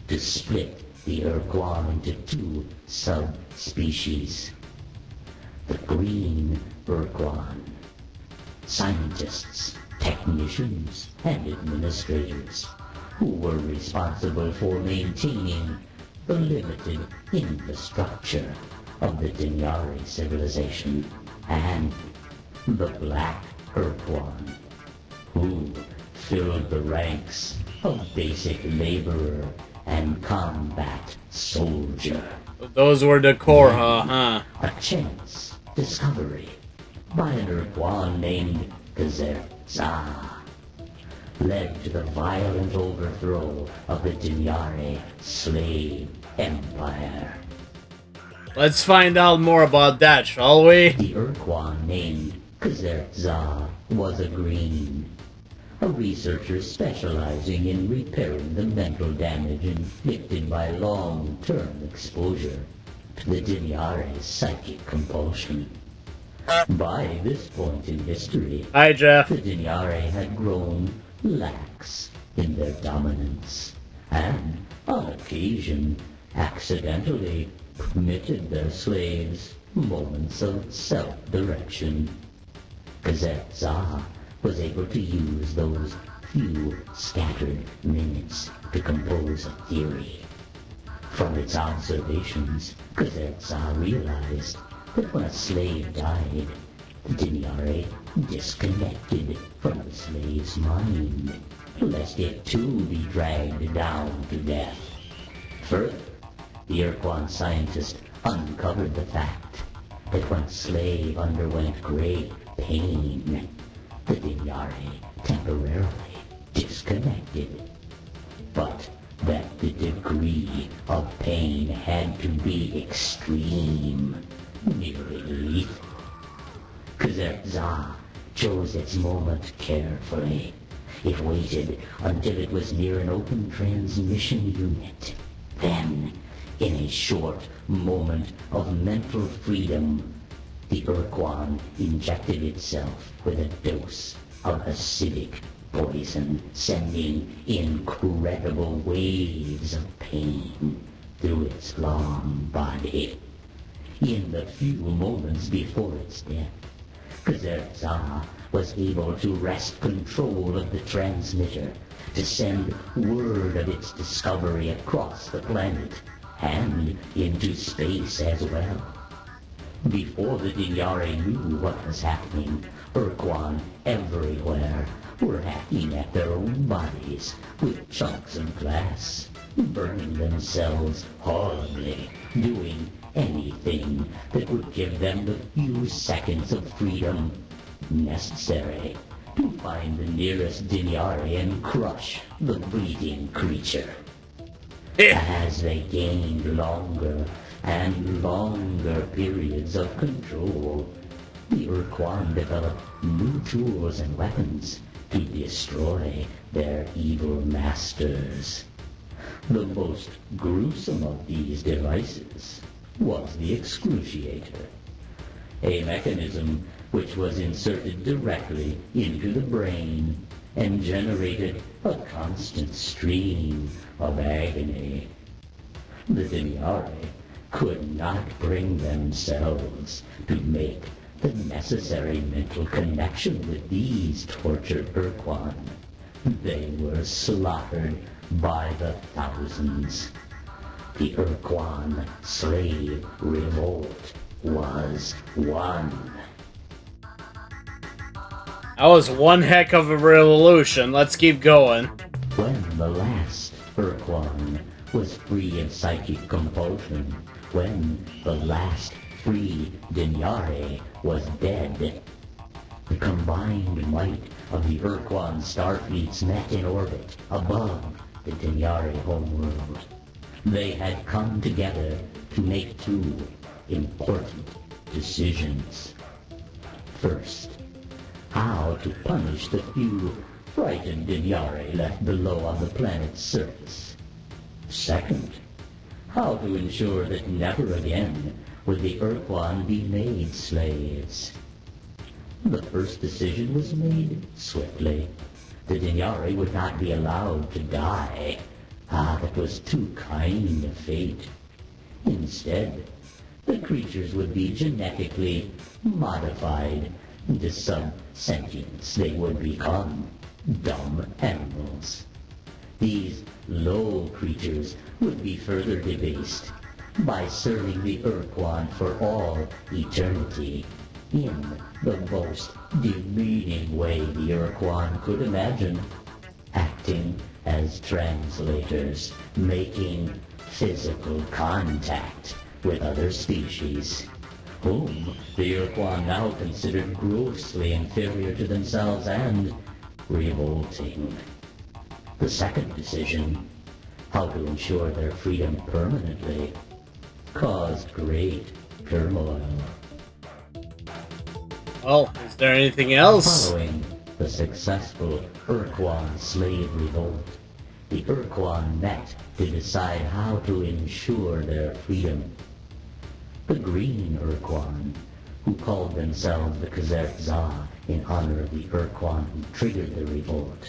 to split the Ur-Quan into two subspecies. The green Ur-Quan. Scientists, technicians, and administrators who were responsible for maintaining the limited infrastructure of the Dinyare civilization, and the black Ur-Quan, who filled the ranks of basic laborer and combat soldier. Those were the Korha, huh? A chance discovery by an Ur-Quan named Kazerza led to the violent overthrow of the Dinyare slave empire. Let's find out more about that, shall we? The Ur-Quan named Kazerza was a green, a researcher specializing in repairing the mental damage inflicted by long-term exposure to the Dinyare's psychic compulsion. By this point in history, Hi, Jeff. the Dinyare had grown lax in their dominance, and, on occasion, accidentally permitted their slaves moments of self-direction. Kazerza was able to use those few scattered minutes to compose a theory. From its observations, Kazerza realized that when a slave died, the Dinyare disconnected from the slave's mind, lest it too be dragged down to death. Further, the Ur-Quan scientist uncovered the fact that when a slave underwent great pain, the Dinyare temporarily disconnected, but that the degree of pain had to be extreme, nearly lethal. Kazerza chose its moment carefully. It waited until it was near an open transmission unit. Then, in a short moment of mental freedom, the Ur-Quan injected itself with a dose of acidic poison, sending incredible waves of pain through its long body. In the few moments before its death, Kazerza was able to wrest control of the transmitter to send word of its discovery across the planet and into space as well. Before the Dinyare knew what was happening, Ur-Quan everywhere were hacking at their own bodies with chunks of glass, burning themselves horribly, doing anything that would give them the few seconds of freedom necessary to find the nearest Dinyare and crush the breathing creature. As they gained longer and longer periods of control, the Ur-Quan developed new tools and weapons to destroy their evil masters. The most gruesome of these devices was the excruciator, a mechanism which was inserted directly into the brain and generated a constant stream of agony. The Dinyare could not bring themselves to make the necessary mental connection with these tortured Ur-Quan. They were slaughtered by the thousands. The Ur-Quan slave revolt was won. That was one heck of a revolution. Let's keep going. When the last Ur-Quan was free of psychic compulsion when the last free Dinyare was dead. The combined might of the Ur-Quan starfleets met in orbit above the Dinyare homeworld. They had come together to make two important decisions. First, how to punish the few frightened Dinyare left below on the planet's surface. Second, how to ensure that never again would the Ur-Quan be made slaves. The first decision was made swiftly. The Dinyare would not be allowed to die. That was too kind a fate. Instead, the creatures would be genetically modified into sub-sentience. They would become dumb animals. These low creatures would be further debased by serving the Ur-Quan for all eternity in the most demeaning way the Ur-Quan could imagine, acting as translators, making physical contact with other species, whom the Ur-Quan now considered grossly inferior to themselves and revolting. The second decision, how to ensure their freedom permanently, caused great turmoil. Well, is there anything else? Following the successful Ur-Quan slave revolt, the Ur-Quan met to decide how to ensure their freedom. The Green Ur-Quan, who called themselves the Kazertza in honor of the Ur-Quan who triggered the revolt,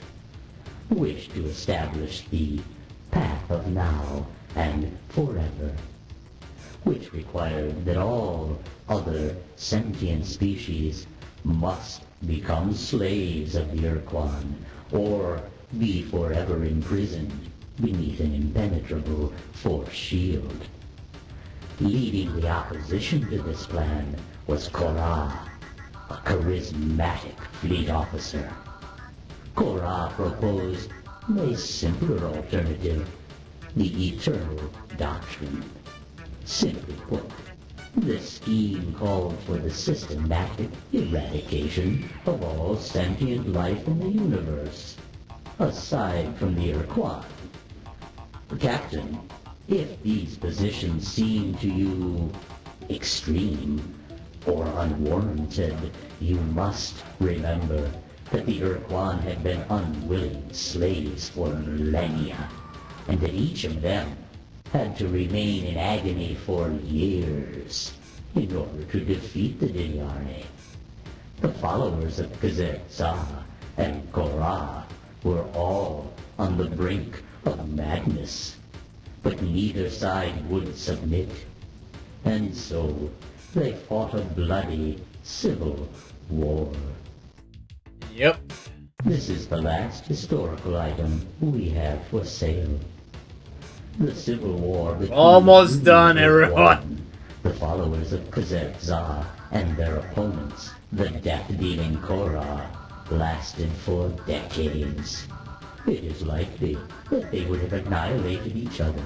wished to establish the path of now and forever, which required that all other sentient species must become slaves of the Ur-Quan or be forever imprisoned beneath an impenetrable force shield. Leading the opposition to this plan was Korra, a charismatic fleet officer. Korra proposed a simpler alternative, the Eternal Doctrine. Simply put, this scheme called for the systematic eradication of all sentient life in the universe, aside from the Ur-Quan. Captain, if these positions seem to you extreme or unwarranted, you must remember that the Ur-Quan had been unwilling slaves for millennia, and that each of them had to remain in agony for years in order to defeat the Dinyare. The followers of Kazertza and Korra were all on the brink of madness, but neither side would submit, and so they fought a bloody civil war. Yep. This is the last historical item we have for sale. The civil war between Almost done, everyone. The followers of Kazertza and their opponents, the death-dealing Korra, lasted for decades. It is likely that they would have annihilated each other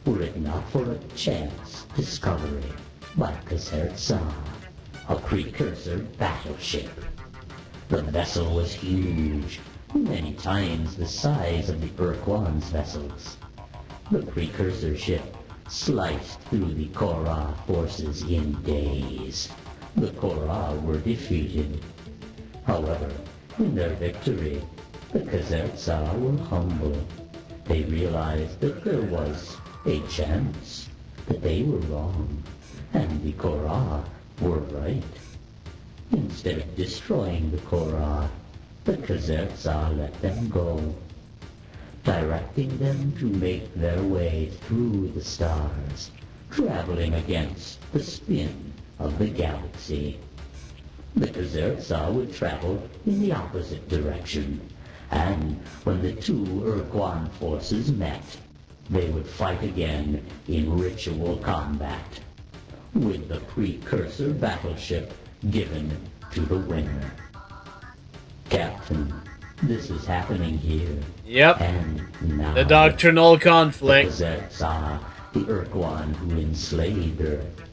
were it not for a chance discovery by Kazertza, a precursor battleship. The vessel was huge, many times the size of the Ur-Quan's vessels. The precursor ship sliced through the Korra forces in days. The Korra were defeated. However, in their victory, the Kazertza were humble. They realized that there was a chance, that they were wrong, and the Korra were right. Instead of destroying the Korra, the Kazertza let them go, directing them to make their way through the stars, traveling against the spin of the galaxy. The Kazertza would travel in the opposite direction, and when the two Ur-Quan forces met, they would fight again in ritual combat, with the precursor battleship given to the winner. Captain, This is happening here. Yep. And now The doctrinal conflict. The Zertzar, the Ur-Quan who enslaved Earth,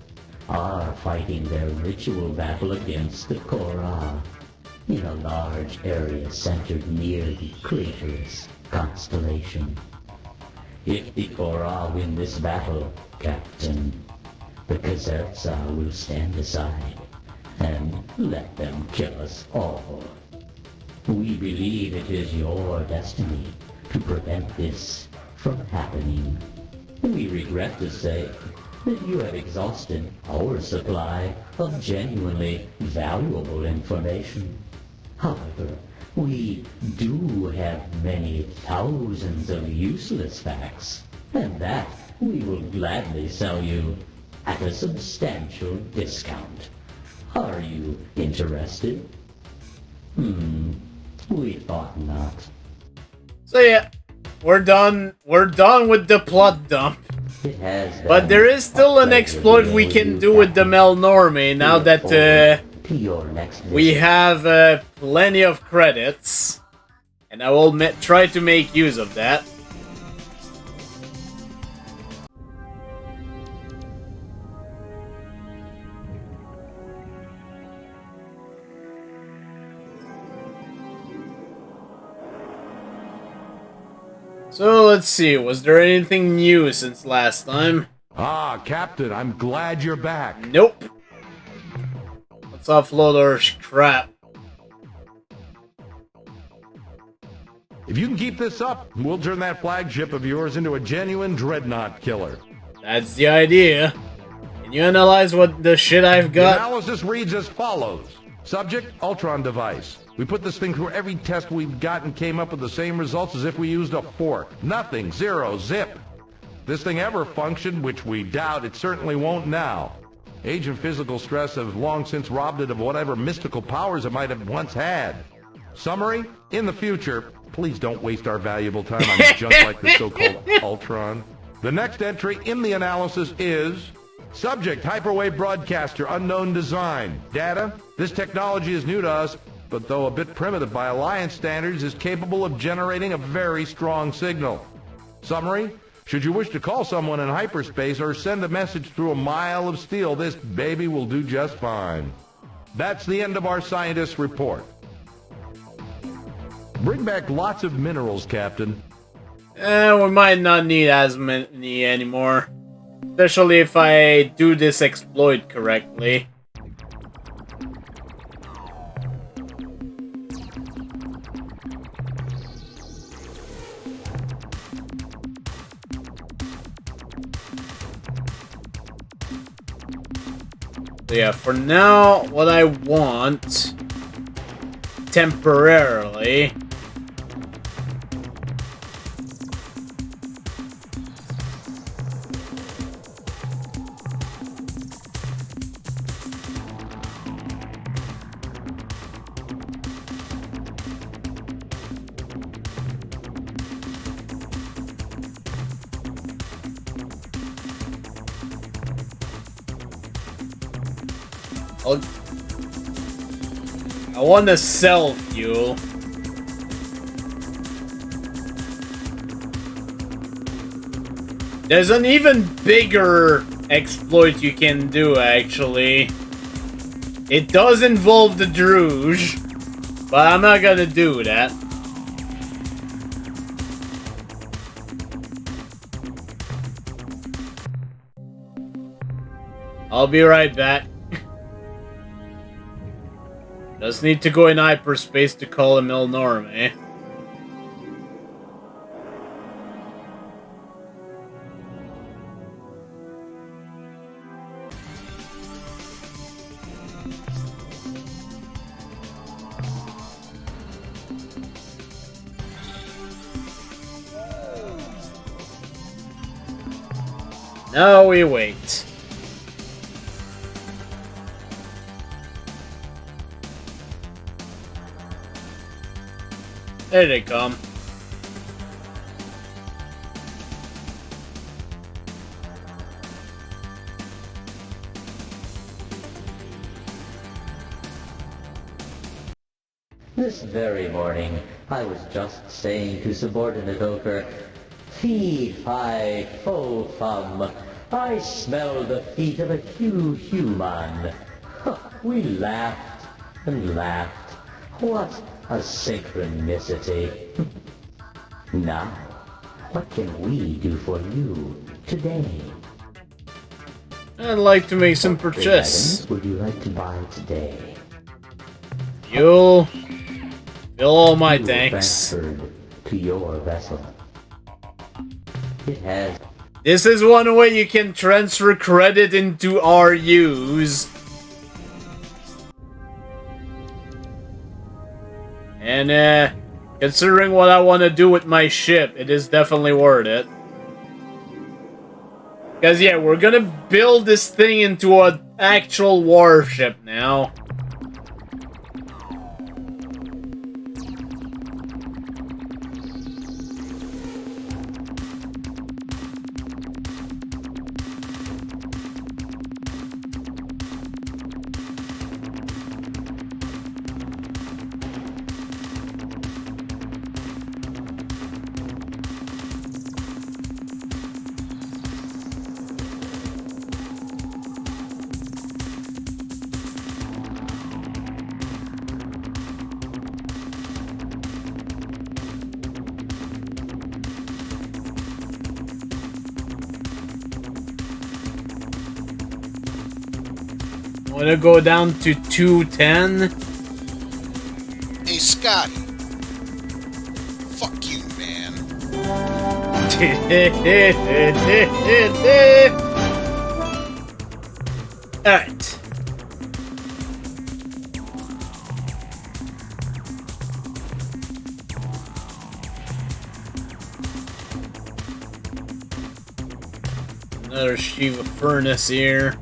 are fighting their ritual battle against the Korra in a large area centered near the Craterus constellation. If the Korra win this battle, Captain, the Zertzar will stand aside and let them kill us all. We believe it is your destiny to prevent this from happening. We regret to say that you have exhausted our supply of genuinely valuable information. However, we do have many thousands of useless facts, and that we will gladly sell you at a substantial discount. Are you interested? We thought not. So yeah, we're done with the plot dump. But there is still an exploit we can do with the Melnorme now that we have plenty of credits. And I will try to make use of that. So let's see, was there anything new since last time? Ah, Captain, I'm glad you're back. Nope. Let's offload our crap. If you can keep this up, we'll turn that flagship of yours into a genuine dreadnought killer. That's the idea. Can you analyze what the shit I've got? The analysis reads as follows. Subject, Ultron device. We put this thing through every test we've got and came up with the same results as if we used a fork. Nothing, zero, zip. This thing ever functioned, which we doubt, it certainly won't now. Age and physical stress have long since robbed it of whatever mystical powers it might have once had. Summary, in the future, please don't waste our valuable time on junk like the so-called Ultron. The next entry in the analysis is... Subject, hyperwave broadcaster, unknown design. Data, this technology is new to us, but though a bit primitive by Alliance standards, is capable of generating a very strong signal. Summary, should you wish to call someone in hyperspace or send a message through a mile of steel, this baby will do just fine. That's the end of our scientist's report. Bring back lots of minerals, Captain. We might not need as many anymore. Especially if I do this exploit correctly. So yeah, for now, what I want temporarily I want to sell fuel. There's an even bigger exploit you can do, actually. It does involve the Druge, but I'm not gonna do that. I'll be right back. Just need to go in hyperspace to call a Melnorme. Now we wait. There they come. This very morning, I was just saying to subordinate Ochre, "Fee, fi, fo, fum, I smell the feet of a human." We laughed and laughed. What a synchronicity. Now, what can we do for you today? I'd like to make some What purchase. items would you like to buy today? Fuel. Fill all my You were tanks. transferred to your vessel. It has... This is one way you can transfer credit into RUs. And, considering what I want to do with my ship, it is definitely worth it. Because, yeah, we're gonna build this thing into an actual warship now. Want to go down to 210? Hey, Scotty. Fuck you, man. Alright. Another Shiva furnace here.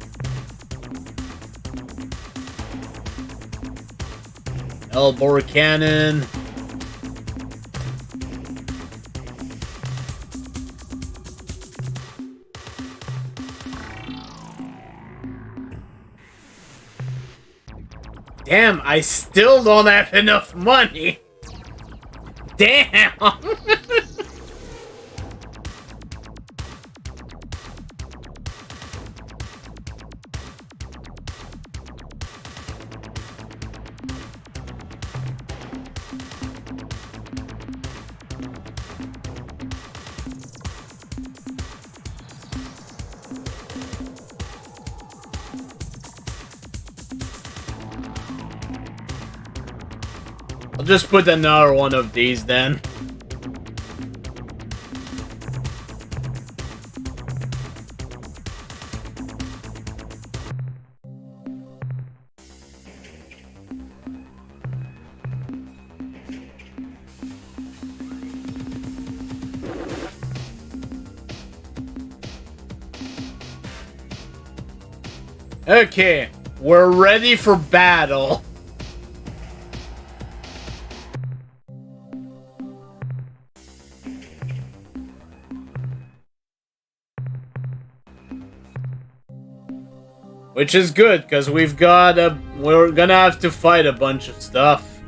Elbor cannon. Damn, I still don't have enough money. Damn. I'll just put another one of these then. Okay, we're ready for battle. Which is good, because we're gonna have to fight a bunch of stuff.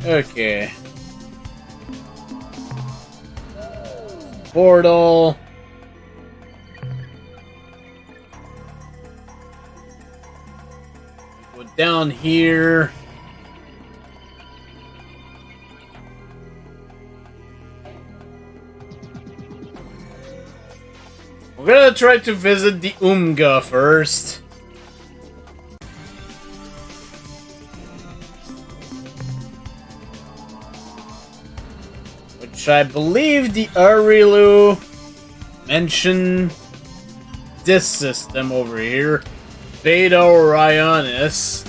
Okay. Portal. Go down here. We're gonna try to visit the Umga first. Which I believe the Arilu mentioned this system over here. Beta Orionis.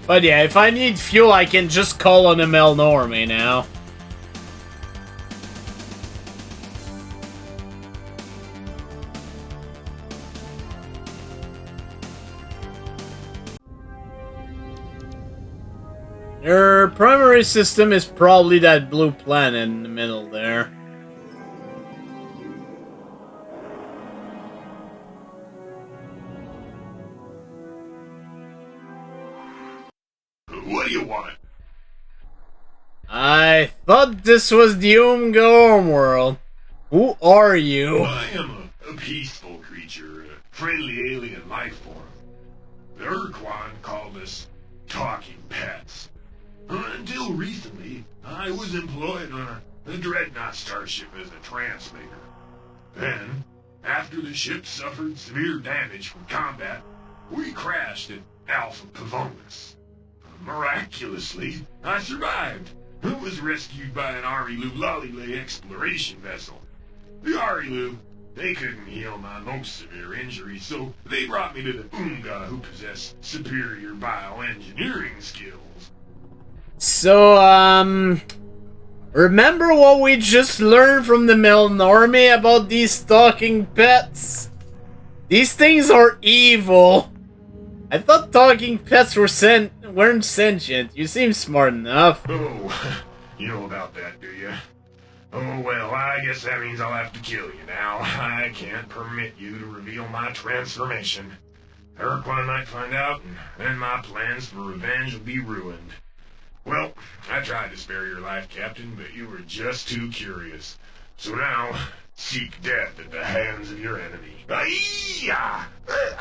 But yeah, if I need fuel, I can just call on a Melnorme now. Your primary system is probably that blue planet in the middle there. What do you want? I thought this was the Ur-Quan world. Who are you? I am a peaceful creature, a friendly alien life form. The Ur-Quan called us talking pets. Until recently, I was employed on a dreadnought starship as a transmaker. Then, after the ship suffered severe damage from combat, we crashed at Alpha Pavonis. Miraculously, I survived. I was rescued by an Arilu Lollylay exploration vessel. The Arilu, they couldn't heal my most severe injuries, so they brought me to the Unga, who possess superior bioengineering skills. So, remember what we just learned from the Melnorme about these talking pets? These things are evil. I thought talking pets weren't sentient. You seem smart enough. Oh, you know about that, do you? Oh, well, I guess that means I'll have to kill you now. I can't permit you to reveal my transformation. Ur-Quan might find out, and then my plans for revenge will be ruined. Well, I tried to spare your life, Captain, but you were just too curious. So now, seek death at the hands of your enemy. I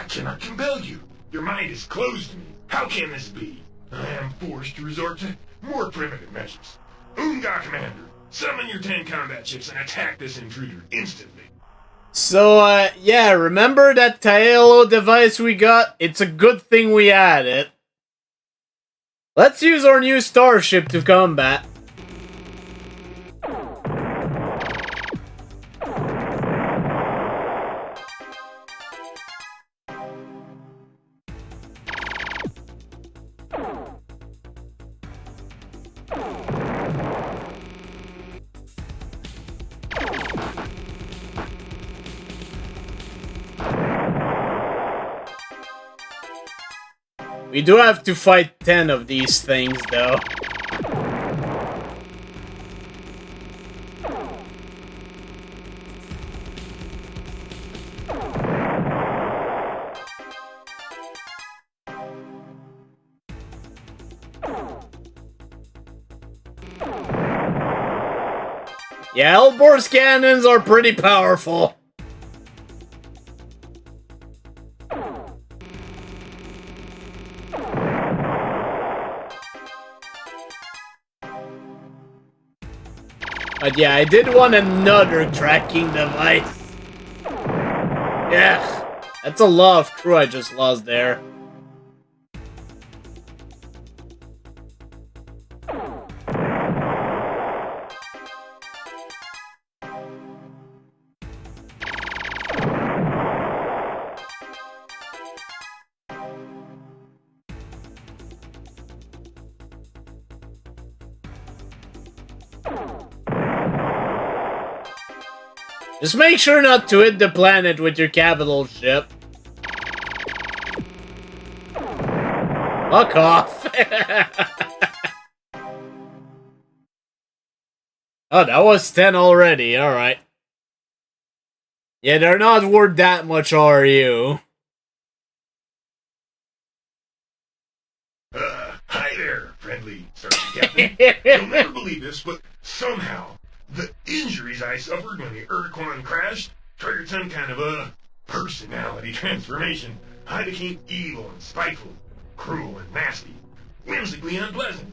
cannot compel you. Your mind is closed to me. How can this be? I am forced to resort to more primitive measures. Unga Commander, summon your 10 combat ships and attack this intruder instantly. So, yeah, remember that Taelo device we got? It's a good thing we had it. Let's use our new starship to combat. We do have to fight 10 of these things, though. Yeah, Elbor's cannons are pretty powerful. But yeah, I did want another tracking device. Yeah, that's a lot of crew I just lost there. Just make sure not to hit the planet with your capital ship. Fuck off. Oh, that was 10 already. Alright. Yeah, they're not worth that much, are you? Hi there, friendly Sergeant Captain. You'll never believe this, but somehow the injuries I suffered when the Ur-Quan crashed triggered some kind of a personality transformation. I became evil and spiteful, cruel and nasty, whimsically unpleasant.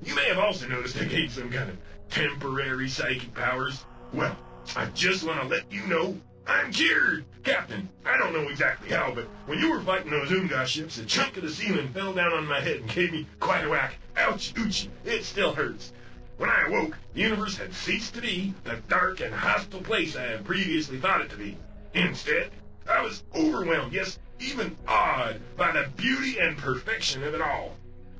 You may have also noticed I gained some kind of temporary psychic powers. Well, I just want to let you know I'm cured. Captain, I don't know exactly how, but when you were fighting those Unga ships, a chunk of the ceiling fell down on my head and gave me quite a whack. Ouch, oochie, it still hurts. When I awoke, the universe had ceased to be the dark and hostile place I had previously thought it to be. Instead, I was overwhelmed, yes, even awed by the beauty and perfection of it all.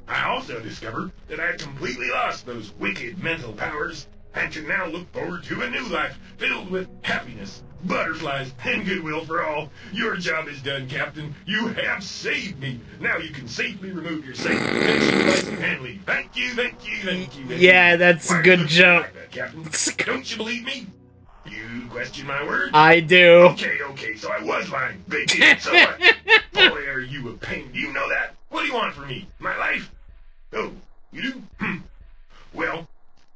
I also discovered that I had completely lost those wicked mental powers and can now look forward to a new life filled with happiness, butterflies, and goodwill for all. Your job is done, Captain. You have saved me. Now you can safely remove your safe protection device and leave. Thank you, thank you, thank you. Thank Yeah, you. that's Why a do you good look joke. like that, Captain? Don't you believe me? You question my word? I do. Okay, so I was lying. Big deal. So what? Boy, are you a pain. Do you know that? What do you want from me? My life? Oh, you do? Well,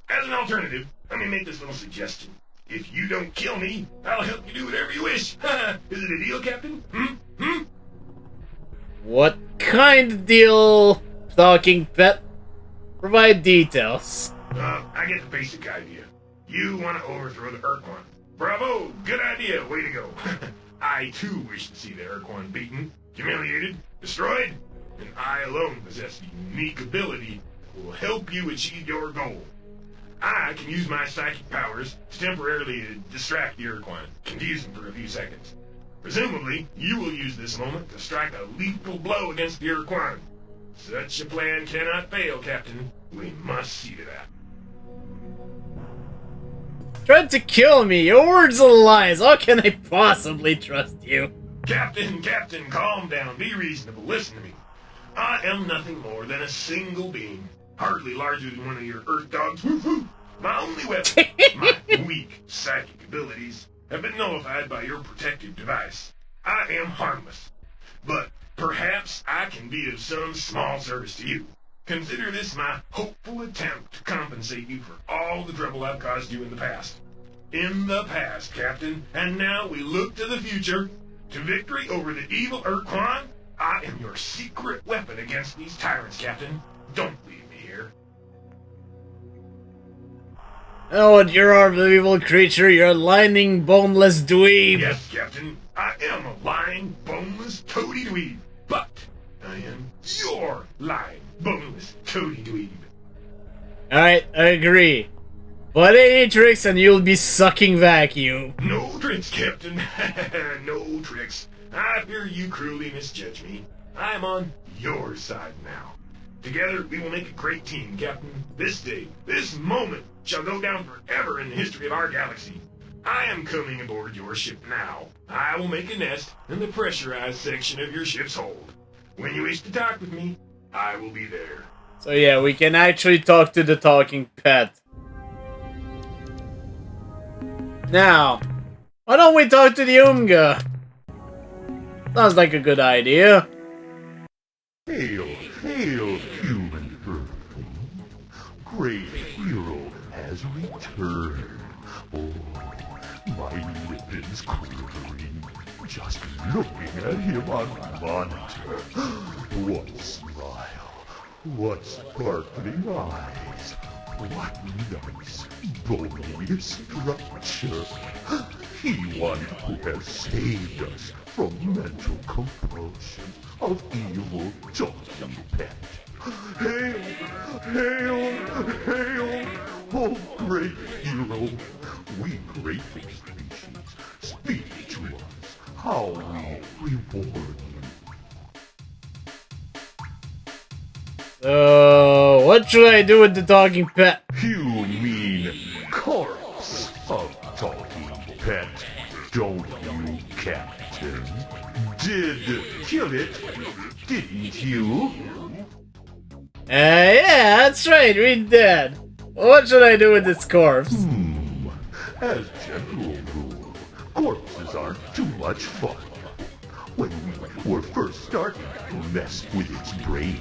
as an alternative, let me make this little suggestion. If you don't kill me, I'll help you do whatever you wish. Is it a deal, Captain? What kind of deal, talking pet? Provide details. I get the basic idea. You want to overthrow the Ur-Quan. Bravo! Good idea. Way to go. I, too, wish to see the Ur-Quan beaten, humiliated, destroyed, and I alone possess the unique ability that will help you achieve your goal. I can use my psychic powers to temporarily distract the Ur-Quan, confuse him for a few seconds. Presumably, you will use this moment to strike a lethal blow against the Ur-Quan. Such a plan cannot fail, Captain. We must see to that. Tried to kill me. Your words are lies. How can I possibly trust you? Captain, calm down. Be reasonable. Listen to me. I am nothing more than a single being, hardly larger than one of your Earth dogs. Woof, woof. My only weapon, my weak psychic abilities, have been nullified by your protective device. I am harmless, but perhaps I can be of some small service to you. Consider this my hopeful attempt to compensate you for all the trouble I've caused you in the past. In the past, Captain, and now we look to the future. To victory over the evil Ur-Quan, I am your secret weapon against these tyrants, Captain. Don't leave me here. Oh, and you're our evil creature. You're a lying, boneless dweeb. Yes, Captain, I am a lying, boneless, toady dweeb. But I am your lying, boneless, toady dweeb. Alright, I agree. But any tricks and you'll be sucking vacuum. No tricks, Captain. No tricks. I fear you cruelly misjudge me. I am on your side now. Together, we will make a great team, Captain. This day, this moment, shall go down forever in the history of our galaxy. I am coming aboard your ship now. I will make a nest in the pressurized section of your ship's hold. When you wish to talk with me, I will be there. So yeah, we can actually talk to the talking pet. Now, why don't we talk to the Umga? Sounds like a good idea. Hail, hail, human earthling. Great hero has returned. Oh, my lipids quivering. Just looking at him on monitor. What smile. What sparkling eyes. What nice bony structure. He one who has saved us from mental compulsion of evil talking pet. Hail! Hail! Hail! Oh, great hero! We grateful species, speak to us how we reward you. So, what should I do with the talking pet? You mean corpse of talking pet, don't you, Captain? Did kill it, didn't you? Yeah, that's right, we did. What should I do with this corpse? As general rule, corpses aren't too much fun. When we were first starting to mess with its brain,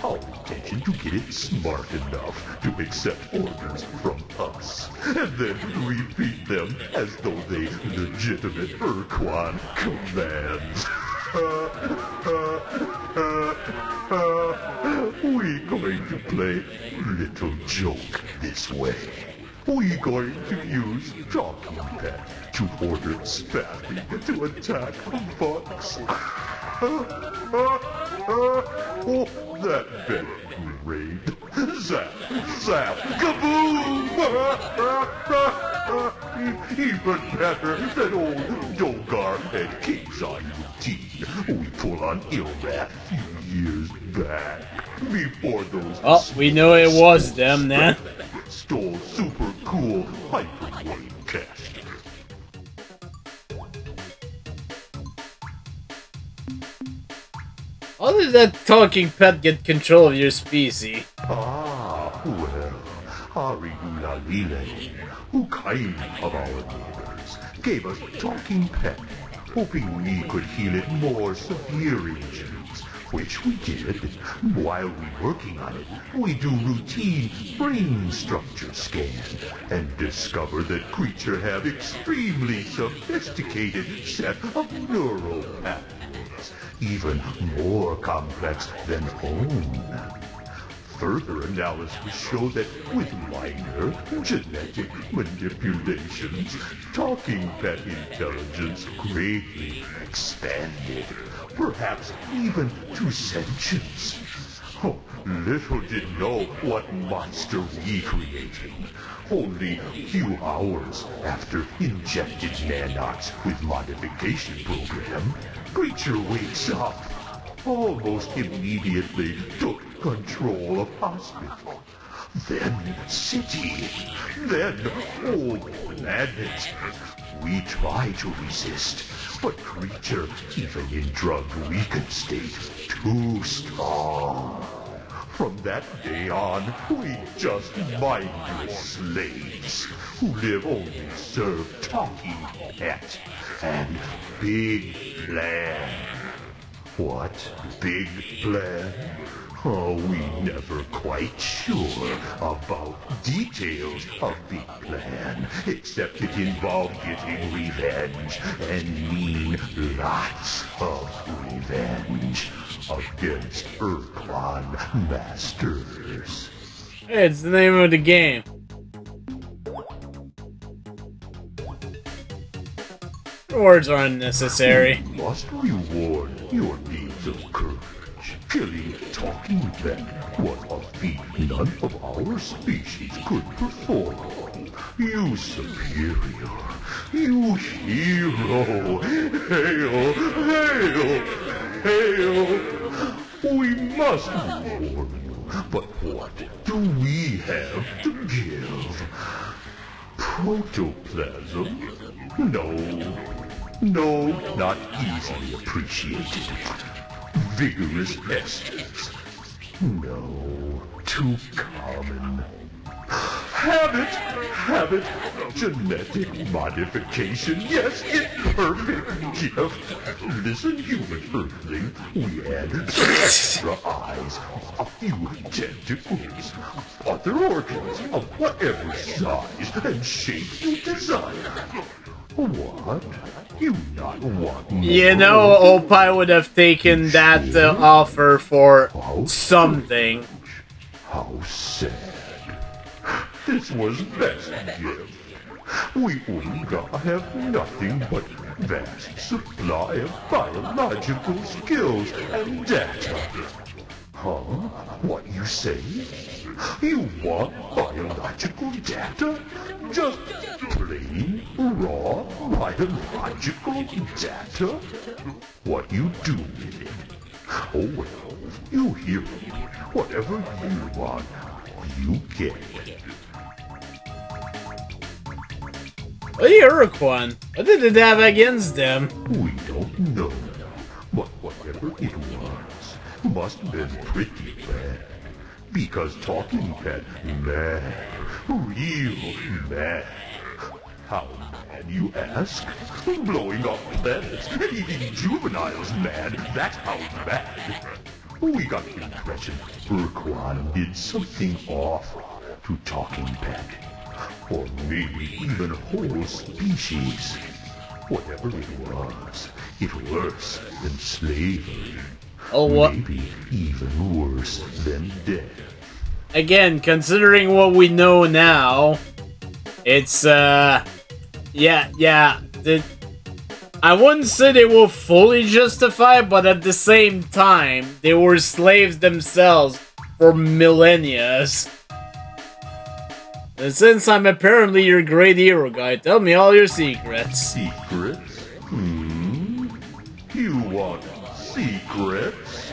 our intention to get it smart enough to accept orders from us, and then repeat them as though they legitimate Ur-Quan commands. We going to play little joke this way. We going to use talking pet to order Spaffy to attack Bucks. Oh, that bedroom raid. Zap, zap, kaboom! Even better than old Dogar and King's routine we pull on Ilrat a few years back. before those... Oh, we know it was them then. ...stole super cool hyperwave caster. How did that talking pet get control of your species? Ah, well, Arigunalile, who kind of our neighbors, gave us a talking pet, hoping we could heal it more severe injuries, which we did. While we're working on it, we do routine brain structure scan and discover that creature have extremely sophisticated set of neural pathways, even more complex than own. Further analysis show that with minor genetic manipulations, talking pet intelligence greatly expanded, perhaps even to sentience. Oh, little did know what monster we created. Only a few hours after injected nanots with modification program, creature wakes up. Almost immediately took control of hospital. Then city. Then whole planet. We try to resist, but creature, even in drug-weakened state, too strong. From that day on, we just mindless slaves who live only serve talking pet and big plan. What big plan? Oh, we never quite sure about details of Big Plan, except it involved getting revenge, and mean lots of revenge, against Ur-Quan masters. Hey, it's the name of the game. Rewards are unnecessary. You must reward your deeds of courage. Killing talking pet was a feat none of our species could perform. You superior, you hero, hail, hail, hail. We must reward you, but what do we have to give? Protoplasm? No, not easily appreciated. Vigorous esters? No, too common. Habit, genetic modification, yes, it's perfect gift. Listen, human earthling, we add some extra eyes, a few tentacles, other organs of whatever size and shape you desire. What? You not want more? You know, Opie would have taken that offer for something. How sad. This was best gift. We Unga have nothing but vast supply of biological skills and data. Huh? What you say? You want biological data? Just plain, raw, biological data? What you do with it? Oh well, you hear me. Whatever you want, you get it. Hey, Ur-Quan, what did it have against them? We don't know, but whatever it was, must have been pretty bad. Because talking pet, mad, real mad. How mad, you ask? Blowing up planets, eating juveniles, man, that's how mad. We got the impression Ur-Quan did something awful to talking pet. Or maybe even whole species. Whatever it worse than slavery. Oh, what? Maybe even worse than death. Again, considering what we know now, it's, I wouldn't say they were fully justified, but at the same time, they were slaves themselves for millennia. And since I'm apparently your great hero guy, tell me all your secrets. Secrets? You want secrets?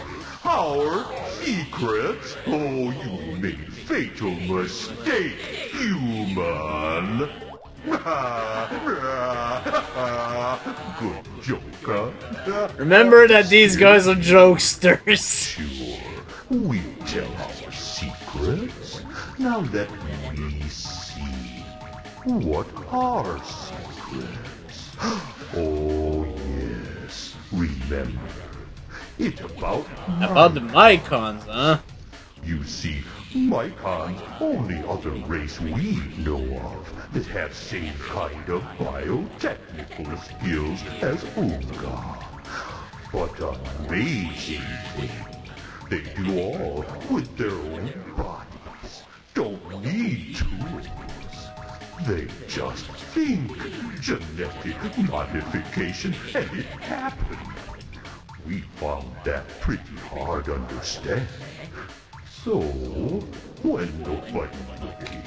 our secrets? Oh, you made a fatal mistake, human. Good joke, huh? Remember that these guys are jokesters. Sure, we'll tell our secrets. Now let me see. What are secrets? Oh, yes. Remember. It's about the Mycons, huh? You see, Mycon's only other race we know of that have same kind of biotechnical skills as Ur-Quan. But amazing thing, they do all with their own bodies. Don't need tools. They just think. Genetic modification, and it happened. We found that pretty hard to understand. So, when nobody's looking,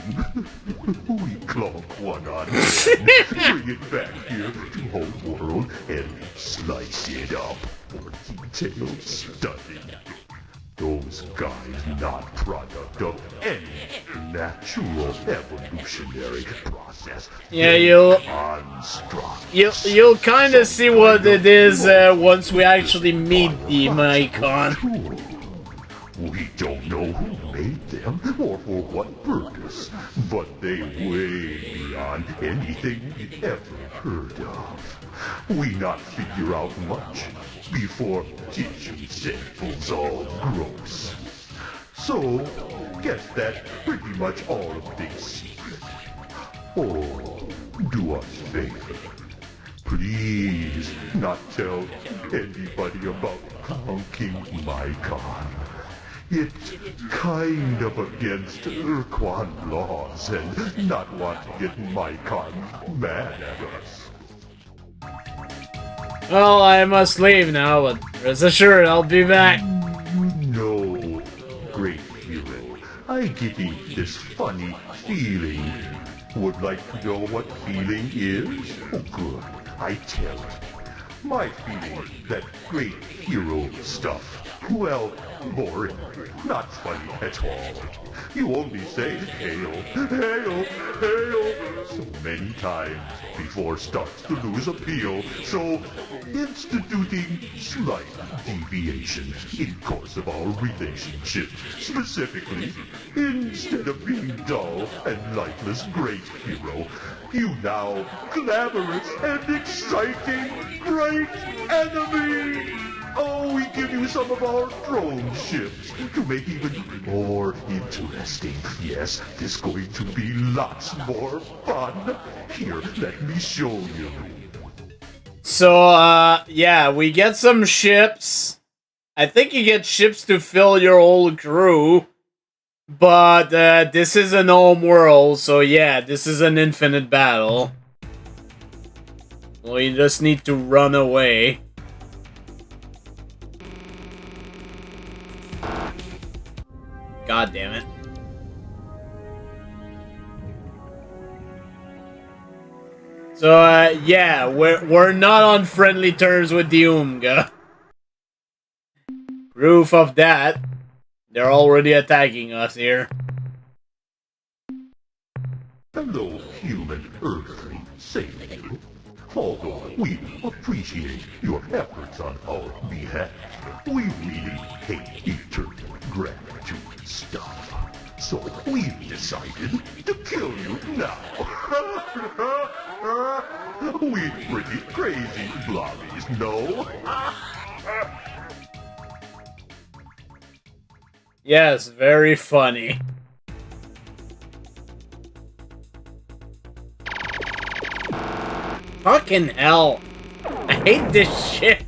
we clonk one on them, bring it back here to home world, and slice it up for detailed study. Those guys not product of any natural evolutionary process. Yeah, you'll kind of see what it is once we actually meet the Mycon. We don't know who made them or for what purpose, but they way beyond anything we ever heard of. We not figure out much before tissue samples all gross. So, guess that's pretty much all of Big Secret. Oh, do us a favor. Please not tell anybody about honking Mycon. It's kind of against Ur-Quan laws and not want to get Mycon mad at us. Well, I must leave now, but rest assured I'll be back. No, great hero. I getting this funny feeling. Would like to know what feeling is? Oh, good. I tell it. My feeling that great hero stuff. Well, boring. Not funny at all. You only say hail, hail, hail so many times before starts to lose appeal. So, instituting slight deviation in course of our relationship. Specifically, instead of being dull and lifeless great hero, you now glamorous and exciting great enemy! Oh, we give you some of our drone ships to make even more interesting. Yes, this is going to be lots more fun. Here, let me show you. So, yeah, we get some ships. I think you get ships to fill your whole crew. But, this is an home world, so yeah, this is an infinite battle. Well, you just need to run away. God damn it. So, yeah, we're not on friendly terms with the Umga. Proof of that. They're already attacking us here. Hello, human Earthling, say you. Although we appreciate your efforts on our behalf, we really hate eternal gratitude stuff. So we've decided to kill you now. We pretty crazy blobbies, no? Yes, very funny. Fucking hell. I hate this shit.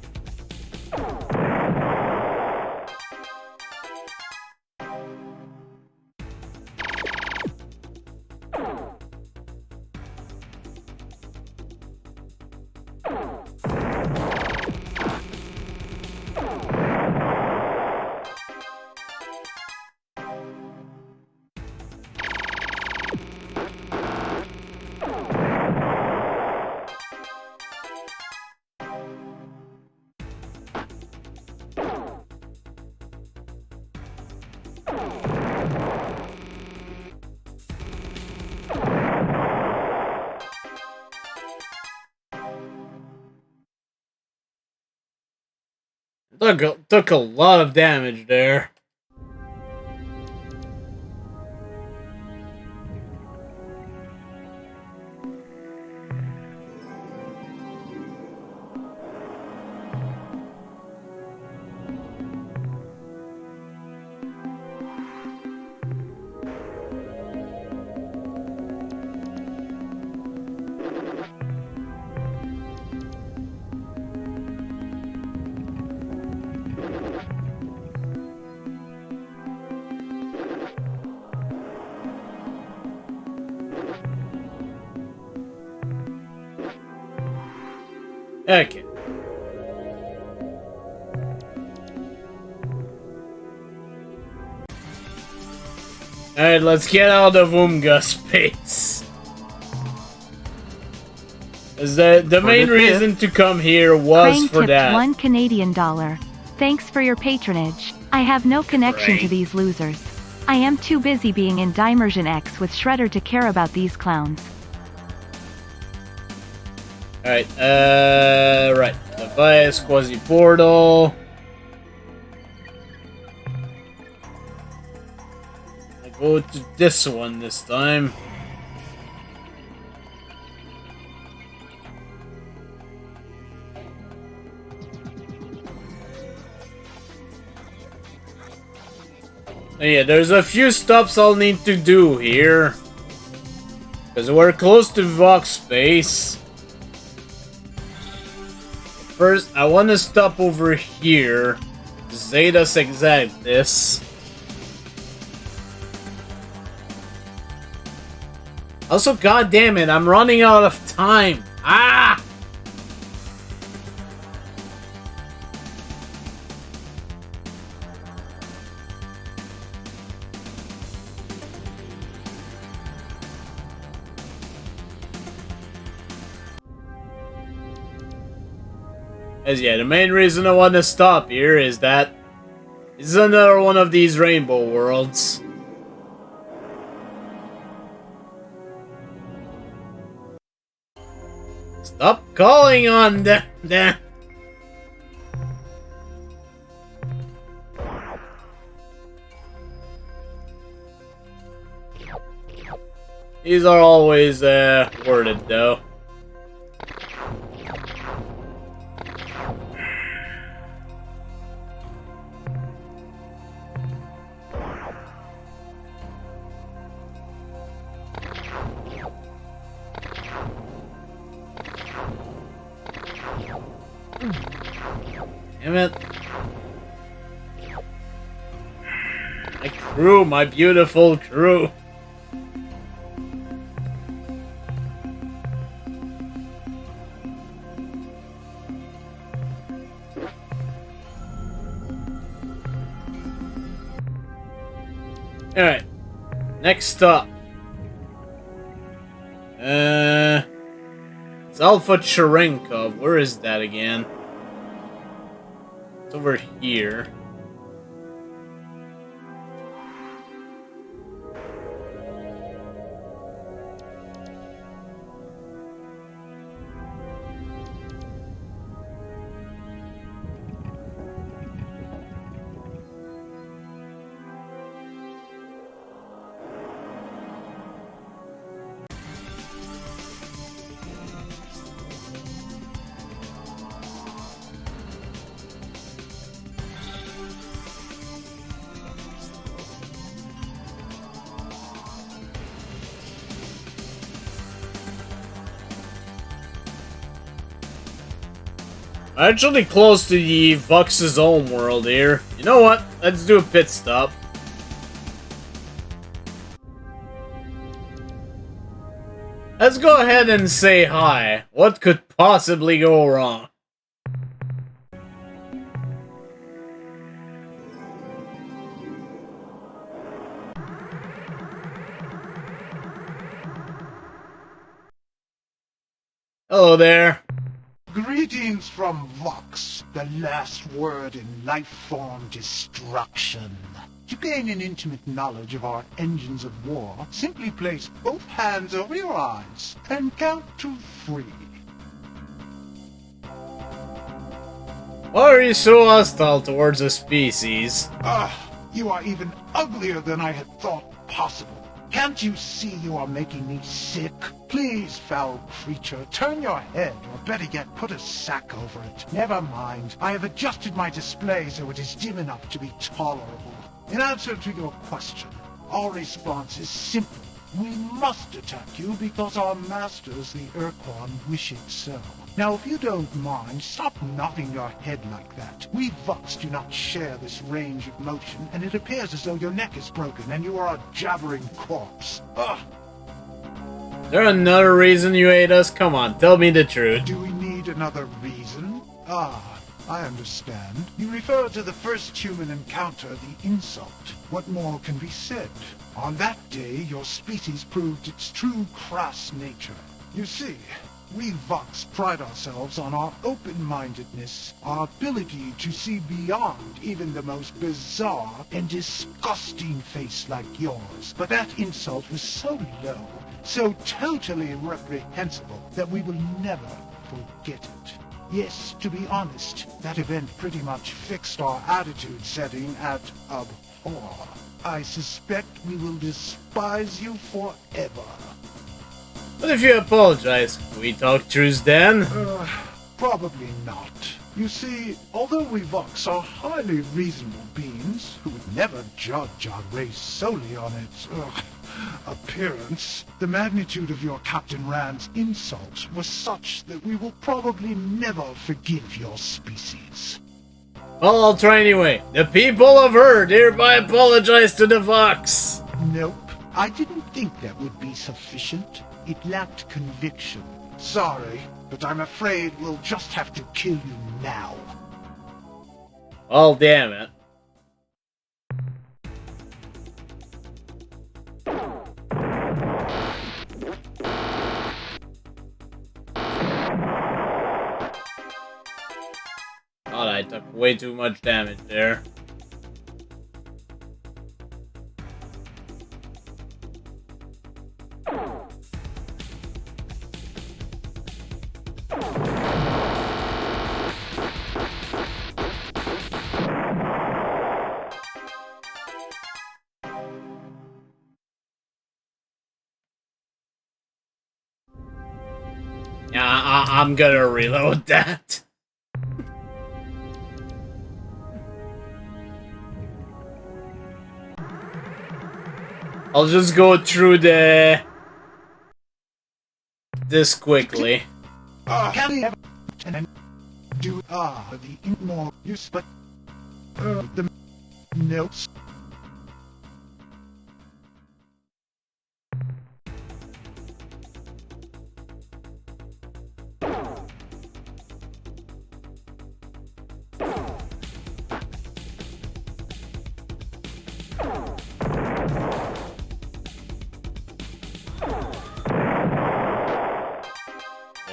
Took a lot of damage there. Okay. Alright, let's get out of Umga space. The main reason to come here was Crane for tipped that. $1 Canadian. Thanks for your patronage. I have no connection to Crane. these losers. I am too busy being in Dimersion X with Shredder to care about these clowns. Alright, right. Device, quasi-portal. I'll go to this one this time. Yeah, there's a few stops I'll need to do here. Because we're close to Vox space. First, I want to stop over here. Zetas Exactus. Also, goddammit, it, I'm running out of time. Ah! As yeah, the main reason I want to stop here is that this is another one of these rainbow worlds. Stop calling on them. These are always worded though. Damn it. My crew, my beautiful crew. Alright. Next up. It's Alpha Cherenkov. Where is that again? It's over here. Actually close to the Vox's home world here. You know what? Let's do a pit stop. Let's go ahead and say hi. What could possibly go wrong? Hello there. Greetings from Vox, the last word in life form destruction. To gain an intimate knowledge of our engines of war, simply place both hands over your eyes and count to 3. Why are you so hostile towards a species? You are even uglier than I had thought possible. Can't you see you are making me sick? Please, foul creature, turn your head, or better yet, put a sack over it. Never mind. I have adjusted my display so it is dim enough to be tolerable. In answer to your question, our response is simple. We must attack you because our masters, the Ur-Quan, wish it so. Now, if you don't mind, stop nodding your head like that. We Vox do not share this range of motion, and it appears as though your neck is broken and you are a jabbering corpse. Ugh! Is there another reason you hate us? Come on, tell me the truth. Do we need another reason? I understand. You refer to the first human encounter, the insult. What more can be said? On that day, your species proved its true crass nature. You see, we Vox pride ourselves on our open-mindedness, our ability to see beyond even the most bizarre and disgusting face like yours. But that insult was so low, so totally reprehensible, that we will never forget it. Yes, to be honest, that event pretty much fixed our attitude setting at abhor. I suspect we will despise you forever. What if you apologize? Can we talk truth then? Probably not. You see, although we Vox are highly reasonable beings who would never judge our race solely on its appearance, the magnitude of your Captain Rand's insult was such that we will probably never forgive your species. Well, I'll try anyway. The people of Earth hereby apologize to the Vox. Nope. I didn't think that would be sufficient. It lacked conviction. Sorry, but I'm afraid we'll just have to kill you now. Oh, damn it. God, I took way too much damage there. Yeah, I'm gonna reload that. I'll just go through this quickly. Can we ever and do the more use, but the notes.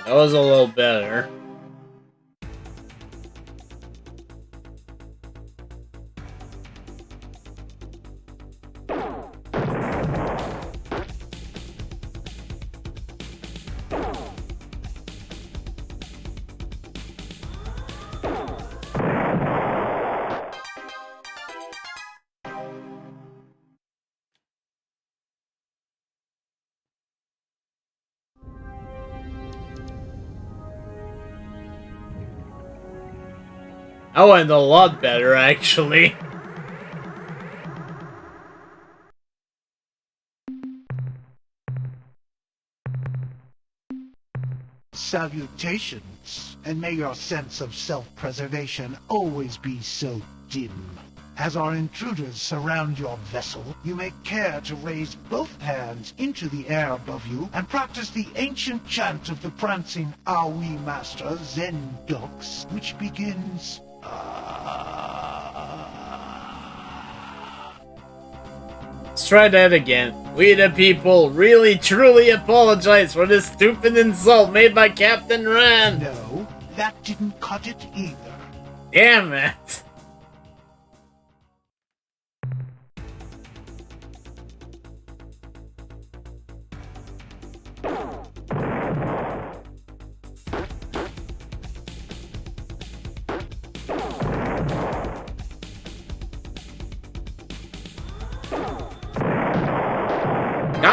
That was a little better. That went a lot better, actually. Salutations, and may your sense of self-preservation always be so dim. As our intruders surround your vessel, you may care to raise both hands into the air above you and practice the ancient chant of the prancing Aoi master Zendox, which begins... Let's try that again. We the people really truly apologize for this stupid insult made by Captain Rand. No, that didn't cut it either. Damn it.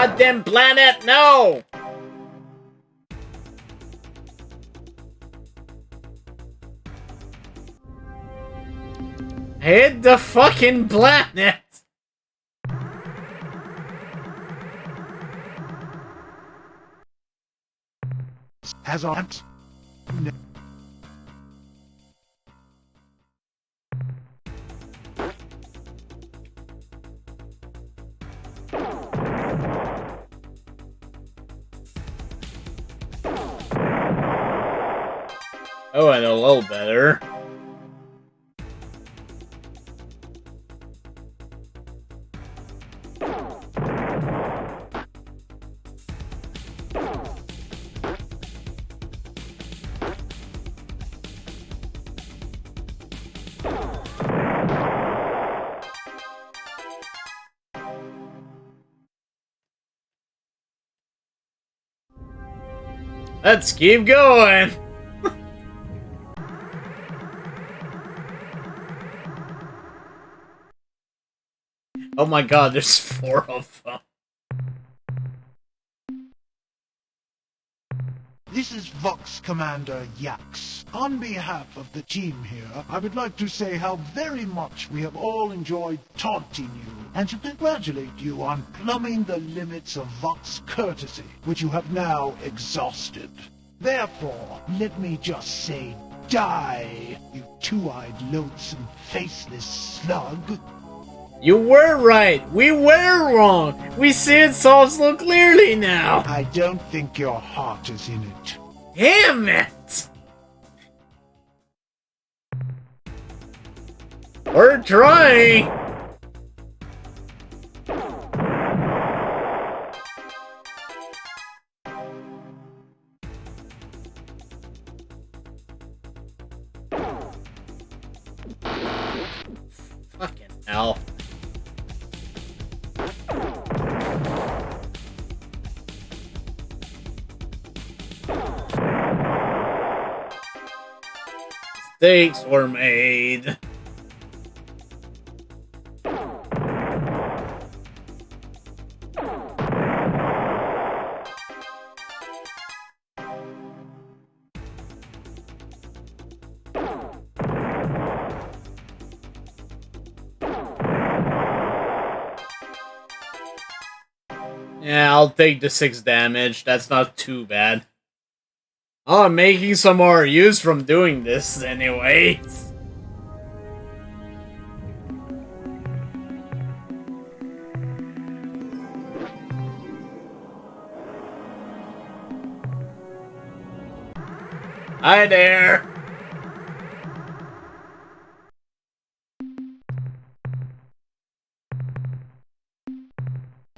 goddamn planet, no! Hit the fucking planet! As on. Oh, and a little better. Let's keep going! Oh my god, there's 4 of them. This is Vox Commander Yax. On behalf of the team here, I would like to say how very much we have all enjoyed taunting you, and to congratulate you on plumbing the limits of Vox courtesy, which you have now exhausted. Therefore, let me just say, die, you two-eyed, loathsome, faceless slug. You were right! We were wrong! We see it so clearly now! I don't think your heart is in it. Damn it! We're trying! Fucking hell. Mistakes were made. Yeah, I'll take the 6 damage. That's not too bad. Oh, I'm making some more use from doing this anyways. Hi there!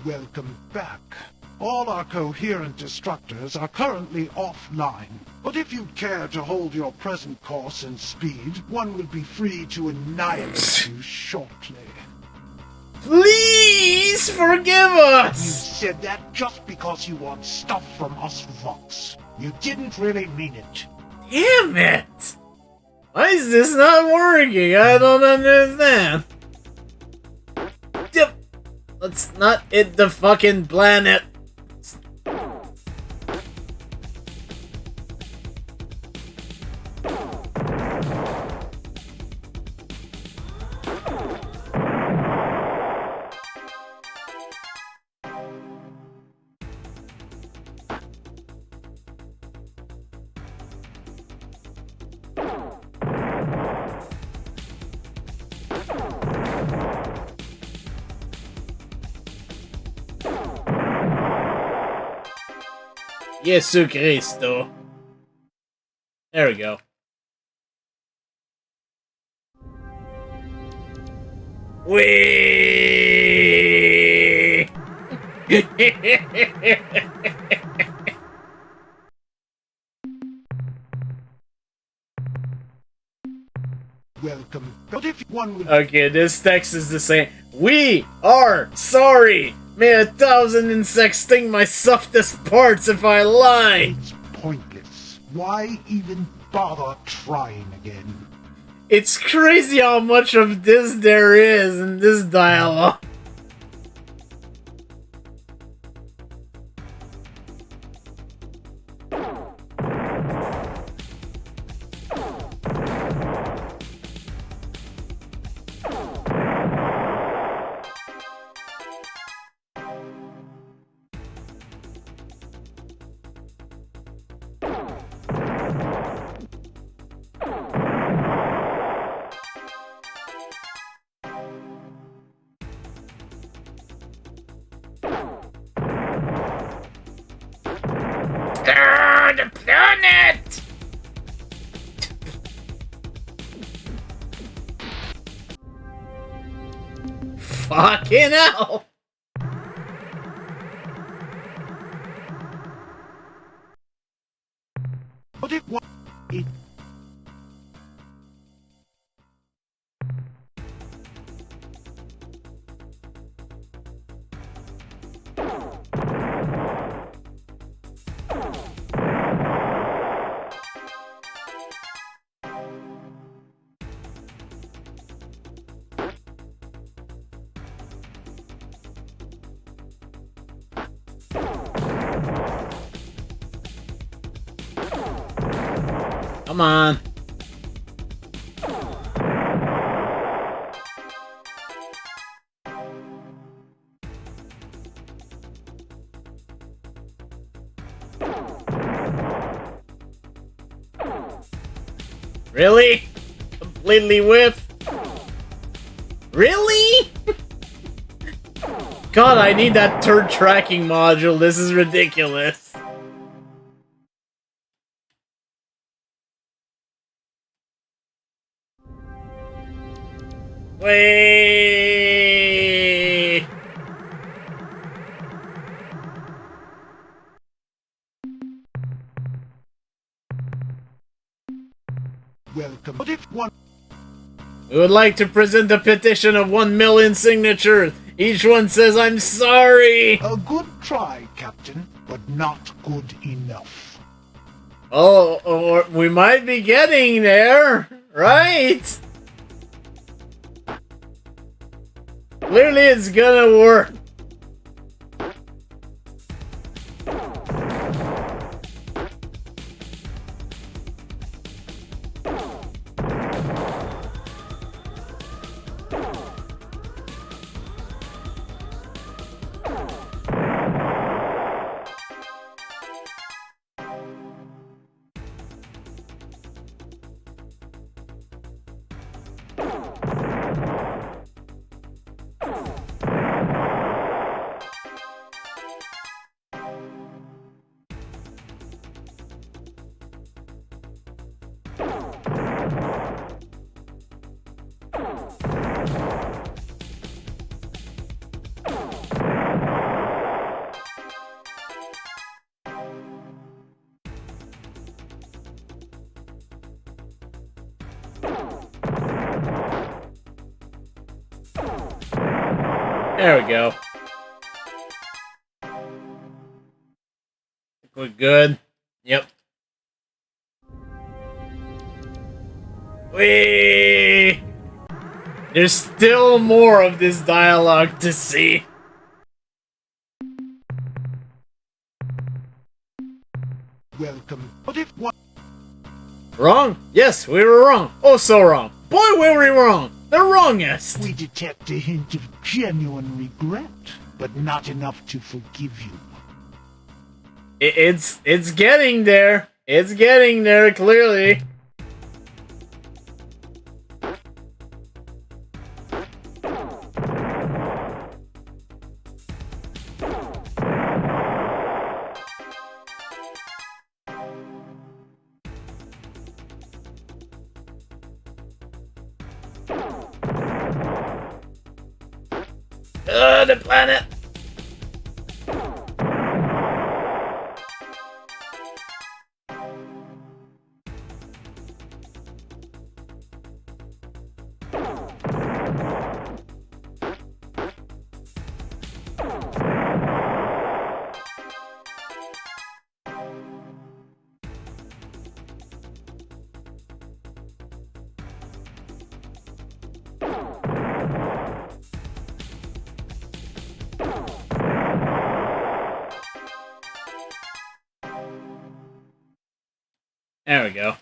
Welcome back. All our coherent destructors are currently offline, but if you'd care to hold your present course and speed, one will be free to annihilate you shortly. Please forgive us! You said that just because you want stuff from us Vox. You didn't really mean it. Damn it! Why is this not working? I don't understand. Yep. Let's not hit the fucking planet. Jesu Cristo. There we go. Whee! Welcome. But if one would... Okay, this text is the same. We are sorry. May 1,000 insects sting my softest parts if I lie. It's pointless. Why even bother trying again? It's crazy how much of this there is in this dialogue. Fucking hell! But it was... Come on. Really? Completely whiffed? Really? God, I need that third tracking module. This is ridiculous. Wait. Welcome. But if one... We would like to present a petition of 1 million signatures. Each one says, I'm sorry. A good try, Captain, but not good enough. Oh, or we might be getting there, right? Clearly it's gonna work. There we go. We're good. Yep. Whee! There's still more of this dialogue to see. Welcome. But if one... Wrong? Yes, we were wrong. Oh, so wrong. Boy, were we wrong. The wrongest. We detect a hint of genuine regret, but not enough to forgive you. It's getting there. It's getting there, clearly. The planet. There we go.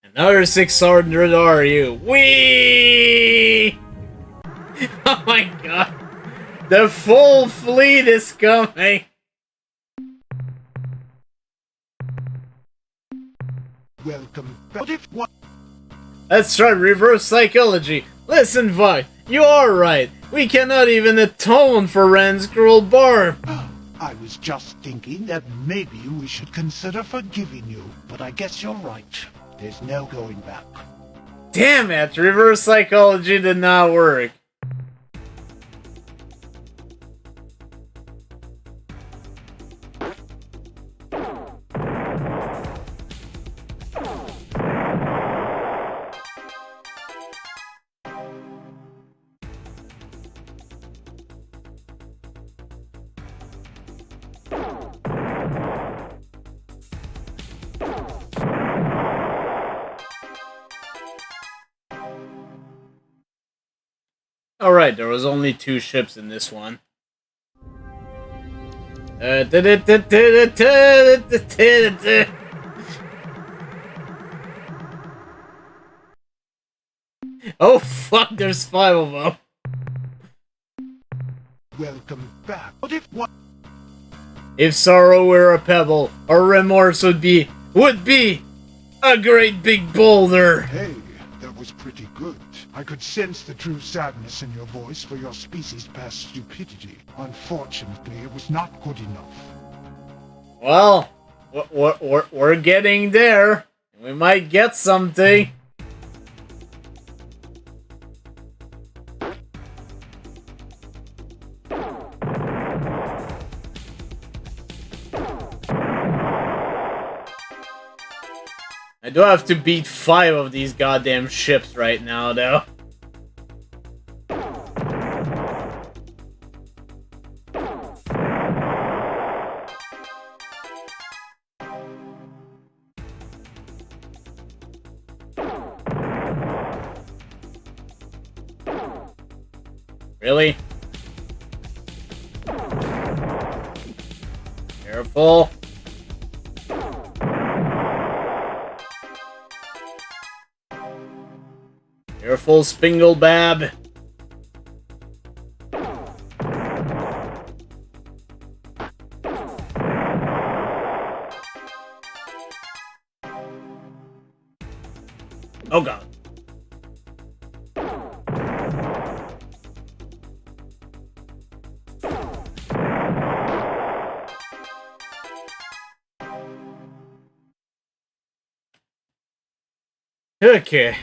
Another 600 RU. Whee! Oh my god. The full fleet is coming. Welcome. But if one... Let's try reverse psychology. Listen, Vi, you are right. We cannot even atone for Ren's cruel barb. I was just thinking that maybe we should consider forgiving you, but I guess you're right. There's no going back. Damn it, reverse psychology did not work. Alright, there was only 2 ships in this one. Oh fuck, there's 5 of them. Welcome back. But if sorrow were a pebble, or remorse would be a great big boulder. Hey, that was pretty good. I could sense the true sadness in your voice for your species' past stupidity. Unfortunately, it was not good enough. Well, we're getting there. We might get something. I do have to beat 5 of these goddamn ships right now, though. Really? Careful. Careful, Spinglebab. Oh god. Okay.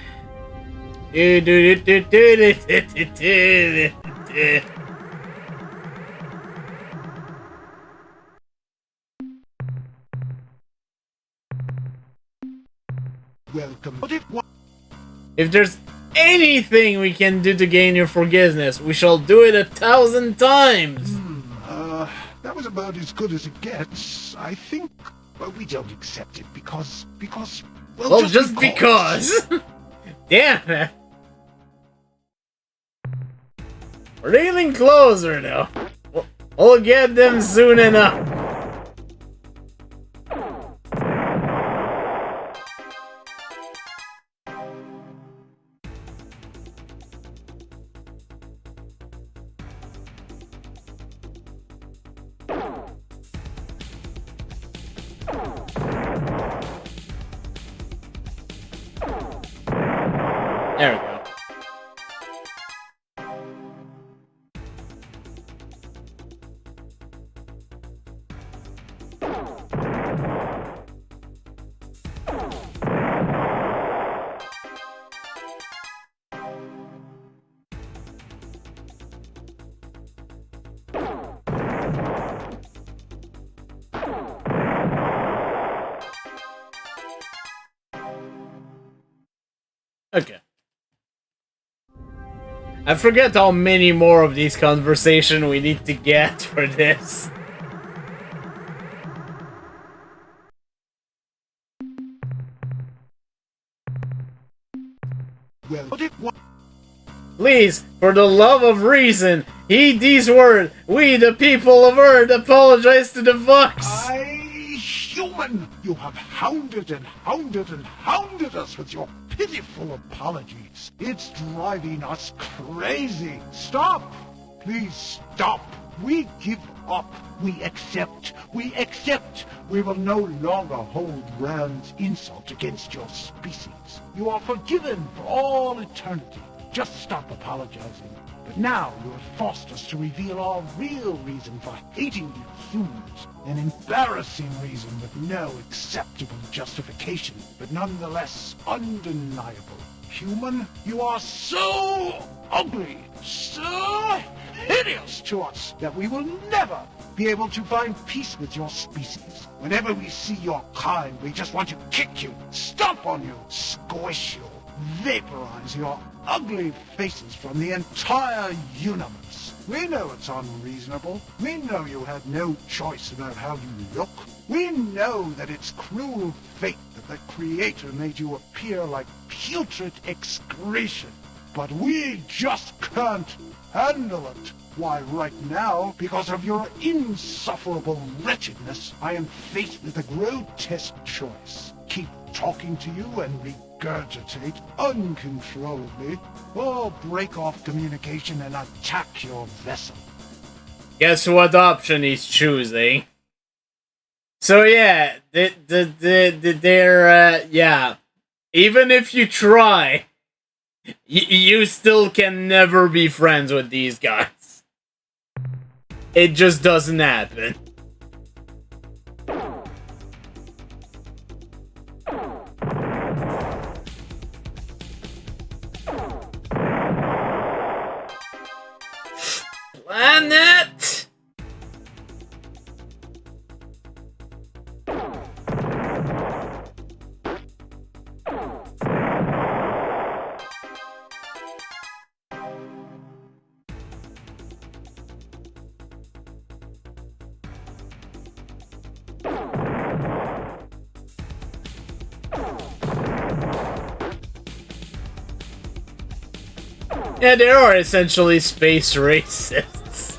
Welcome. If there's anything we can do to gain your forgiveness, we shall do it 1,000 times. That was about as good as it gets. I think, well, we don't accept it because, well, just because. Damn it. We're getting closer now. We'll get them soon enough. There we go. Okay. I forget how many more of these conversations we need to get for this. Please, for the love of reason, heed these words. We, the people of Earth, apologize to the Vox. Human! You have hounded and hounded and hounded us with your pitiful apologies. It's driving us crazy. Stop! Please stop. We give up. We accept. We accept. We will no longer hold Rand's insult against your species. You are forgiven for all eternity. Just stop apologizing. But now you have forced us to reveal our real reason for hating you humans. An embarrassing reason with no acceptable justification, but nonetheless undeniable. Human, you are so ugly, so hideous to us, that we will never be able to find peace with your species. Whenever we see your kind, we just want to kick you, stomp on you, squish you, vaporize your ugly faces from the entire universe. We know it's unreasonable. We know you had no choice about how you look. We know that it's cruel fate that the Creator made you appear like putrid excretion. But we just can't handle it. Why, right now, because of your insufferable wretchedness, I am faced with a grotesque choice. Keep talking to you and regurgitate uncontrollably, or break off communication and attack your vessel. Guess what option he's choosing? So yeah, yeah. Even if you try, you still can never be friends with these guys. It just doesn't happen. Planet! Yeah, they are essentially space racists.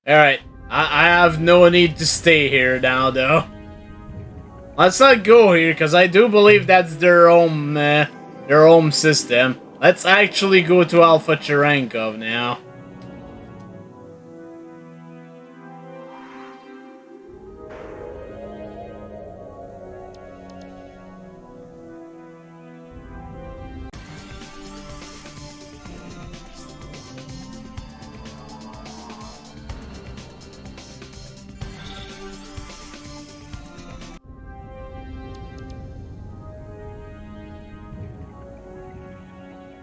Alright, I have no need to stay here now, though. Let's not go here, because I do believe that's their home system. Let's actually go to Alpha Cherenkov now.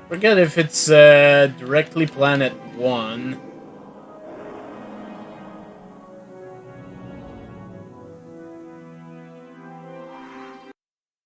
Forget if it's directly Planet 1.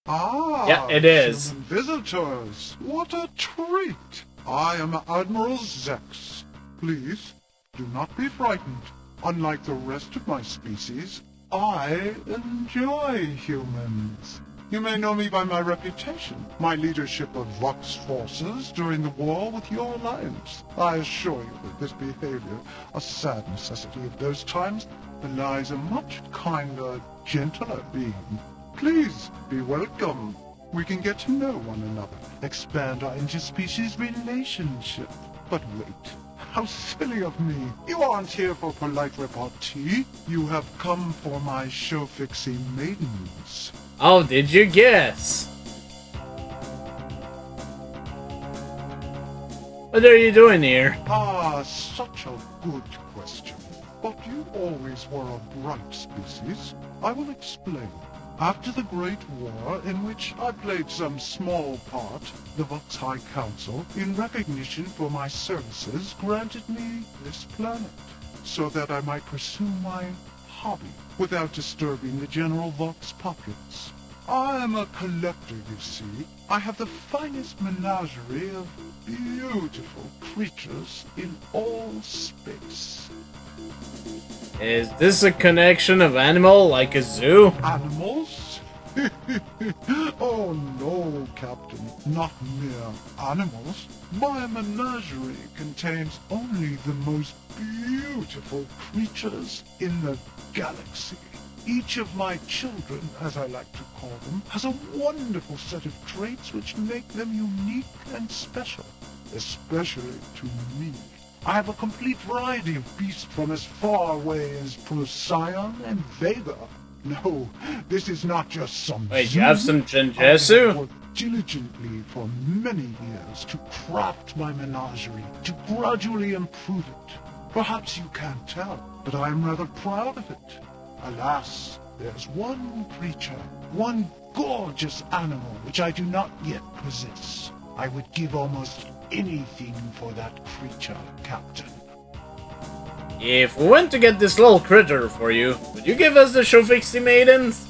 Ah, yeah, it is. Human visitors, what a treat! I am Admiral Zex. Please, do not be frightened. Unlike the rest of my species, I enjoy humans. You may know me by my reputation, my leadership of Vox forces during the war with your alliance. I assure you that this behavior, a sad necessity of those times, belies a much kinder, gentler being. Please, be welcome. We can get to know one another, expand our interspecies relationship. But wait, how silly of me. You aren't here for polite repartee. You have come for my show-fixing maidens. Oh, did you guess? What are you doing here? Ah, such a good question. But you always were a bright species. I will explain. After the Great War, in which I played some small part, the Vox High Council, in recognition for my services, granted me this planet, so that I might pursue my hobby without disturbing the general Vox populace. I am a collector, you see. I have the finest menagerie of beautiful creatures in all space. Is this a connection of animal, like a zoo? Animals? Oh no, Captain. Not mere animals. My menagerie contains only the most beautiful creatures in the galaxy. Each of my children, as I like to call them, has a wonderful set of traits which make them unique and special, especially to me. I have a complete variety of beasts from as far away as Procyon and Vega. No, this is not just some Wait, zoo. you have some I have Jinjitsu? worked diligently for many years to craft my menagerie, to gradually improve it. Perhaps you can't tell, but I am rather proud of it. Alas, there's one creature, one gorgeous animal which I do not yet possess. I would give almost anything for that creature, Captain. If we went to get this little critter for you, would you give us the Shofixi Maidens?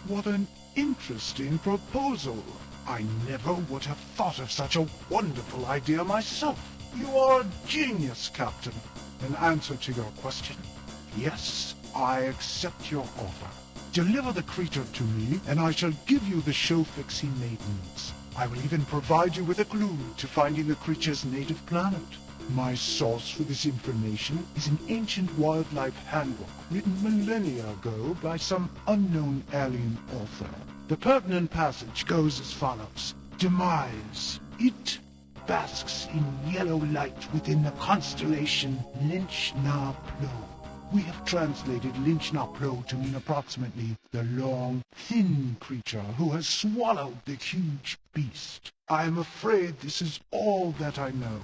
What an interesting proposal. I never would have thought of such a wonderful idea myself. You are a genius, Captain. In answer to your question, yes, I accept your offer. Deliver the creature to me, and I shall give you the Shofixi Maidens. I will even provide you with a clue to finding the creature's native planet. My source for this information is an ancient wildlife handbook written millennia ago by some unknown alien author. The pertinent passage goes as follows. Demise. It basks in yellow light within the constellation Lynch-Na-Plo. We have translated Lynch-Na-Plo to mean approximately the long, thin creature who has swallowed the huge beast. I am afraid this is all that I know.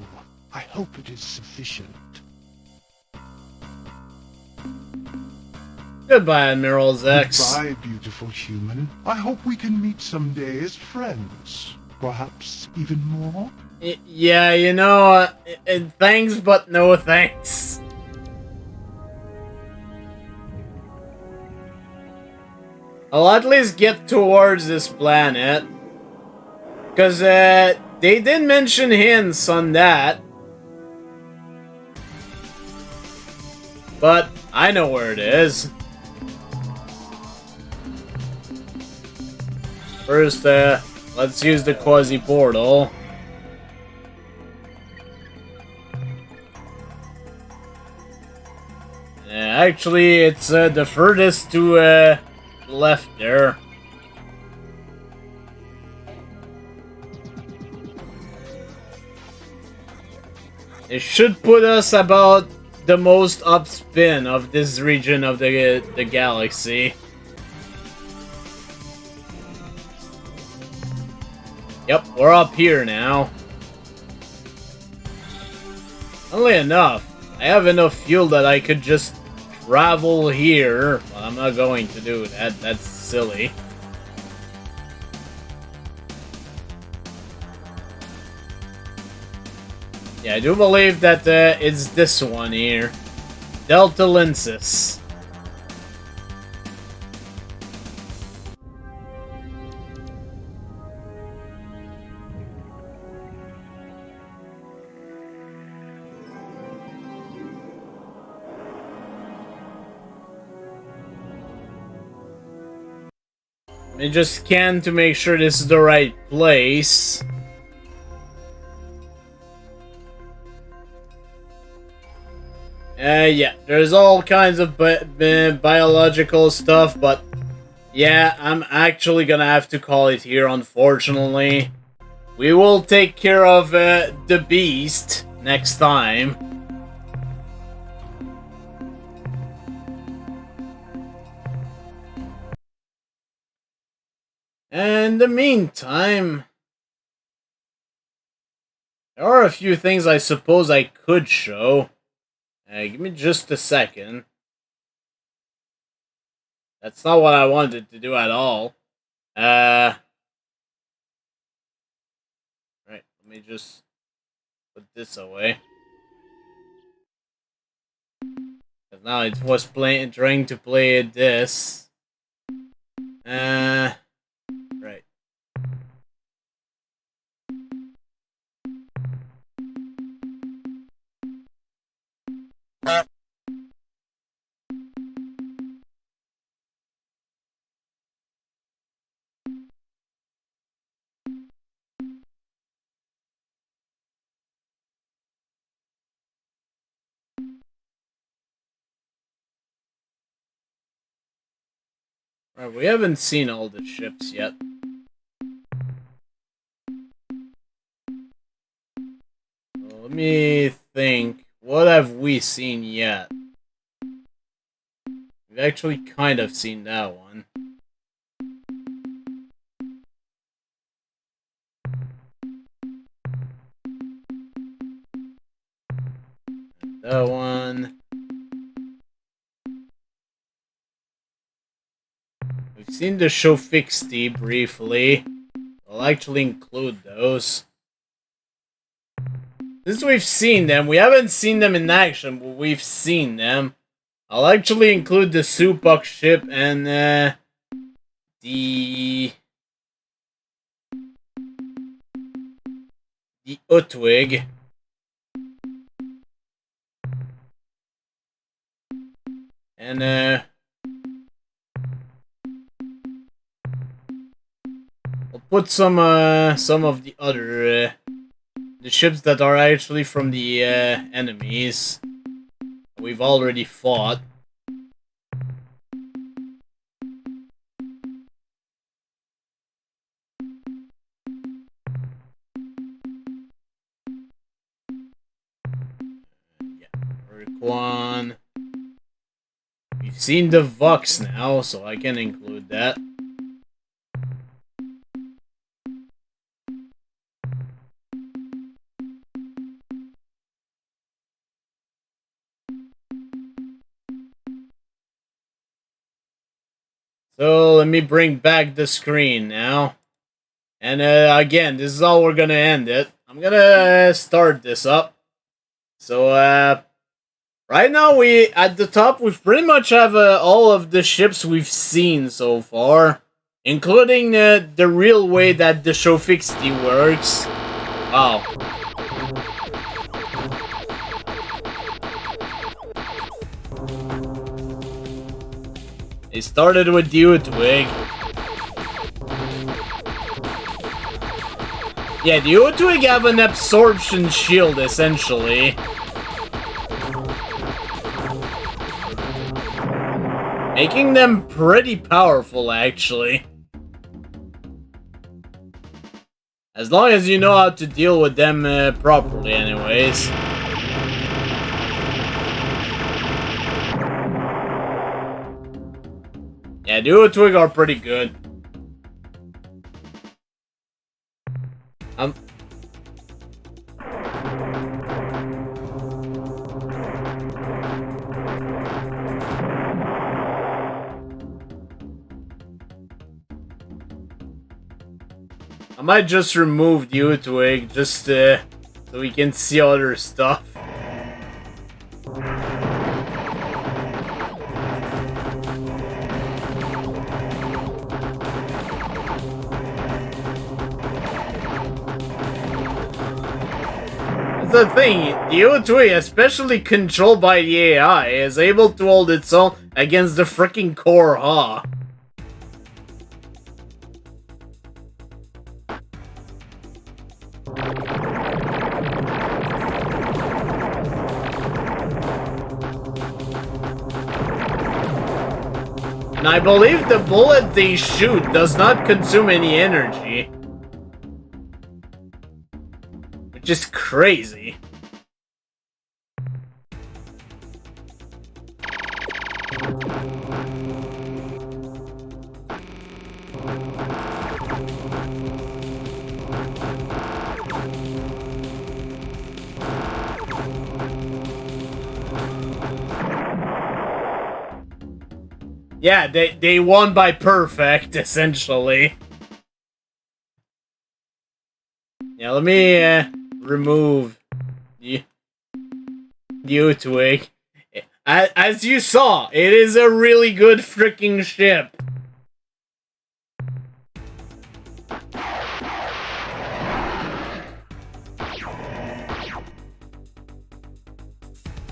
I hope it is sufficient. Goodbye, Admiral Zex. Goodbye, beautiful human. I hope we can meet someday as friends. Perhaps even more? Yeah, you know, thanks, but no thanks. I'll at least get towards this planet. Because, they did mention hints on that. But I know where it is. First, let's use the quasi-portal. Actually, it's the furthest to left there. It should put us about the most upspin of this region of the galaxy. Yep, we're up here now. Funnily enough, I have enough fuel that I could just travel here. Well, I'm not going to do that. That's silly. Yeah, I do believe that it's this one here. Delta Lensis. Let me just scan to make sure this is the right place. Yeah, there's all kinds of biological stuff, but yeah, I'm actually gonna have to call it here, unfortunately. We will take care of the beast next time. And in the meantime, there are a few things I suppose I could show. Give me just a second. That's not what I wanted to do at all. Right, let me just put this away. Because now it was trying to play this. Right. Right, we haven't seen all the ships yet. Well, let me think. What have we seen yet? We've actually kind of seen that one. That one. We've seen the Shofixi briefly. I'll actually include those. since we've seen them, we haven't seen them in action, but we've seen them. I'll actually include the Supak ship and the Utwig. And I'll put some of the other the ships that are actually from the enemies we've already fought. Ur-Quan. We've seen the Vox now, so I can include that. So let me bring back the screen now. And again, this is how we're gonna end it. I'm gonna start this up. So right now at the top we pretty much have all of the ships we've seen so far, including the real way that the show fixity works. Wow. It started with the Utwig. Yeah, the Utwig have an absorption shield, essentially. Making them pretty powerful, actually. As long as you know how to deal with them properly, anyways. Yeah, the Utwig are pretty good. I might just remove the Utwig just so we can see other stuff. That's the thing, the Utwig, especially controlled by the AI, is able to hold its own against the freaking core Ha. And I believe the bullet they shoot does not consume any energy. Which is crazy. Yeah, they won by perfect, essentially. Yeah, let me remove the Utwig. As you saw, it is a really good freaking ship.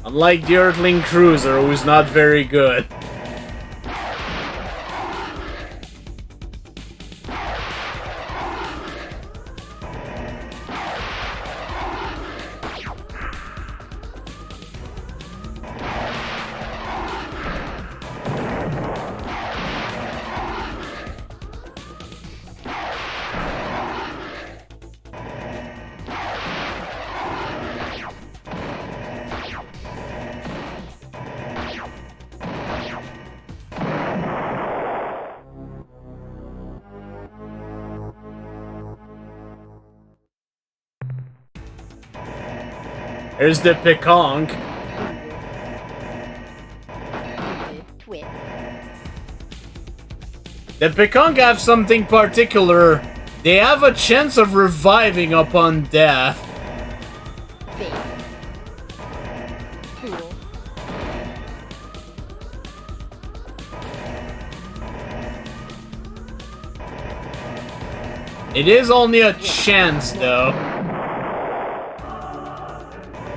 Unlike the Earthling Cruiser, who's not very good. Here's the Pekonk. The Pekonk have something particular. They have a chance of reviving upon death. It is only a chance, though.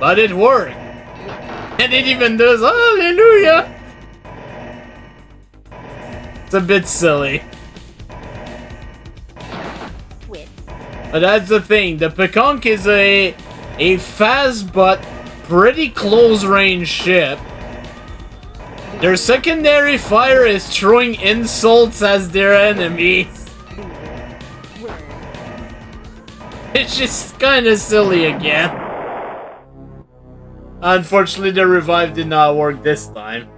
But it worked. And it even does. Hallelujah! It's a bit silly. But that's the thing. The Pekonk is a fast but pretty close-range ship. Their secondary fire is throwing insults as their enemies. It's just kinda silly again. Unfortunately, the revive did not work this time.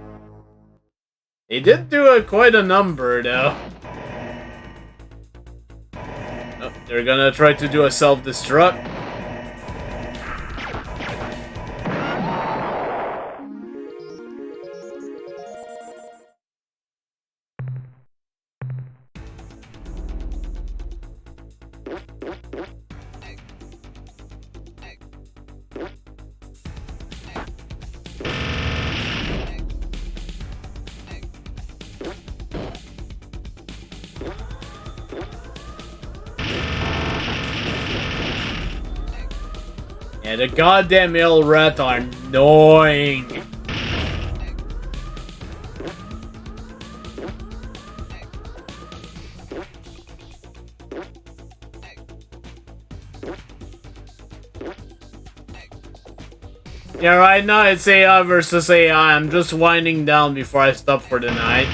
They did do quite a number, though. Oh, they're gonna try to do a self-destruct. Yeah, the goddamn Ur-Rat are annoying. Yeah, right now it's AI versus AI. I'm just winding down before I stop for the night.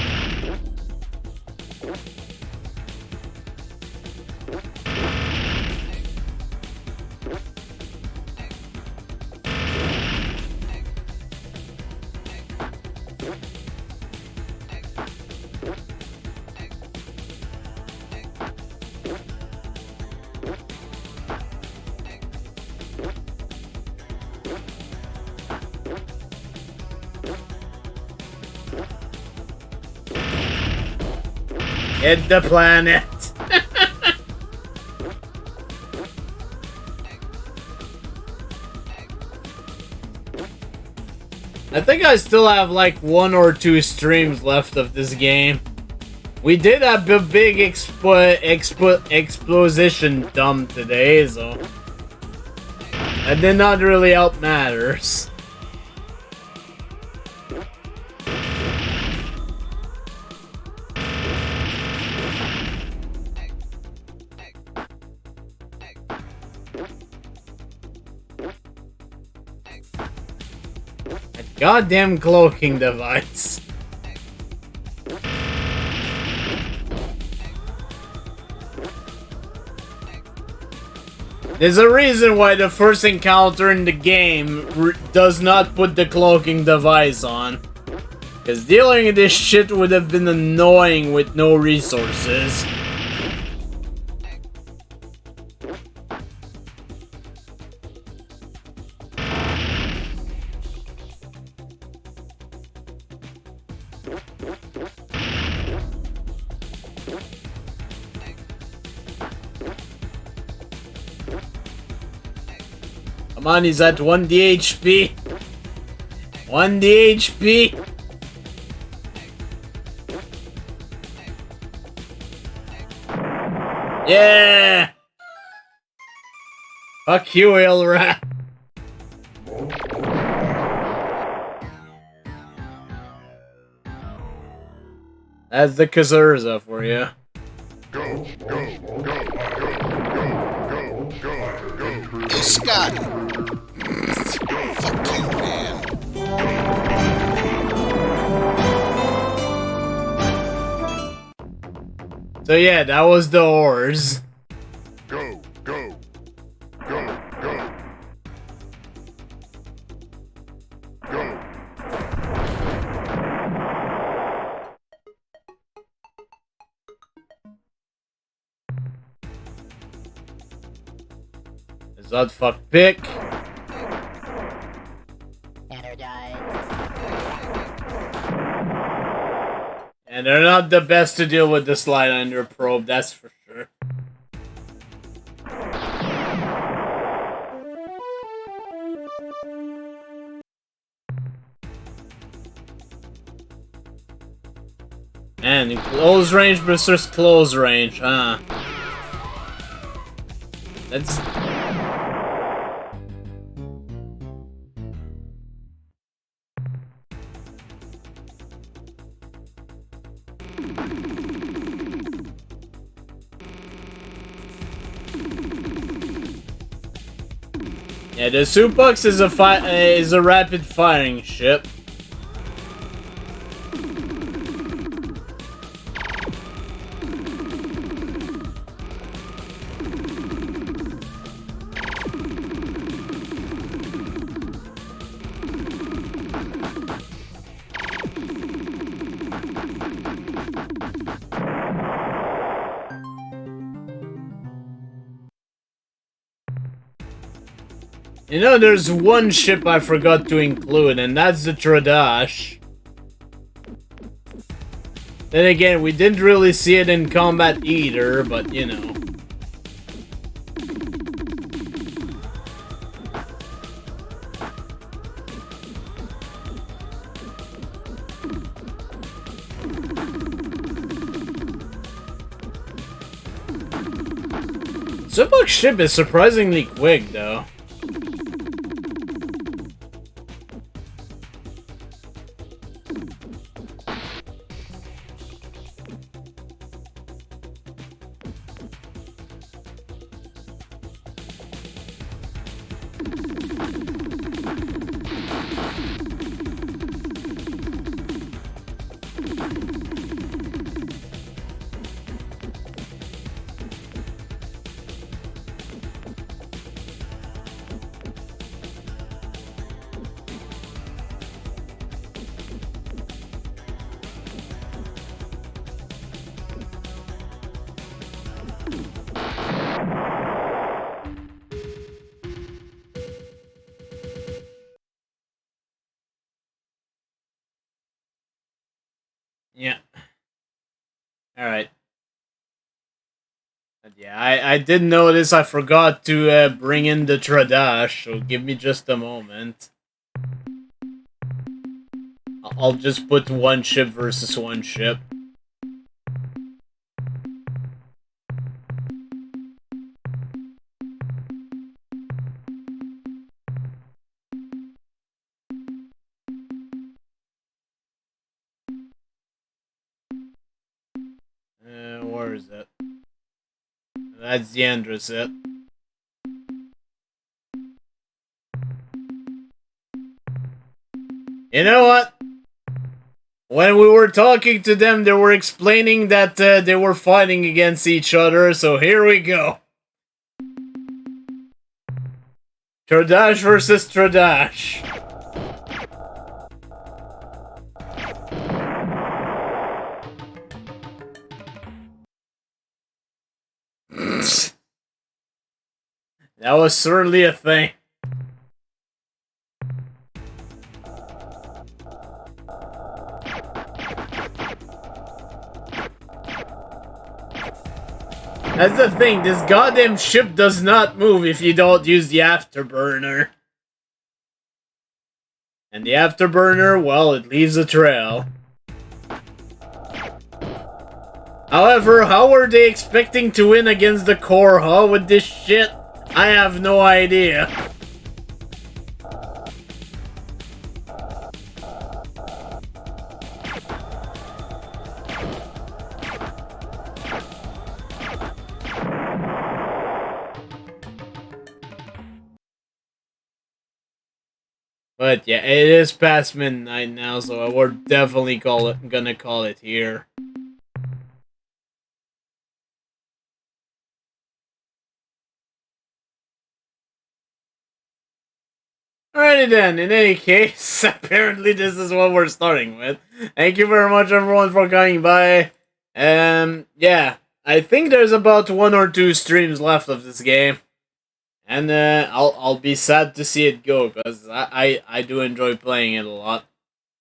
Hit the planet. I think I still have like 1 or 2 streams left of this game. We did have a big exposition dump today, so that did not really help matters. Goddamn cloaking device. There's a reason why the first encounter in the game does not put the cloaking device on. Because dealing with this shit would have been annoying with no resources. Come on, he's at 1 DHP. 1 DHP. Yeah! Fuck you, Ur-Rat. That's the Kazurza for you. Hey, Scott. Fuck you, man. So yeah, that was the ores. Go. Is that fuck pick? And they're not the best to deal with the slide under probe, that's for sure. And close range versus close range, huh? Let's... Yeah, the Supux is a rapid firing ship. You know, there's one ship I forgot to include, and that's the Tradash. Then again, we didn't really see it in combat either, but you know. Supux ship is surprisingly quick, though. Yeah. Alright. Yeah, I did notice I forgot to bring in the Tradash, so give me just a moment. I'll just put one ship versus one ship. Where is it? That's the Androset. You know what? When we were talking to them, they were explaining that they were fighting against each other, so here we go. Tradash versus Tradash. That was certainly a thing. That's the thing, this goddamn ship does not move if you don't use the afterburner. And the afterburner, well, it leaves a trail. However, how are they expecting to win against the core hull with this shit? I have no idea. But yeah, it is past midnight now, so we're definitely gonna call it here. Alrighty then, in any case, apparently this is what we're starting with. Thank you very much everyone for coming by. Yeah, I think there's about 1 or 2 streams left of this game. And I'll be sad to see it go, because I do enjoy playing it a lot.